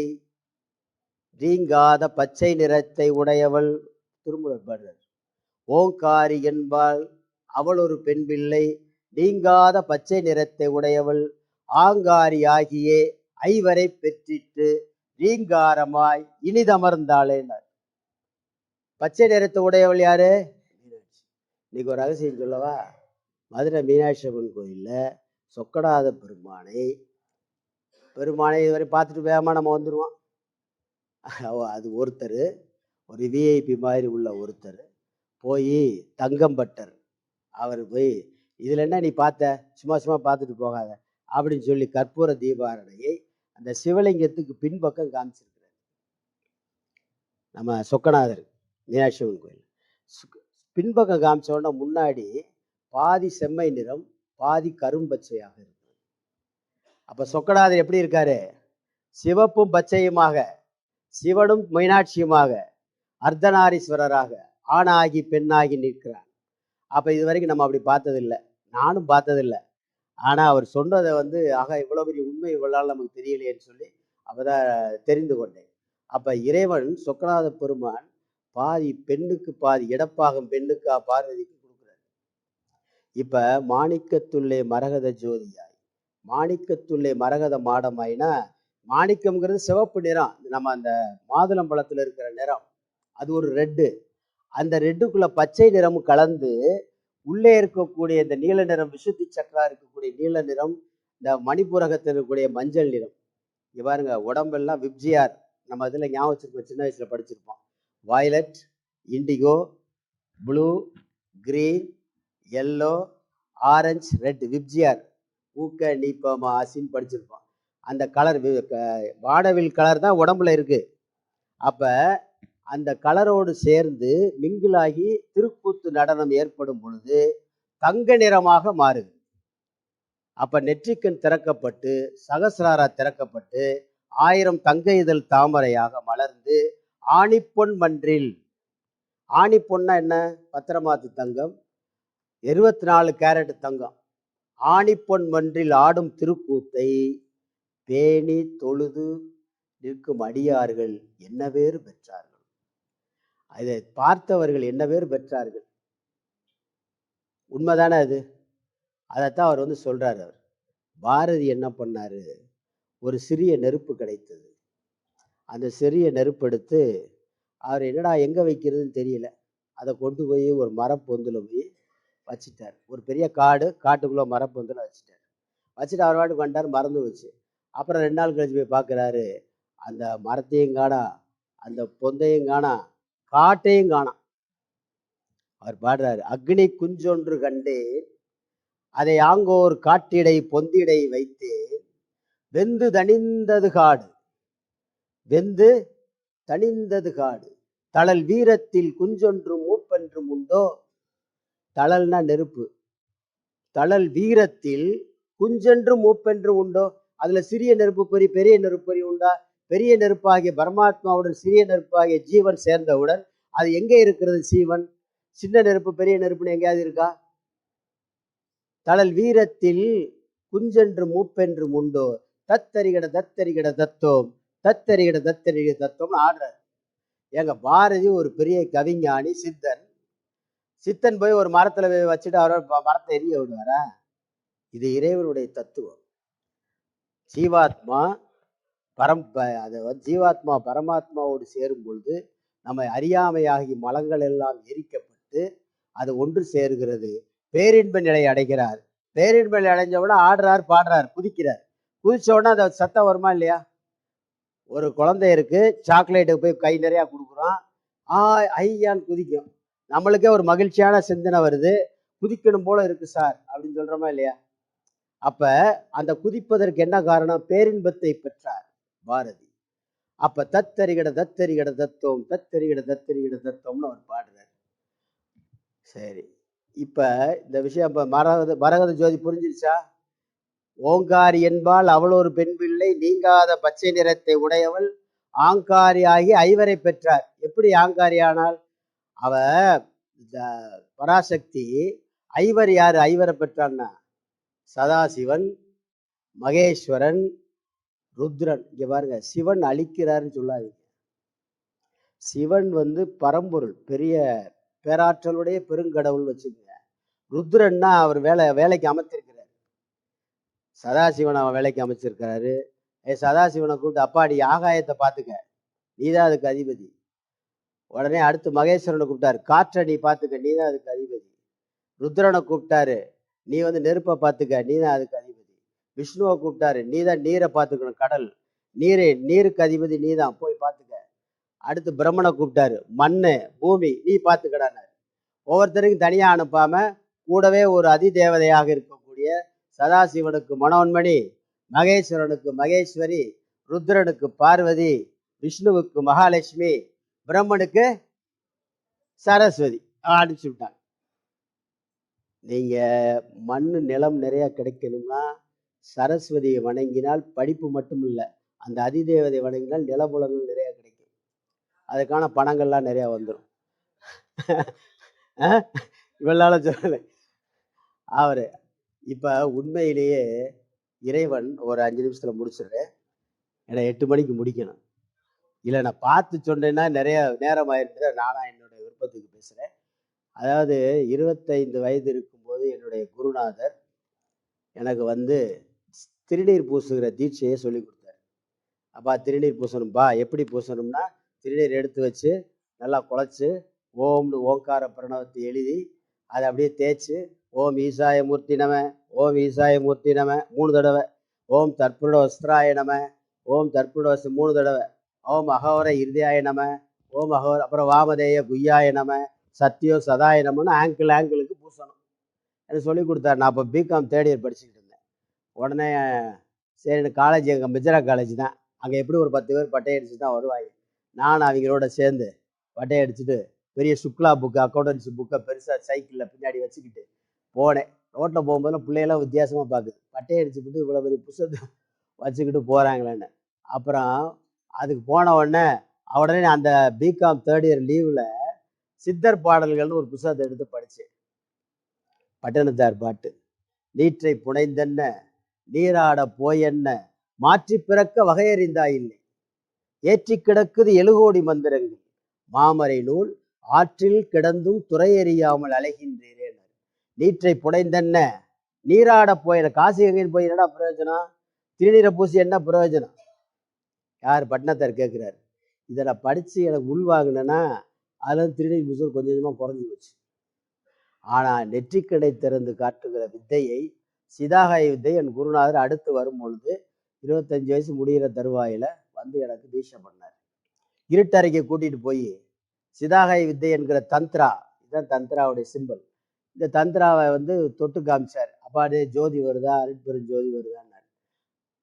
நீங்காத பச்சை நிறத்தை உடையவள். திருமூலர் பாடுறார். ஓங்காரி என்பால் அவள் ஒரு பெண் பிள்ளை, நீங்காத பச்சை நிறத்தை உடையவள், ஆங்காரி ஆகியே ஐவரை பெற்றிட்டு ரீங்காரமாய் இனிதமர்ந்தாளேனார். பச்சை நிறத்தை உடையவள் யாரு? மீனாட்சி. இன்னைக்கு ஒரு ரகசியம் சொல்லவா? மதுரை மீனாட்சி அம்மன் கோயில்ல சொக்கடாத பெருமானை இதுவரை பார்த்துட்டு வேகமா நம்ம வந்துடுவோம். அது ஒருத்தர், ஒரு விஐபி மாதிரி உள்ள ஒருத்தர் போய் தங்கம்பட்டர் அவர் போய் இதுல என்ன நீ பார்த்த, சும்மா பார்த்துட்டு போகாத அப்படின்னு சொல்லி கற்பூர தீபாரணையை அந்த சிவலிங்கத்துக்கு பின்பக்கம் காமிச்சிருக்கிறார் நம்ம சொக்கநாதர் மீனாட்சி அம்மன் கோயில். பின்பக்கம் காமிச்ச உடனே முன்னாடி பாதி செம்மை நிறம், பாதி கரும்பச்சையாக இருக்கு. அப்ப சொக்கநாதர் எப்படி இருக்காரு? சிவப்பும் பச்சையுமாக, சிவனும் மீனாட்சியுமாக, அர்த்தநாரீஸ்வரராக ஆணாகி பெண்ணாகி நிற்கிறார். அப்ப இது வரைக்கும் நம்ம அப்படி பார்த்ததில்லை, நானும் பார்த்ததில்லை. ஆனா அவர் சொன்னதை ஆக இவ்வளவு பெரிய உண்மை இவ்வளவு நமக்கு தெரியலையேன்னு சொல்லி அப்பதான் தெரிந்து கொண்டேன். அப்ப இறைவன் சொக்கநாத பெருமான் பாதி பெண்ணுக்கு பாதி இடப்பாகம் பெண்ணுக்கு பார்வதிக்கு கொடுக்குறாரு. இப்ப மாணிக்கத்துள்ளே மரகத ஜோதியாய், மாணிக்கத்துள்ளே மரகத மாடமாயினா, மாணிக்கம்ங்கிறது சிவப்பு நிறம், நம்ம அந்த மாதுளம்பழத்துல இருக்கிற நிறம், அது ஒரு ரெட்டு. அந்த ரெட்டுக்குள்ள பச்சை நிறமும் கலந்து உள்ளே இருக்கக்கூடிய இந்த நீல நிறம், விசுத்தி சக்கரா இருக்கக்கூடிய நீல நிறம், இந்த மணிபுரகத்தில் இருக்கக்கூடிய மஞ்சள் நிறம். இங்க பாருங்க, உடம்பெல்லாம் விப்ஜிஆர், நம்ம இதுல ஞாபகம் வச்சிருக்கோம், சின்ன வயசுல படிச்சிருப்போம். Violet, indigo, blue, green, yellow, orange, red, VIBGYOR, ஊக்க நீப்பமா ஆசின்னு படிச்சிருப்போம். அந்த கலர் வானவில் கலர் தான் உடம்புல இருக்கு. அப்ப அந்த கலரோடு சேர்ந்து மிங்கிலாகி திருக்கூத்து நடனம் ஏற்படும் பொழுது தங்க நிறமாக மாறுது. அப்ப நெற்றிக்கண் திறக்கப்பட்டு, சகசிராரா திறக்கப்பட்டு, 1000 தங்க இதழ் தாமரையாக மலர்ந்து, ஆணிப்பொன் மன்றில், ஆணிப்பொன்னா என்ன? பத்திரமாத்து தங்கம், 24 கேரட் தங்கம், ஆணிப்பொன் மன்றில் ஆடும் திருக்கூத்தை பேணி தொழுது நிற்கும் அடியார்கள் என்ன பேர் பெற்றார்கள், அதை பார்த்தவர்கள் என்ன பேர் பெற்றார்கள். உண்மைதானே அது? அதைத்தான் அவர் சொல்றாரு. அவர் பாரதி என்ன பண்ணாரு? ஒரு சிறிய நெருப்பு கிடைத்தது. அந்த சிறிய நெருப்பு எடுத்து அவர் என்னடா எங்க வைக்கிறதுன்னு தெரியல, அதை கொண்டு போய் ஒரு மரப்பொந்துல போய் வச்சுட்டார். ஒரு பெரிய காட்டுக்குள்ள மரப்பொந்துல வச்சுட்டார். வச்சுட்டு அவர் பாட்டுக்கு வந்தார், மறந்து வச்சு. அப்புறம் 2 நாள் கழிச்சு போய் பார்க்குறாரு, அந்த மரத்தையும் காணா, அந்த பொந்தையும் காணா, காட்டையும் காணாம். அவர் பாடுறாரு, அக்னி குஞ்சொன்று கண்டேன், அதை ஆங்கோர் காட்டிடை பொந்திடை வைத்தேன், வெந்து தணிந்தது காடு, வெந்து தணிந்தது காடு, தழல் வீரத்தில் குஞ்சொன்றும் மூப்பென்றும் உண்டோ. தழல்னா நெருப்பு, தழல் வீரத்தில் குஞ்சென்றும் மூப்பென்றும் உண்டோ. அதுல சிறிய நெருப்பு பொறி, பெரிய நெருப்பு பொறி உண்டா? பெரிய நெருப்பாகிய பரமாத்மாவுடன் சிறிய நெருப்பாகிய ஜீவன் சேர்ந்தவுடன் அது எங்கே இருக்கிறது? சீவன். சின்ன நெருப்பு பெரிய நெருப்புன்னு எங்கேயாவது இருக்கா? தழல் வீரத்தில் குஞ்சென்று மூப்பென்றும் உண்டோ, தத்தரிகட தத்தரிகட தத்தோம், தத்தரிகட தத்தரிகட தத்துவம்னு ஆடுறார். எங்க பாரதி ஒரு பெரிய கவிஞானி, சித்தன். சித்தன் போய் ஒரு மரத்துல வச்சுட்டு அவரோட மரத்தை எரிய விடுவாரா? இது இறைவனுடைய தத்துவம். ஜீவாத்மா ஜீவாத்மா பரமாத்மாவோடு சேரும் பொழுது நம்மை அறியாமையாகி மலங்கள் எல்லாம் எரிக்கப்பட்டு அது ஒன்று சேருகிறது, பேரின்ப நிலை அடைகிறார். பேரின்ப நிலை அடைஞ்சவுடனே ஆடுறார், பாடுறார், குதிக்கிறார். குதிச்ச உடனே அந்த சத்தம் வருமா இல்லையா? ஒரு குழந்தை இருக்கு, சாக்லேட்டுக்கு போய் கை நிறையா கொடுக்குறோம், ஐயான்னு குதிக்கும். நம்மளுக்கே ஒரு மகிழ்ச்சியான சிந்தனை வருது, குதிக்கணும் போல இருக்கு சார் அப்படின்னு சொல்றோமா இல்லையா? அப்ப அந்த குதிப்பதற்கு என்ன காரணம்? பேரின்பத்தை பெற்றார் பாரதி. அப்ப தத்தரிகட தத்தரிகட தத்துவம், தத்தரிகட தத்தரிகட தத்துவம்னு அவர் பாடுறார். சரி, இப்ப இந்த விஷயம் மரகத ஜோதி புரிஞ்சிருச்சா? ஓங்காரி என்பால் அவள் ஒரு பெண் பிள்ளை, நீங்காத பச்சை நிறத்தை உடையவள், ஆங்காரி ஆகி ஐவரை பெற்றார். எப்படி ஆங்காரி ஆனால்? அவ இந்த பராசக்தி ஐவர் யாரு? ஐவரை பெற்றான்னா சதாசிவன், மகேஸ்வரன், ருத்ரன். இங்க பாருங்க, சிவன் அழிக்கிறாருன்னு சொல்லாதீங்க. சிவன் பரம்பொருள், பெரிய பேராற்றலுடைய பெருங்கடவுள் வச்சுக்கோங்க. ருத்ரன்னா அவர் வேலைக்கு அமைச்சிருக்கிறார். சதாசிவன் அவன் வேலைக்கு அமைச்சிருக்கிறாரு. சதாசிவனை கூப்பிட்டு, அப்பாடி ஆகாயத்தை பார்த்துக்க, நீதான் அதுக்கு அதிபதி. உடனே அடுத்து மகேஸ்வரனை கூப்பிட்டாரு, காற்றை நீ பார்த்துக்க, நீதான் அதுக்கு அதிபதி. ருத்ரனை கூப்பிட்டாரு, நீ நெருப்பை பார்த்துக்க, நீதான் அதுக்கு அதிபதி. விஷ்ணுவை கூப்பிட்டாரு, நீதான் நீரை பார்த்துக்கணும், கடல் நீருக்கு அதிபதி நீதான், போய் பார்த்துக்க. அடுத்து பிரம்மனை கூப்பிட்டாரு, மண்ணு பூமி நீ பார்த்துக்கடானாரு. ஒவ்வொருத்தருக்கும் தனியா அனுப்பாம கூடவே ஒரு அதிதேவதையாக இருக்கக்கூடிய சதாசிவனுக்கு மனோன்மணி, மகேஸ்வரனுக்கு மகேஸ்வரி, ருத்ரனுக்கு பார்வதி, விஷ்ணுவுக்கு மகாலட்சுமி, பிரம்மனுக்கு சரஸ்வதி. அனுப்பிச்சு விட்டாங்க. நீங்கள் மண் நிலம் நிறையா கிடைக்கணும்னா சரஸ்வதியை வணங்கினால் படிப்பு மட்டும் இல்லை, அந்த அதிதேவதை வணங்கினால் நிலபுலங்கள் நிறையா கிடைக்கும். அதுக்கான பணங்கள்லாம் நிறையா வந்துடும். இவளால சொல்லலை அவர். இப்போ உண்மையிலேயே இறைவன் ஒரு 5 நிமிஷத்தில் முடிச்சிடுறேன், ஏன்னா 8 மணிக்கு முடிக்கணும். இல்லை நான் பார்த்து சொன்னேன்னா நிறைய நேரம் ஆயிடுச்சு. நானாக என்னுடைய விருப்பத்துக்கு பேசுகிறேன். அதாவது 25 வயது இருக்கும்போது என்னுடைய குருநாதர் எனக்கு வந்து திருநீர் பூசுகிற தீட்சையை சொல்லி கொடுத்தாரு. அப்பா திருநீர் பூசணும்பா, எப்படி பூசணும்னா திருநீர் எடுத்து வச்சு நல்லா குழச்சி ஓம்னு ஓங்கார பிரணவத்தை எழுதி அதை அப்படியே தேய்ச்சி ஓம் ஈசாய மூர்த்தி நம, ஓம் ஈசாய மூர்த்தி நம 3 தடவை, ஓம் தற்புட வஸ்திராய நம, ஓம் தற்புட வஸ்து 3 தடவை, ஓம் அகோர இருதயாய நம, ஓம் அகோர, அப்புறம் வாமதேய குய்யாய நம, சத்தியோ சதாய நமன்னு ஆங்கிளுக்கு பூசணும் எனக்கு சொல்லி கொடுத்தாரு. நான் இப்போ பிகாம் 3rd இயர் படிச்சுக்கிட்டு இருந்தேன். உடனே சரி காலேஜ் எங்கள் மிஜரா காலேஜ் தான், அங்கே எப்படி ஒரு 10 பேர் பட்டை அடிச்சு தான் வருவாங்க. நான் அவங்களோட சேர்ந்து பட்டை அடிச்சுட்டு பெரிய சுக்லா புக்கு அக்கௌண்டன்சி புக்கை பெருசாக சைக்கிளில் பின்னாடி வச்சுக்கிட்டு போனேன். ரோட்டில் போகும்போது பிள்ளையெல்லாம் வித்தியாசமாக பார்க்குது, பட்டை அடிச்சுக்கிட்டு இவ்வளோ பெரிய புத்தகத்தை வச்சுக்கிட்டு போகிறாங்களேன்னு. அப்புறம் அதுக்கு போன உடனே அந்த பிகாம் 3rd இயர் லீவில் சித்தர் பாடல்கள்னு ஒரு புத்தகத்தை எடுத்து படித்தேன். பட்டணத்தார் பாட்டு. நீற்றை புனைந்தென்ன நீராட போயென்ன மாற்றி பிறக்க வகையறிந்தா இல்லை, ஏற்றி கிடக்குது 7 கோடி மந்திரங்கள் மாமரை நூல் ஆற்றில் கிடந்தும் துறையறியாமல் அலைகின்றேன். நீற்றை புனைந்தென்ன நீராட போயின, காசு எங்கேன்னு போய் என்னடா பிரயோஜனம், திருநீரை பூசி என்ன பிரயோஜனம்? யார்? பட்டணத்தார் கேட்குறாரு. இதை நான் படித்து எனக்கு உள்வாங்கினேன்னா அதில் திருநீர் பூசல் கொஞ்சம் கொஞ்சமாக குறைஞ்சி போச்சு. ஆனால் நெற்றிக்கடை திறந்து காட்டுகிற வித்தையை, சிதாகாய வித்தை, என் குருநாதர் அடுத்து வரும் பொழுது 25 வயசு முடிகிற தருவாயில் வந்து எனக்கு தீட்சை பண்ணார். இருட்டறைக்கு கூட்டிகிட்டு போய் சிதாகாய வித்தை என்கிற தந்திரா, இதுதான் தந்திராவுடைய சிம்பிள், இந்த தந்திராவை வந்து தொட்டு காமிச்சார். அப்பாடே ஜோதி வருதா, அருட்பெரும் ஜோதி வருதான்னாரு.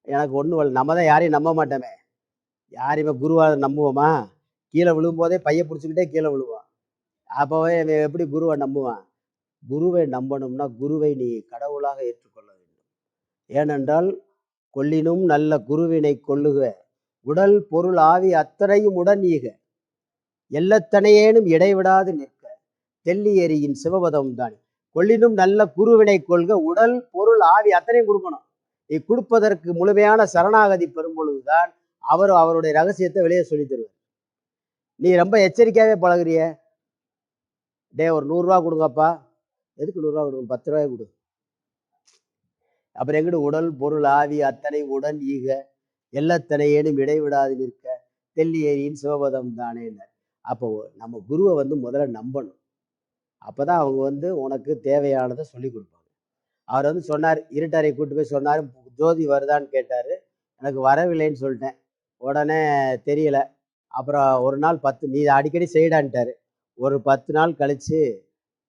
எனக்கு ஒன்றும் நம்ம தான் யாரையும் நம்ப மாட்டோமே, யாரையுமே குருவாக நம்புவோமா? கீழே விழும்போதே பைய பிடிச்சிக்கிட்டே கீழே விழுவான். அப்போவே எப்படி குருவை நம்புவான்? குருவை நம்பணும்னா குருவை நீ கடவுளாக ஏற்றுக்கொள்ள வேண்டும். ஏனென்றால் கொல்லினும் நல்ல குருவினை கொள்ளுக, உடல் பொருள் ஆவி அத்தனையும் உடன் ஈக, எல்லத்தனையேனும் இடைவிடாது நிற்க, தெல்லி எரியின் சிவபதம் தான். கொல்லினும் நல்ல குருவினை கொள்க, உடல் பொருள் ஆவி அத்தனையும் கொடுக்கணும். நீ கொடுப்பதற்கு முழுமையான சரணாகதி பெறும் பொழுதுதான் அவர் அவருடைய ரகசியத்தை வெளியே சொல்லி தருவார். நீ ரொம்ப எச்சரிக்கையாகவே பழகுறிய, டே ஒரு 100 ரூபா கொடுங்கப்பா, எதுக்கு 100 ரூபா கொடுங்க, 10 ரூபாய் கொடு. அப்புறம் எங்கிட்ட உடல் பொருள் ஆவி அத்தனை உடன் ஈக, எல்லத்தனையேனும் இடைவிடாது நிற்க, தெல்லி ஏரியின் சிவபதம் தானே. அப்போ நம்ம குருவை வந்து முதல்ல நம்பணும். அப்போதான் அவங்க வந்து உனக்கு தேவையானதை சொல்லி கொடுப்பாங்க. அவர் வந்து சொன்னார், இருட்டறை கூட்டு போய் சொன்னார், ஜோதி வருதான்னு கேட்டார். எனக்கு வரவில்லைன்னு சொல்லிட்டேன். உடனே தெரியல. அப்புறம் ஒரு நாள் 10 நீ அடிக்கடி செய்டான்ட்டார். ஒரு 10 நாள் கழித்து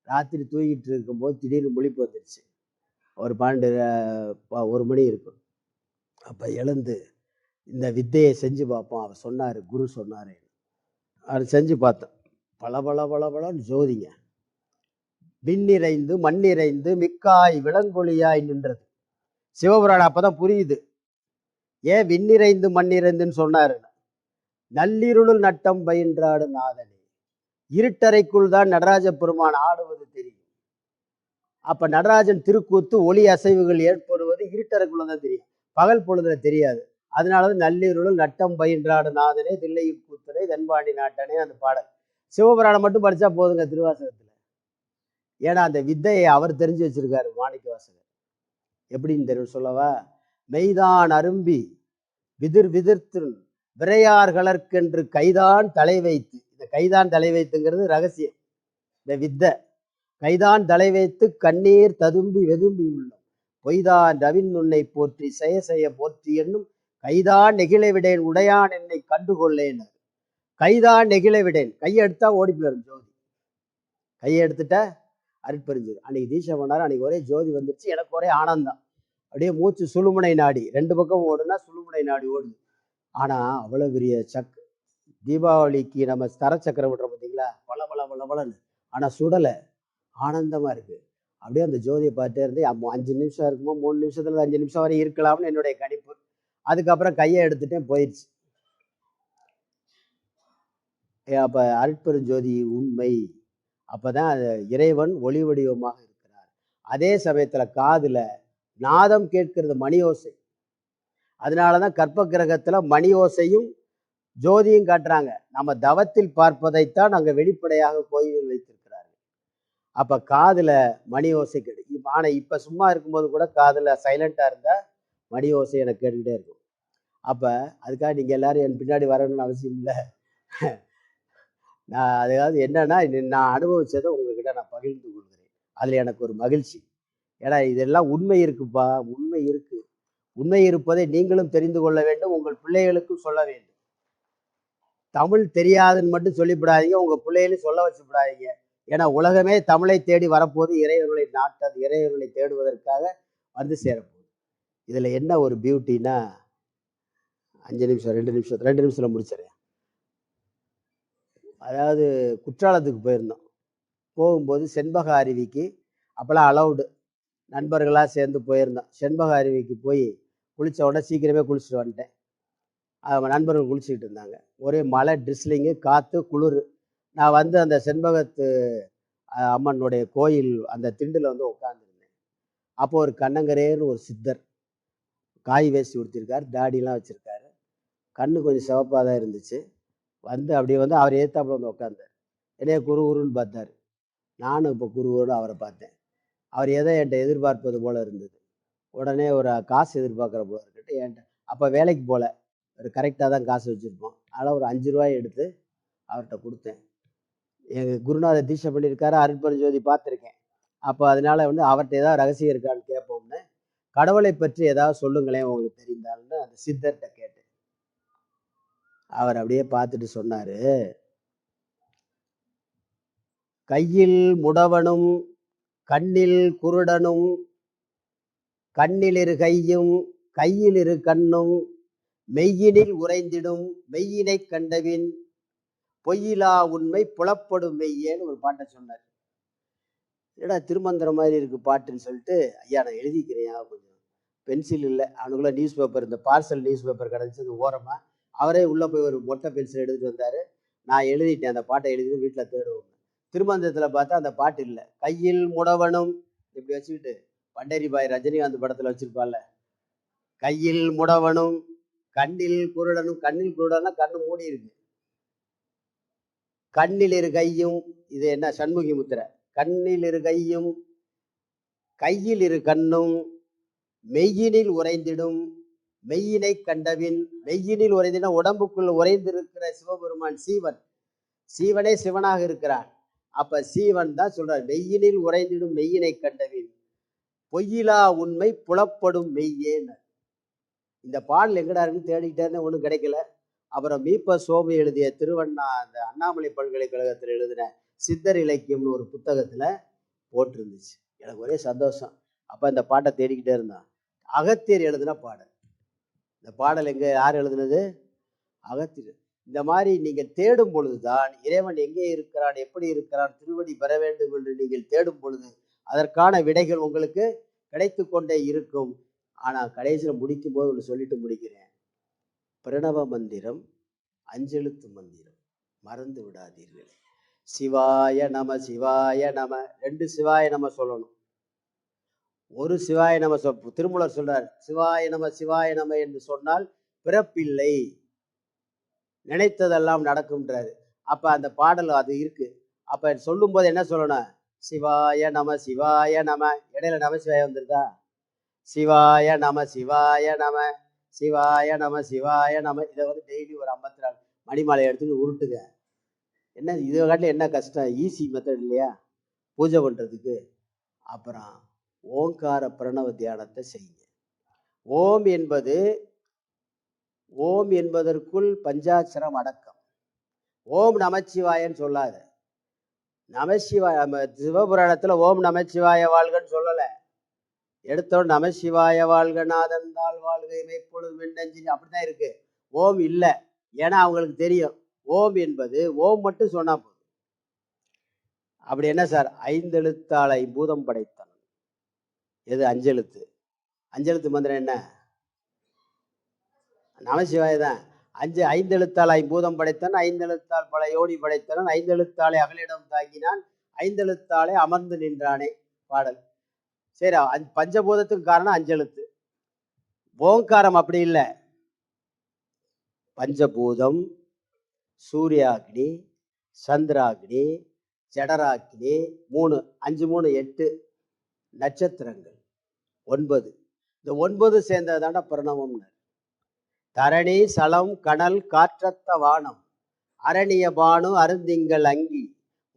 ராத்திரி தூங்கிட்டு இருக்கும்போது திடீர்னு முழிப்பு வந்துடுச்சு. ஒரு 1 மணி இருக்கும். அப்போ எழுந்து இந்த வித்தையை செஞ்சு பார்ப்போம், அவர் சொன்னார், குரு சொன்னார். அது செஞ்சு பார்த்தேன். பளபளன்னு ஜோதிங்க விண்ணிறைந்து மண்ணிறைந்து மிக்காய் விளங்கொழியாய் நின்றது. சிவபுராணம் அப்பதான் புரியுது ஏன் விண்ணிறைந்து மண்ணிறைந்துன்னு சொன்னாரு. நள்ளிருளுள் நட்டம் பயின்றாடு நாதனே, இருட்டறைக்குள் தான் நடராஜ பெருமான் ஆடுவது தெரியும். அப்ப நடராஜன் திருக்கூத்து ஒளி அசைவுகள் ஏற்படுவது இருட்டறைக்குள்ளதான் தெரியும், பகல் பொழுதுல தெரியாது. அதனாலதான் நள்ளிருளுள் நட்டம் பயின்றாடு நாதனே தில்லையில் கூத்தனை தென்பாண்டி நாட்டனே அந்த பாடல். சிவபுராணம் மட்டும் படிச்சா போதுங்க திருவாசகத்துல. ஏன்னா அந்த வித்தையை அவர் தெரிஞ்சு வச்சிருக்காரு மாணிக்க வாசகர். எப்படின்னு தெரியும் சொல்லவா? மெய்தான் அரும்பி விதிர்த்து விரையார்களற்கென்று கைதான் தலை வைத்து, இந்த கைதான் தலை வைத்துங்கிறது ரகசியம். இந்த வித்தை கைதான் தலை வைத்து கண்ணீர் ததும்பி வெதும்பி உள்ளோம், பொய்தான் ரவின் உன்னை போற்றி செய்ய போற்றி என்னும் கைதான் நெகிழ விடேன் உடையான் என்னை கண்டுகொள்ளேன். கைதான் நெகிழ விடேன், கையை எடுத்தா ஓடி போயிடும் ஜோதி. கையை எடுத்துட்ட அருட்பெருஞ்சோதி. அன்னைக்கு தீட்சை பண்ணாரு. அன்னைக்கு ஒரே ஜோதி வந்துருச்சு. எனக்கு ஒரே ஆனந்தம். அப்படியே மூச்சு சுழுமுனை நாடி, 2 பக்கம் ஓடுனா சுழுமுனை நாடி ஓடுது. ஆனா அவ்வளவு பெரிய தீபாவளிக்கு நம்ம தர சக்கரம் விடுறோம் பார்த்தீங்களா, பல பலன்னு ஆனால் சுடலை, ஆனந்தமாக இருக்குது. அப்படியே அந்த ஜோதியை பார்த்துட்டே இருந்து 5 நிமிஷம் இருக்குமோ, 3 நிமிஷத்துல 5 நிமிஷம் வரை இருக்கலாம்னு என்னுடைய கணிப்பு. அதுக்கப்புறம் கையை எடுத்துட்டேன், போயிடுச்சு. அப்போ அருட்பெருஞ்சோதி உண்மை. அப்போதான் இறைவன் ஒளி வடிவமாக இருக்கிறார். அதே சமயத்தில் காதில் நாதம் கேட்கிறது, மணி ஓசை. அதனால தான் கற்ப கிரகத்தில் மணி ஓசையும் ஜோதியும் காட்டுறாங்க. நம்ம தவத்தில் பார்ப்பதைத்தான் அங்கே வெளிப்படையாக கோயிலில் வைத்திருக்கிறார்கள். அப்போ காதில் மணி ஓசை கேட்டு, ஆனால் இப்போ சும்மா இருக்கும்போது கூட காதில் சைலண்டாக இருந்தால் மணி ஓசை எனக்கு கேட்டுக்கிட்டே இருக்கும். அப்போ அதுக்காக நீங்கள் எல்லாரும் என் பின்னாடி வரணும்னு அவசியம் இல்லை. நான் அதாவது என்னன்னா, நான் அனுபவிச்சதை உங்ககிட்ட நான் பகிர்ந்து கொள்கிறேன். அதில் எனக்கு ஒரு மகிழ்ச்சி. ஏன்னா இதெல்லாம் உண்மை இருக்குப்பா, உண்மை இருக்கு. உண்மை இருப்பதை நீங்களும் தெரிந்து கொள்ள வேண்டும், உங்கள் பிள்ளைகளுக்கும் சொல்ல வேண்டும். தமிழ் தெரியாதுன்னு மட்டும் சொல்லிவிடாதீங்க, உங்கள் பிள்ளைகளையும் சொல்ல வச்சுவிடாதீங்க. ஏன்னா உலகமே தமிழை தேடி வரப்போது, இறைவர்களை நாட்டது, இறைவர்களை தேடுவதற்காக வந்து சேரப்போகுது. இதில் என்ன ஒரு பியூட்டின்னா, 5 நிமிஷம் 2 நிமிஷத்தில் முடிச்சிடறேன். அதாவது குற்றாலத்துக்கு போயிருந்தோம். போகும்போது செண்பக அருவிக்கு, அப்போல்லாம் அலவுடு, நண்பர்களாக சேர்ந்து போயிருந்தோம். செண்பக அருவிக்கு போய் குளித்த உடனே சீக்கிரமே குளிச்சுட்டு வந்துட்டேன். நண்பர்கள் குளிச்சுக்கிட்டு இருந்தாங்க. ஒரே மழை, ட்ரிஸ்லிங்கு, காற்று, குளிர். நான் வந்து அந்த செண்பகத்து அம்மனுடைய கோயில் அந்த திண்டில் வந்து உட்காந்துருந்தேன். அப்போ ஒரு கண்ணங்கரேன்னு ஒரு சித்தர், காய் வேஷ்டி உடுத்திருக்காரு, தாடிலாம் வச்சுருக்காரு, கண்ணு கொஞ்சம் சிவப்பாக தான் இருந்துச்சு. வந்து அப்படியே வந்து அவர் ஏத்தாப்புல வந்து உட்காந்தார். என்னைய குருன்னு பார்த்தார். நானும் இப்போ குருன்னு அவரை பார்த்தேன். அவர் எதை என்கிட்ட எதிர்பார்ப்பது போல இருந்தது. உடனே ஒரு காசு எதிர்பார்க்குற போல இருக்கட்டு என்கிட்ட. அப்போ வேலைக்கு போகல, ஒரு கரெக்டாக தான் காசு வச்சுருப்போம். அதனால் ஒரு 5 ரூபாய் எடுத்து அவர்கிட்ட கொடுத்தேன். எங்கள் குருநாதர் தீட்சை பண்ணியிருக்காரு, அருட்பெருஞ்சோதி பார்த்துருக்கேன். அப்போ அதனால வந்து அவர்கிட்ட ஏதாவது ரகசியம் இருக்கான்னு கேட்போம்னு, கடவுளை பற்றி ஏதாவது சொல்லுங்களேன் உங்களுக்கு தெரிந்தால்னு அந்த சித்தர்கிட்ட கேட்டேன். அவர் அப்படியே பார்த்துட்டு சொன்னார், கையில் முடவனும் கண்ணில் குருடனும் கண்ணில் இரு கையும் கையில் இரு கண்ணும் மெய்யினில் உறைந்திடும் மெய்யினை கண்டவின் பொய்யிலா உண்மை புலப்படும் மெய்யேன்னு ஒரு பாட்டை சொன்னார். ஏடா திருமந்திரம் மாதிரி இருக்கு பாட்டுன்னு சொல்லிட்டு, ஐயா நான் எழுதிக்கிறேன், கொஞ்சம் பென்சில் இல்லை, அவனுக்குள்ள நியூஸ் பேப்பர், இந்த பார்சல் நியூஸ் பேப்பர் கிடச்சிது ஓரமாக. அவரே உள்ளே போய் ஒரு மொட்டை பென்சில் எடுத்துகிட்டு வந்தார். நான் எழுதிட்டேன், அந்த பாட்டை எழுதிட்டு வீட்டில் தேடுவோம். திருமந்திரத்தில் பார்த்தா அந்த பாட்டு இல்லை. கையில் முடவனும் இப்படி வச்சுக்கிட்டு, பண்டரிபாய் ரஜினிகாந்த் படத்தில் வச்சுருப்பாள்ல, கையில் முடவனும் கண்ணில் குருடனும். கண்ணில் குருடனா கண்ணு மூடி இருக்கு. கண்ணில் இரு கையும், இது என்ன சண்முகி முத்திரை, கண்ணில் இரு கையும் கையில் இரு கண்ணும் மெய்யினில் உறைந்திடும் மெய்யினை கண்டவின். மெய்யினில் உறைந்தின உடம்புக்குள் உறைந்திருக்கிற சிவபெருமான் சீவன். சீவனே சிவனாக இருக்கிறான். அப்ப சீவன் தான் சொல்றார், மெய்யினில் உறைந்திடும் மெய்யினை கண்டவின் பொய்யிலா உண்மை புலப்படும் மெய்யேன்னு. இந்த பாடல் எங்கடா இருக்குன்னு தேடிக்கிட்டே இருந்தேன், ஒன்றும் கிடைக்கல. அப்புறம் மீப்ப சோமி எழுதிய அந்த அண்ணாமலை பல்கலைக்கழகத்தில் எழுதின சித்தர் இலக்கியம்னு ஒரு புத்தகத்தில் போட்டிருந்துச்சு. எனக்கு ஒரே சந்தோஷம். அப்போ இந்த பாட்டை தேடிக்கிட்டே இருந்தான். அகத்தியர் எழுதின பாடல். இந்த பாடல் எங்கே, யார் எழுதுனது? அகத்தியர். இந்த மாதிரி நீங்கள் தேடும் பொழுதுதான் இறைவன் எங்கே இருக்கிறான், எப்படி இருக்கிறான், திருவடி பெற வேண்டும் என்று நீங்கள் தேடும் பொழுது அதற்கான விடைகள் உங்களுக்கு கிடைத்து கொண்டே இருக்கும். ஆனால் கடைசியில் முடிக்கும் போது ஒன்று சொல்லிட்டு முடிக்கிறேன். பிரணவ மந்திரம் 5 எழுத்து மந்திரம், மறந்து விடாதீர்கள். சிவாய நம சிவாய நம, 2 சிவாய நம சொல்லணும். ஒரு சிவாய நம திருமூலர் சொல்றார், சிவாய நம சிவாய நம என்று சொன்னால் பிறப்பில்லை, நினைத்ததெல்லாம் நடக்கும்ன்றாரு. அப்ப அந்த பாடல் அது இருக்கு. அப்ப சொல்லும் போது என்ன சொல்லணும்? சிவாய நம சிவாய நம. இடையில நம சிவாய வந்துருதா? சிவாய நம சிவாய நம சிவாய நம சிவாய நம. இதை வந்து டெய்லி ஒரு 54 மணிமாலை எடுத்துட்டு உருட்டுங்க. என்ன இதை காட்டில என்ன கஷ்டம்? ஈஸி மெத்தட் இல்லையா பூஜை பண்றதுக்கு. அப்புறம் ஓங்கார பிரணவ தியானத்தை செய்யுங்க. ஓம் என்பதற்குள் பஞ்சாட்சரம் அடக்கம். ஓம் நமச்சிவாயன்னு சொல்லாத. நமசிவாய, சிவபுராணத்துல ஓம் நமச்சிவாய வாழ்கன்னு சொல்லலை. எடுத்தோம் நமசிவாய வாழ்க நாதந்தாள் வாழ்க இமைப்பொழுது மின்னஞ்சி, அப்படிதான் இருக்கு. ஓம் இல்லை. ஏன்னா அவங்களுக்கு தெரியும் ஓம் என்பது ஓம் மட்டும் சொன்னா போதும். அப்படி என்ன சார்? 5 எழுத்தால் 50 படைத்தனன். எது? 5 எழுத்து. 5 எழுத்து மந்திரம் என்ன? நமசிவாய தான். 5 எழுத்தால் 50 படைத்தன், 5 எழுத்தால் பல யோனி படைத்தனன், 5 எழுத்தாலே அகலிடம் தாங்கினான், 5 எழுத்தாலே அமர்ந்து நின்றானே பாடல். சரி, பஞ்சபூதத்துக்கு காரணம் 5 எழுத்து. ஓங்காரம் அப்படி இல்லை. பஞ்சபூதம், சூர்யாக்னி, சந்திராக்னி, ஜடராக்னி, 3, 5, 3, 8 நட்சத்திரங்கள், 9. இந்த 9 சேர்ந்தது தாண்டா பிரணவம்னு. தரணி சலம் கனல் காற்றத்த வானம், அரணிய பானு அருந்திங்கள் அங்கி,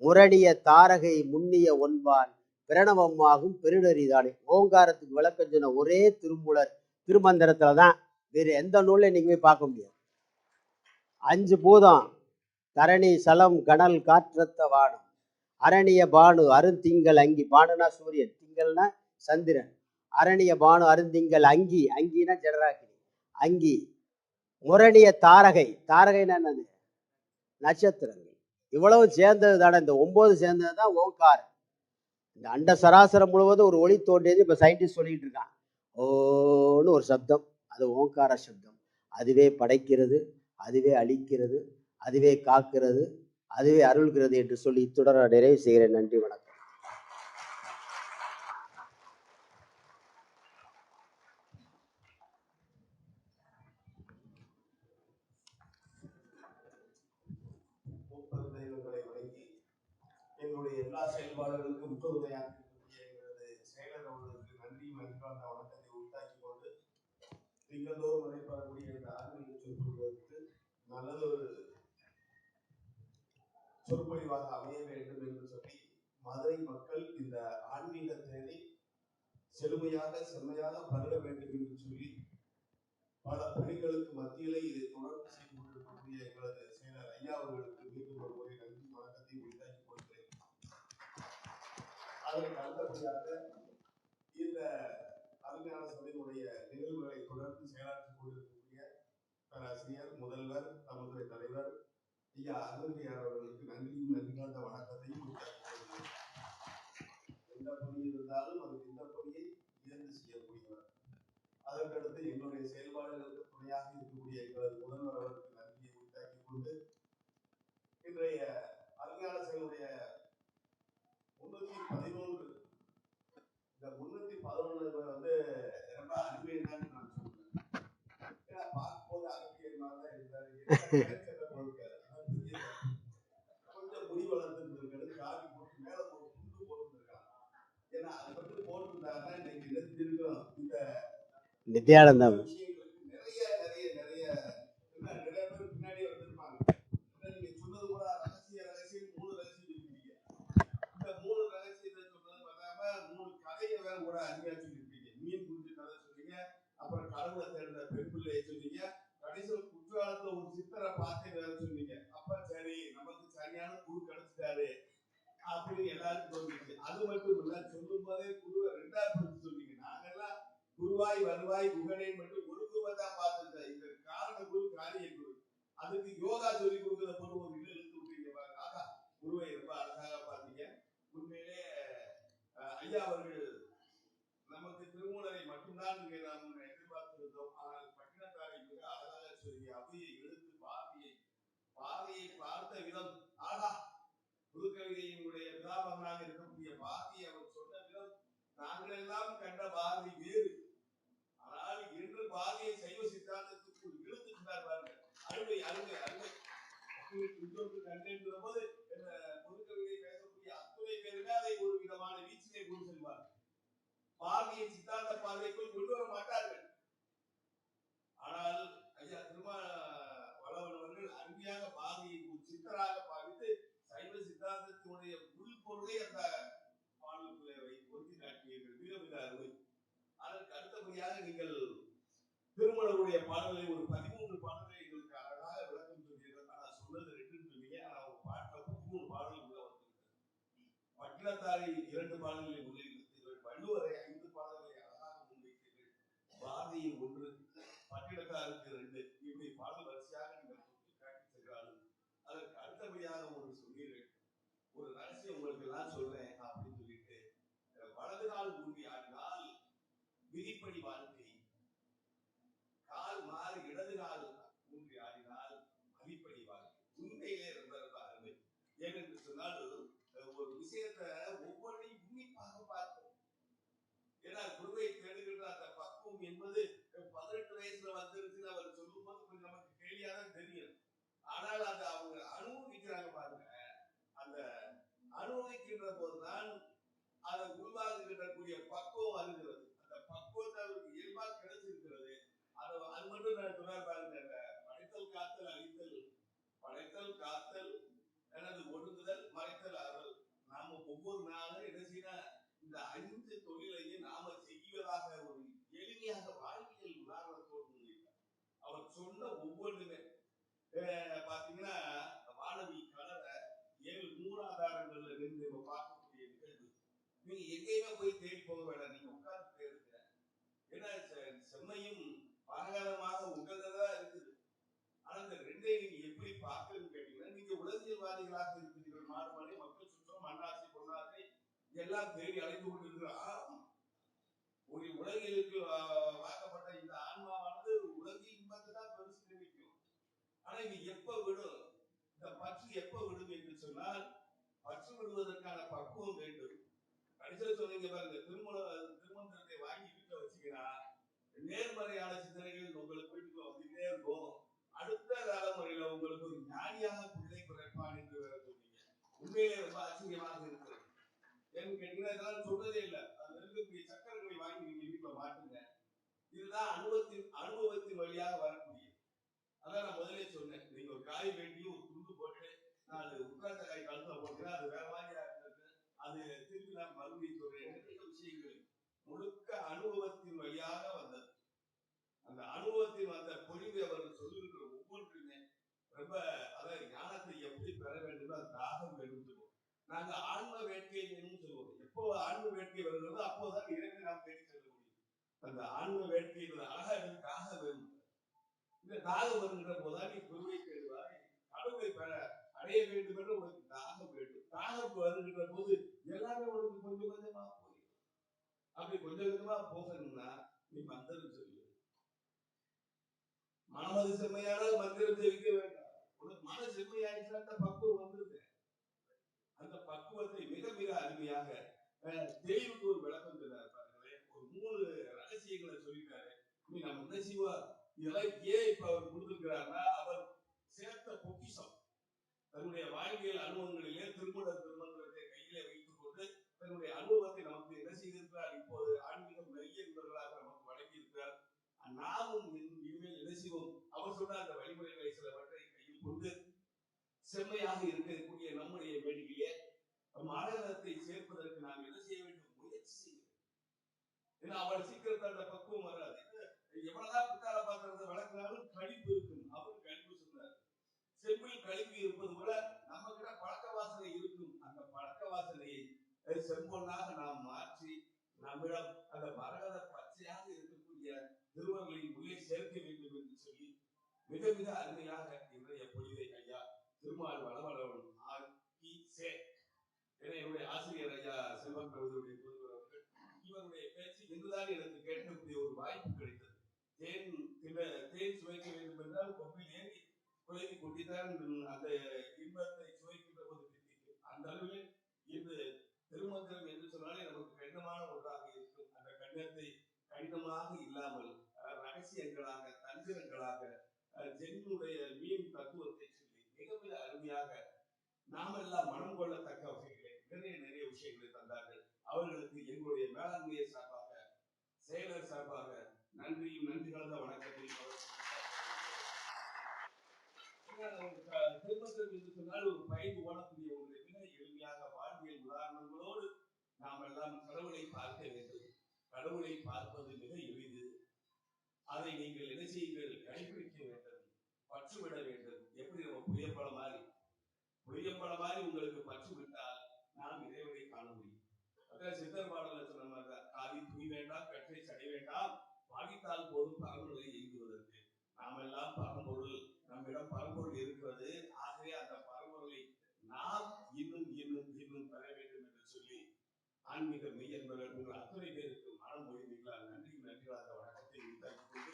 முரணிய தாரகை முன்னிய ஒன்பான், பிரணவமாகும் பெருநெறிதானே. ஓங்காரத்துக்கு விளக்கம் சொன்ன ஒரே திருமூலர் திருமந்திரத்துல தான். வேறு எந்த நூல்ல இன்னைக்கு போய் பார்க்க முடியாது. 5 பூதம்: தரணி சலம் கனல் காற்றத்த வானம், அரணிய பானு அருந்திங்கள் அங்கி. பானுனா சூரியன், திங்கள்னா சந்திரன். அரணிய பானு அருந்திங்கள் அங்கி, அங்கினா ஜடராக்கினி அங்கி. முரணிய தாரகை, தாரகைன்னா என்னது? நட்சத்திரங்கள். இவ்வளவு சேர்ந்தது தானே, இந்த 9 சேர்ந்தது தான் ஓங்காரம். இந்த அண்ட சராசரம் முழுவதும் ஒரு ஒளி தோன்றியது இப்ப சயின்டிஸ்ட் சொல்லிட்டு இருக்கான். ஓன்னு ஒரு சப்தம், அது ஓங்கார சப்தம். அதுவே படைக்கிறது, அதுவே அழிக்கிறது, அதுவே காக்கிறது, அதுவே அருள்கிறது என்று சொல்லி இத்துடன் நான் நிறைவு செய்கிறேன். நன்றி, வணக்கம். என்னுடைய எல்லா செயல்பாடுகளுக்கும் முற்றுதுணையாக எங்களது செயலர் அவர்களுக்கு நன்றியும் நன்றான வணக்கத்தை உண்டாக்கி கொண்டு திங்கள்தோறும் நடைபெறக்கூடிய இந்த ஆன்மீக சொற்பொழிவுக்கு நல்லதொரு சொற்பொழிவாக அமைய வேண்டும் என்று சொல்லி மதுரை மக்கள் இந்த ஆன்மீக தேனை செழுமையாக செம்மையாக பருக வேண்டும் என்று சொல்லி பல பணிகளுக்கு மத்தியிலே இதை தொடர்ந்து செய்து கொண்டிருக்கக்கூடிய எங்களது செயலர் ஐயா அவர்களுக்கு மீண்டும் ஒரு முறை நன்றி வணக்கத்தை உண்டாக்கி கொள்கிறேன். அதற்கு அடுத்தபடியாக இந்த அறிஞான சபையினுடைய நிகழ்வுகளை தொடர்ந்து செயலாற்றிக் கொண்டிருக்கக்கூடிய பேராசிரியர் முதல்வர் தமிழ்துறை தலைவர் ஐயா அருள்கையார் அவர்களுக்கு நன்றியும் நன்றிகாந்த வணக்கத்தையும் உண்டாக்கி கொள்கிறேன். எந்த பணி இருந்தாலும் அதுக்கு இந்த பணியை இயந்து செய்யக்கூடியவர். அதற்கடுத்து என்னுடைய செயல்பாடுகளுக்கு துணையாக இருக்கக்கூடிய எங்களது முதல்வர் அவர்களுக்கு நன்றியை உண்டாக்கி கொண்டு இன்றைய அறிஞான சபையினுடைய 311 இந்த 311 வந்து ரொம்ப அருமையான நான் சொல்றேன். ஏன்னா பார்க்கும்போது அரசியல் மாதிரி இருந்தாரு, கொஞ்சம் முடி வளர்ந்துருக்காரு, காவி போட்டு மேல ஒரு துண்டு போட்டுருக்காங்க. ஏன்னா அதை மட்டும் போட்டுருந்தாருன்னா இன்னைக்கு என்ன செஞ்சிருக்கோம்? இந்த நித்யானந்தம் நிறைய நிறைய நிறைய நிறைய பேர் பின்னாடி வந்திருப்பாங்க. நீங்க சொன்னது கூட ரகசியம் 3 ரகசியம் சொல்லிருக்கீங்க. இந்த 3 ரகசியத்தை சொன்னது பார்க்காம 3 கதையை வேற கூட அருமையா சொல்லிருக்கீங்க. மீன் குஞ்சு கதை சொன்னீங்க, அப்புறம் கடவுளை தேர்ந்த பெண் பிள்ளையை சொன்னீங்க, கடைசியில் குற்றாலத்துல ஒரு சித்தரை பார்த்து வேற சொன்னீங்க. அப்ப சரி, நமக்கு சரியான குரு கிடைச்சிட்டாரு அப்படின்னு எல்லாருக்கும் தோணுச்சு. அது மட்டும் இல்ல, சொல்லும் போதே குருவை 2ஆ பிரிச்சு சொன்னீங்க. நாங்கெல்லாம் குருவாய் வருவாய் குகனை மட்டும் ஒரு குருவை தான் பார்த்துருக்கேன். இந்த காரண குரு, காரிய குரு. அதுக்கு யோகா சொல்லி கொடுக்கறத போட்டு ஒரு இடம் இழுத்து விட்டீங்க. ஆகா, குருவை ரொம்ப அழகாக பார்த்தீங்க. உண்மையிலே ஐயா அவர்கள் நமக்கு திருமூலரை மட்டும்தான் நாம் எதிர்பார்த்திருந்தோம். ஆனால் பட்டினத்தாரை மிக அழகாக சொல்லி அவையை எடுத்து பாரதியை பார்த்த விதம், ஆகா, புதுக்கவிதையினுடைய பிதாமகனாக இருக்கக்கூடிய பாரதியை அவர் சொன்ன விதம், நாங்கள் எல்லாம் கண்ட பாரதி வேறு. ஆனால் இன்று பாரதியை சைவ சித்தாந்தத்துக்கு இழுத்துட்டார் பாருங்க. அருமை அருமை அருமை. இன்னொன்று கண்டேங்கிற போது புதுக்கவிதை பேசக்கூடிய அத்துணை பேருமே அதை ஒரு விதமான வீச்சினை கொண்டு செல்வார். பாரதியை சித்தாந்த பார்வைக்குள் கொண்டு வர மாட்டார்கள். ஆனால் ஐயா திருமாவளவன் அவர்கள் அருமையாக பாரதியை ஒரு சித்தராக பாவித்து சைவ சித்தாந்தத்தினுடைய உள்பொருளை அந்த பாடலுக்குள்ளே பொருத்தி காட்டியீர்கள். மிக மிக அருமை. அதற்கு அடுத்தபடியாக நீங்கள் திருமணருடைய பாடலை ஒரு 13 பாடல்களை எங்களுக்கு அழகாக விளக்கம் சொன்னீர்கள். ஆனால் சொன்னது 2 சொன்னீங்க. ஆனால் ஒரு பாட்டில் 13 பாடல்கள் உள்ள வந்திருக்கிறது. பட்டினத்தாரை 2 பாடல்களை முன்வைத்தீர்கள், வள்ளுவரை 5 பாடல்களை அழகாக முன்வைத்தீர்கள், பாரதியின் 1, பட்டினத்தாருக்கு 2, இப்படி பாடல் வரிசையாக நீங்கள் காட்டி சென்றாலும் அதற்கு அடுத்தபடியாக ஒரு சொன்னீர்கள். ஒரு ரகசியம் உங்களுக்கு எல்லாம் விதிப்படி வாழ்க்கை. கால் மாறி இடது கால் ஊன்றி ஆடினால் மதிப்படி வாழ்க்கை. உண்மையிலே ரொம்ப ரொம்ப அருமை. ஏனென்று சொன்னால் ஒரு விஷயத்தை ஒவ்வொன்றையும் உன்னிப்பாக பார்ப்போம். ஏன்னா குருவை தேடுகின்ற அந்த பக்குவம் என்பது 18 வயசுல வந்துருச்சுன்னு அவர் சொல்லும் போது கொஞ்சம் நமக்கு கேள்வியாதான் தெரியும். ஆனால் அதை அவங்க அனுபவிக்கிறாங்க பாருங்க. அந்த அனுபவிக்கின்ற போதுதான் அதை உருவாக்குகின்றக்கூடிய பக்குவம் வருகிறது. அந்த பக்குவத்தை அவருக்கு இயல்பா கிடைச்சிருக்கிறது. அது மட்டும் நான் சொன்னார் பாருங்க. படைத்தல் காத்தல் அழித்தல், படைத்தல் காத்தல் எனது ஒடுங்குதல் மறைத்தல் அறல். நாம ஒவ்வொரு நாளும் என்ன செய்யணும், இந்த 5 தொழிலையும் நாம செய்வதாக ஒரு எளிமையாக வாழ்வியல் உதாரணத்தோடு முன்வைத்தார். அவர் சொன்ன ஒவ்வொன்றுமே பாத்தீங்கன்னா வானவி கலரை 7 மூலாதாரங்கள்ல இருந்து நம்ம பார்க்கக்கூடிய நிகழ்வு. நீங்க எங்கேயுமே போய் தேடி போக வேண்டாம், நீங்க உட்கார்ந்து தேடுங்க. ஏன்னா செம்மையும் பரகாலமாக உங்களதான் இருக்குது. ஆனா இந்த ரெண்டையும் நீங்க எப்படி பார்க்கணும்னு கேட்டீங்கன்னா, நீங்க உலகியல்வாதிகளாக இருக்கிறீர்கள். மாறுபாடு, மக்கள் சுற்றம், மண்ணாசை, பொன்னாசை எல்லாம் தேடி அழைத்து கொண்டிருக்கிறார். ஒரு உலகிலுக்கு வாக்கப்பட்ட இந்த ஆன்மாவானது உலகில் இன்பத்தை தான் பெருசு நினைக்கும். ஆனா இது எப்ப விடும், இந்த பற்று எப்ப விடும் என்று சொன்னால், பற்று விடுவதற்கான பக்குவம் வேண்டும். கடைசியில் சொன்னீங்க பாருங்க, திருமந்திரத்தை வாங்கி வீட்டுல வச்சுக்கிறா, நேர்மறையான சிந்தனைகள் உங்களுக்கு வீட்டுக்குள்ள வந்துட்டே இருக்கும். அடுத்த தலைமுறையில உங்களுக்கு ஒரு ஞானியாக பிள்ளை பிறப்பான் என்று வேற சொன்னீங்க. உண்மையிலே ரொம்ப ஆச்சரியமாக இருக்கிறது. ஏன்னு கேட்டீங்கன்னா, இதெல்லாம் சொன்னதே இல்லை. அதுல இருக்கக்கூடிய சக்கரங்களை வாங்கி நீங்க வீட்டுல மாட்டுங்க. இதுதான் அனுபவத்தின் வழியாக வரக்கூடிய. அதான் நான் முதலே சொன்னேன், நீங்க ஒரு காய் வேண்டி ஒரு துண்டு போட்டு நான் அது உட்கார்ந்த காய் கழுத்துல போட்டீங்கன்னா அது வேற மாதிரியா இருக்கு. அது திருப்பி நான் மறுபடியும் சொல்றேன். நிறைய விஷயங்கள் முழுக்க அனுபவத்தின் வழியாக வந்தது. அந்த அனுபவத்தின் வந்த பொழிவு அவர்கள் சொல்லுகின்ற ஒவ்வொன்றுமே ரொம்ப, அதாவது ஞானத்தை எப்படி பெற வேண்டும், அது தாகம் வேண்டும் சொல்லுவோம். நாங்க ஆன்ம வேட்கை வேணும்னு சொல்லுவோம். எப்போ ஆன்ம வேட்கை வருகிறதோ அப்போதான் இறைவனை நாம் தேடி செல்ல முடியும். அந்த ஆன்ம வேட்கை அழகா தாக வேணும். இந்த தாகம் வருகின்ற போதான் நீ குருவை தேடுவாய். கடவுளை பெற அடைய வேண்டும் என்று உனக்கு தாகம் வேண்டும். தாகம் வருகின்ற போது எல்லாமே உனக்கு கொஞ்சம் கொஞ்சமா போயிடும். அப்படி கொஞ்சம் கொஞ்சமா போகணும்னா நீ மந்திரம் சொல்லு. மனமது செம்மையானால் மந்திரம் தெரிவிக்க வேண்டாம். உனக்கு மன செம்மையாயிடுச்சுன்னா அந்த பக்குவம் வந்துருது. அந்த பக்குவத்தை மிக மிக அருமையாக தெளிவுக்கு ஒரு விளக்கம் சொன்னார் பாருங்களேன். ஒரு 3 ரகசியங்களை சொல்லிட்டாரு. நம்ம என்ன செய்வோம், இதெல்லாம் ஏன் இப்ப அவர் கொடுத்திருக்கிறார்னா, அவர் சேர்த்த பொக்கிஷம். தன்னுடைய வாழ்வியல் அனுபவங்களிலே திருமந்திரத்தை கையிலே வைத்துக் கொண்டு தன்னுடைய அனுபவத்தை நமக்கு என்ன செய்திருக்கிறார். இப்போது ஆன்மீகம் நிறைய என்பவர்களாக நமக்கு வழங்கி இருக்கிறார். நாமும் இனிமேல் என்ன செய்வோம், அவர் சொன்ன அந்த வழிமுறைகளை சிலவற்றை கையில் கொண்டு செம்மையாக இருக்கக்கூடிய நம்முடைய வேடிக்கையே மாநகரத்தை சேர்ப்பதற்கு நாம் என்ன செய்ய வேண்டும், முயற்சி செய்ய வேண்டும். ஏன்னா அவள் சீக்கிரத்தை அந்த பக்குவம் வராது. எவ்வளவுதான் பித்தாள பாத்திரத்தை வளர்க்கிறாலும் கழிப்பு இருக்கும். அவர் கழிப்பு சொன்னார். செம்பில் கழிப்பு இருப்பது போல நம்ம கிட்ட பழக்க வாசனை இருக்கும். அந்த பழக்க வாசனையை செம்பொன்னாக நாம் மாற்றி நம்மிடம் அந்த மரகத பச்சையாக இருக்கக்கூடிய திருவர்களின் உள்ளே சேர்க்க வேண்டும் என்று சொல்லி மிக மிக அருமையாக இன்றைய பொழிவை ஐயா திருமால் வளவளவன் ஆக்கி என்னுடைய ஆசிரியர் ஐயா செல்வன் பிரபுடைய புதுவர் அவர்கள், இவருடைய பேச்சு இன்றுதான் எனக்கு கேட்கக்கூடிய ஒரு வாய்ப்பு கிடைத்தது. தேன் சுவைக்க வேண்டும் என்றால் கொம்பில் ஏறி குழந்தை கொட்டித்தான் அந்த இன்பத்தை சுவைக்கின்ற போது திட்டிக்கும். அந்த அளவில் இன்று திருமந்திரம் என்று சொன்னாலே நமக்கு கடினமான ஒன்றாக இருக்கும். அந்த கடினத்தை கடினமாக இல்லாமல் ரகசியங்களாக, தந்திரங்களாக, ஜென்னுடைய மீன் தத்துவத்தை சொல்லி மிக மிக அருமையாக நாமெல்லாம் மனம் கொள்ளத்தக்க வகைகளை நிறைய விஷயங்களை தந்தார்கள். அவர்களுக்கு எங்களுடைய மேலாண்மையை சார்பாக, செயலர் சார்பாக நன்றியும் நன்றி கலந்த வணக்கத்தையும் திருமந்திரம் என்று சொன்னால் ஒரு பயந்து ஓடக்கூடிய ஒன்றை மிக எளிமையாக வாழ்வியல் உதாரணங்களோடு நாம் எல்லாம் கடவுளை பார்க்க வேண்டும். கடவுளை பார்ப்பது மிக எளிது. அதை நீங்கள் என்ன செய்யுங்கள், கடைபிடிக்க வேண்டும், பற்றுவிட வேண்டும். எப்படி நம்ம புளியம்பழம் மாதிரி உங்களுக்கு பற்று விட்டால் நாம் இறைவனை காண முடியும். அதான் சித்தர் பாடல சொன்ன மாதிரிதான், காதி துணி வேண்டாம், கற்றை சடை வேண்டாம், பாவித்தால் போதும் பரம்பொருளை எய்துவதற்கு. நாம் எல்லாம் பரம்பொருள், நம்மிடம் பரம்பொருள் இருக்கிறது. ஆகவே அந்த பரம்பொருளை நாம் இன்னும் இன்னும் இன்னும் பெற வேண்டும் என்று சொல்லி ஆன்மீக மெய் என்பவர்கள் அத்துறை பேருக்கு மனம் மொழிந்தீர்களால் நன்றி நன்றிகளாக வணக்கத்தை உண்டாக்கி கொண்டு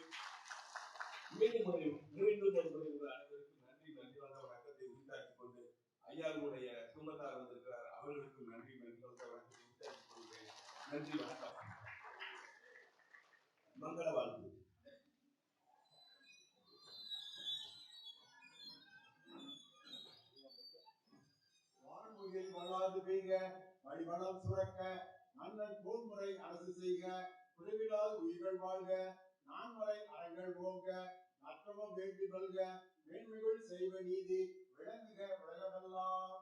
மீண்டும் ஒரு முறை உங்கள் அனைவருக்கும் நன்றி நன்றிகளாக வணக்கத்தை உண்டாக்கி கொண்டு ஐயாவுடைய குடும்பத்தார் வந்திருக்கிறார், அவர்களுக்கும் நன்றி நன்றிகளாக வணக்கத்தை உண்டாக்கி கொள்கிறேன். நன்றி, வணக்கம். மங்கள வாழ்த்து. வான்மொழியில் வளாது பெய்க, வழிவளம் சுரக்க, மன்னன் போன்முறை அரசு செய்க, குறைவிலாது உயிர்கள் வாழ்க, நான்மறை அறங்கள் ஓங்க, நற்றமம் வேண்டி நல்க, மேன்மைகள் செய்வ நீதி விளங்குக உலகமெல்லாம்.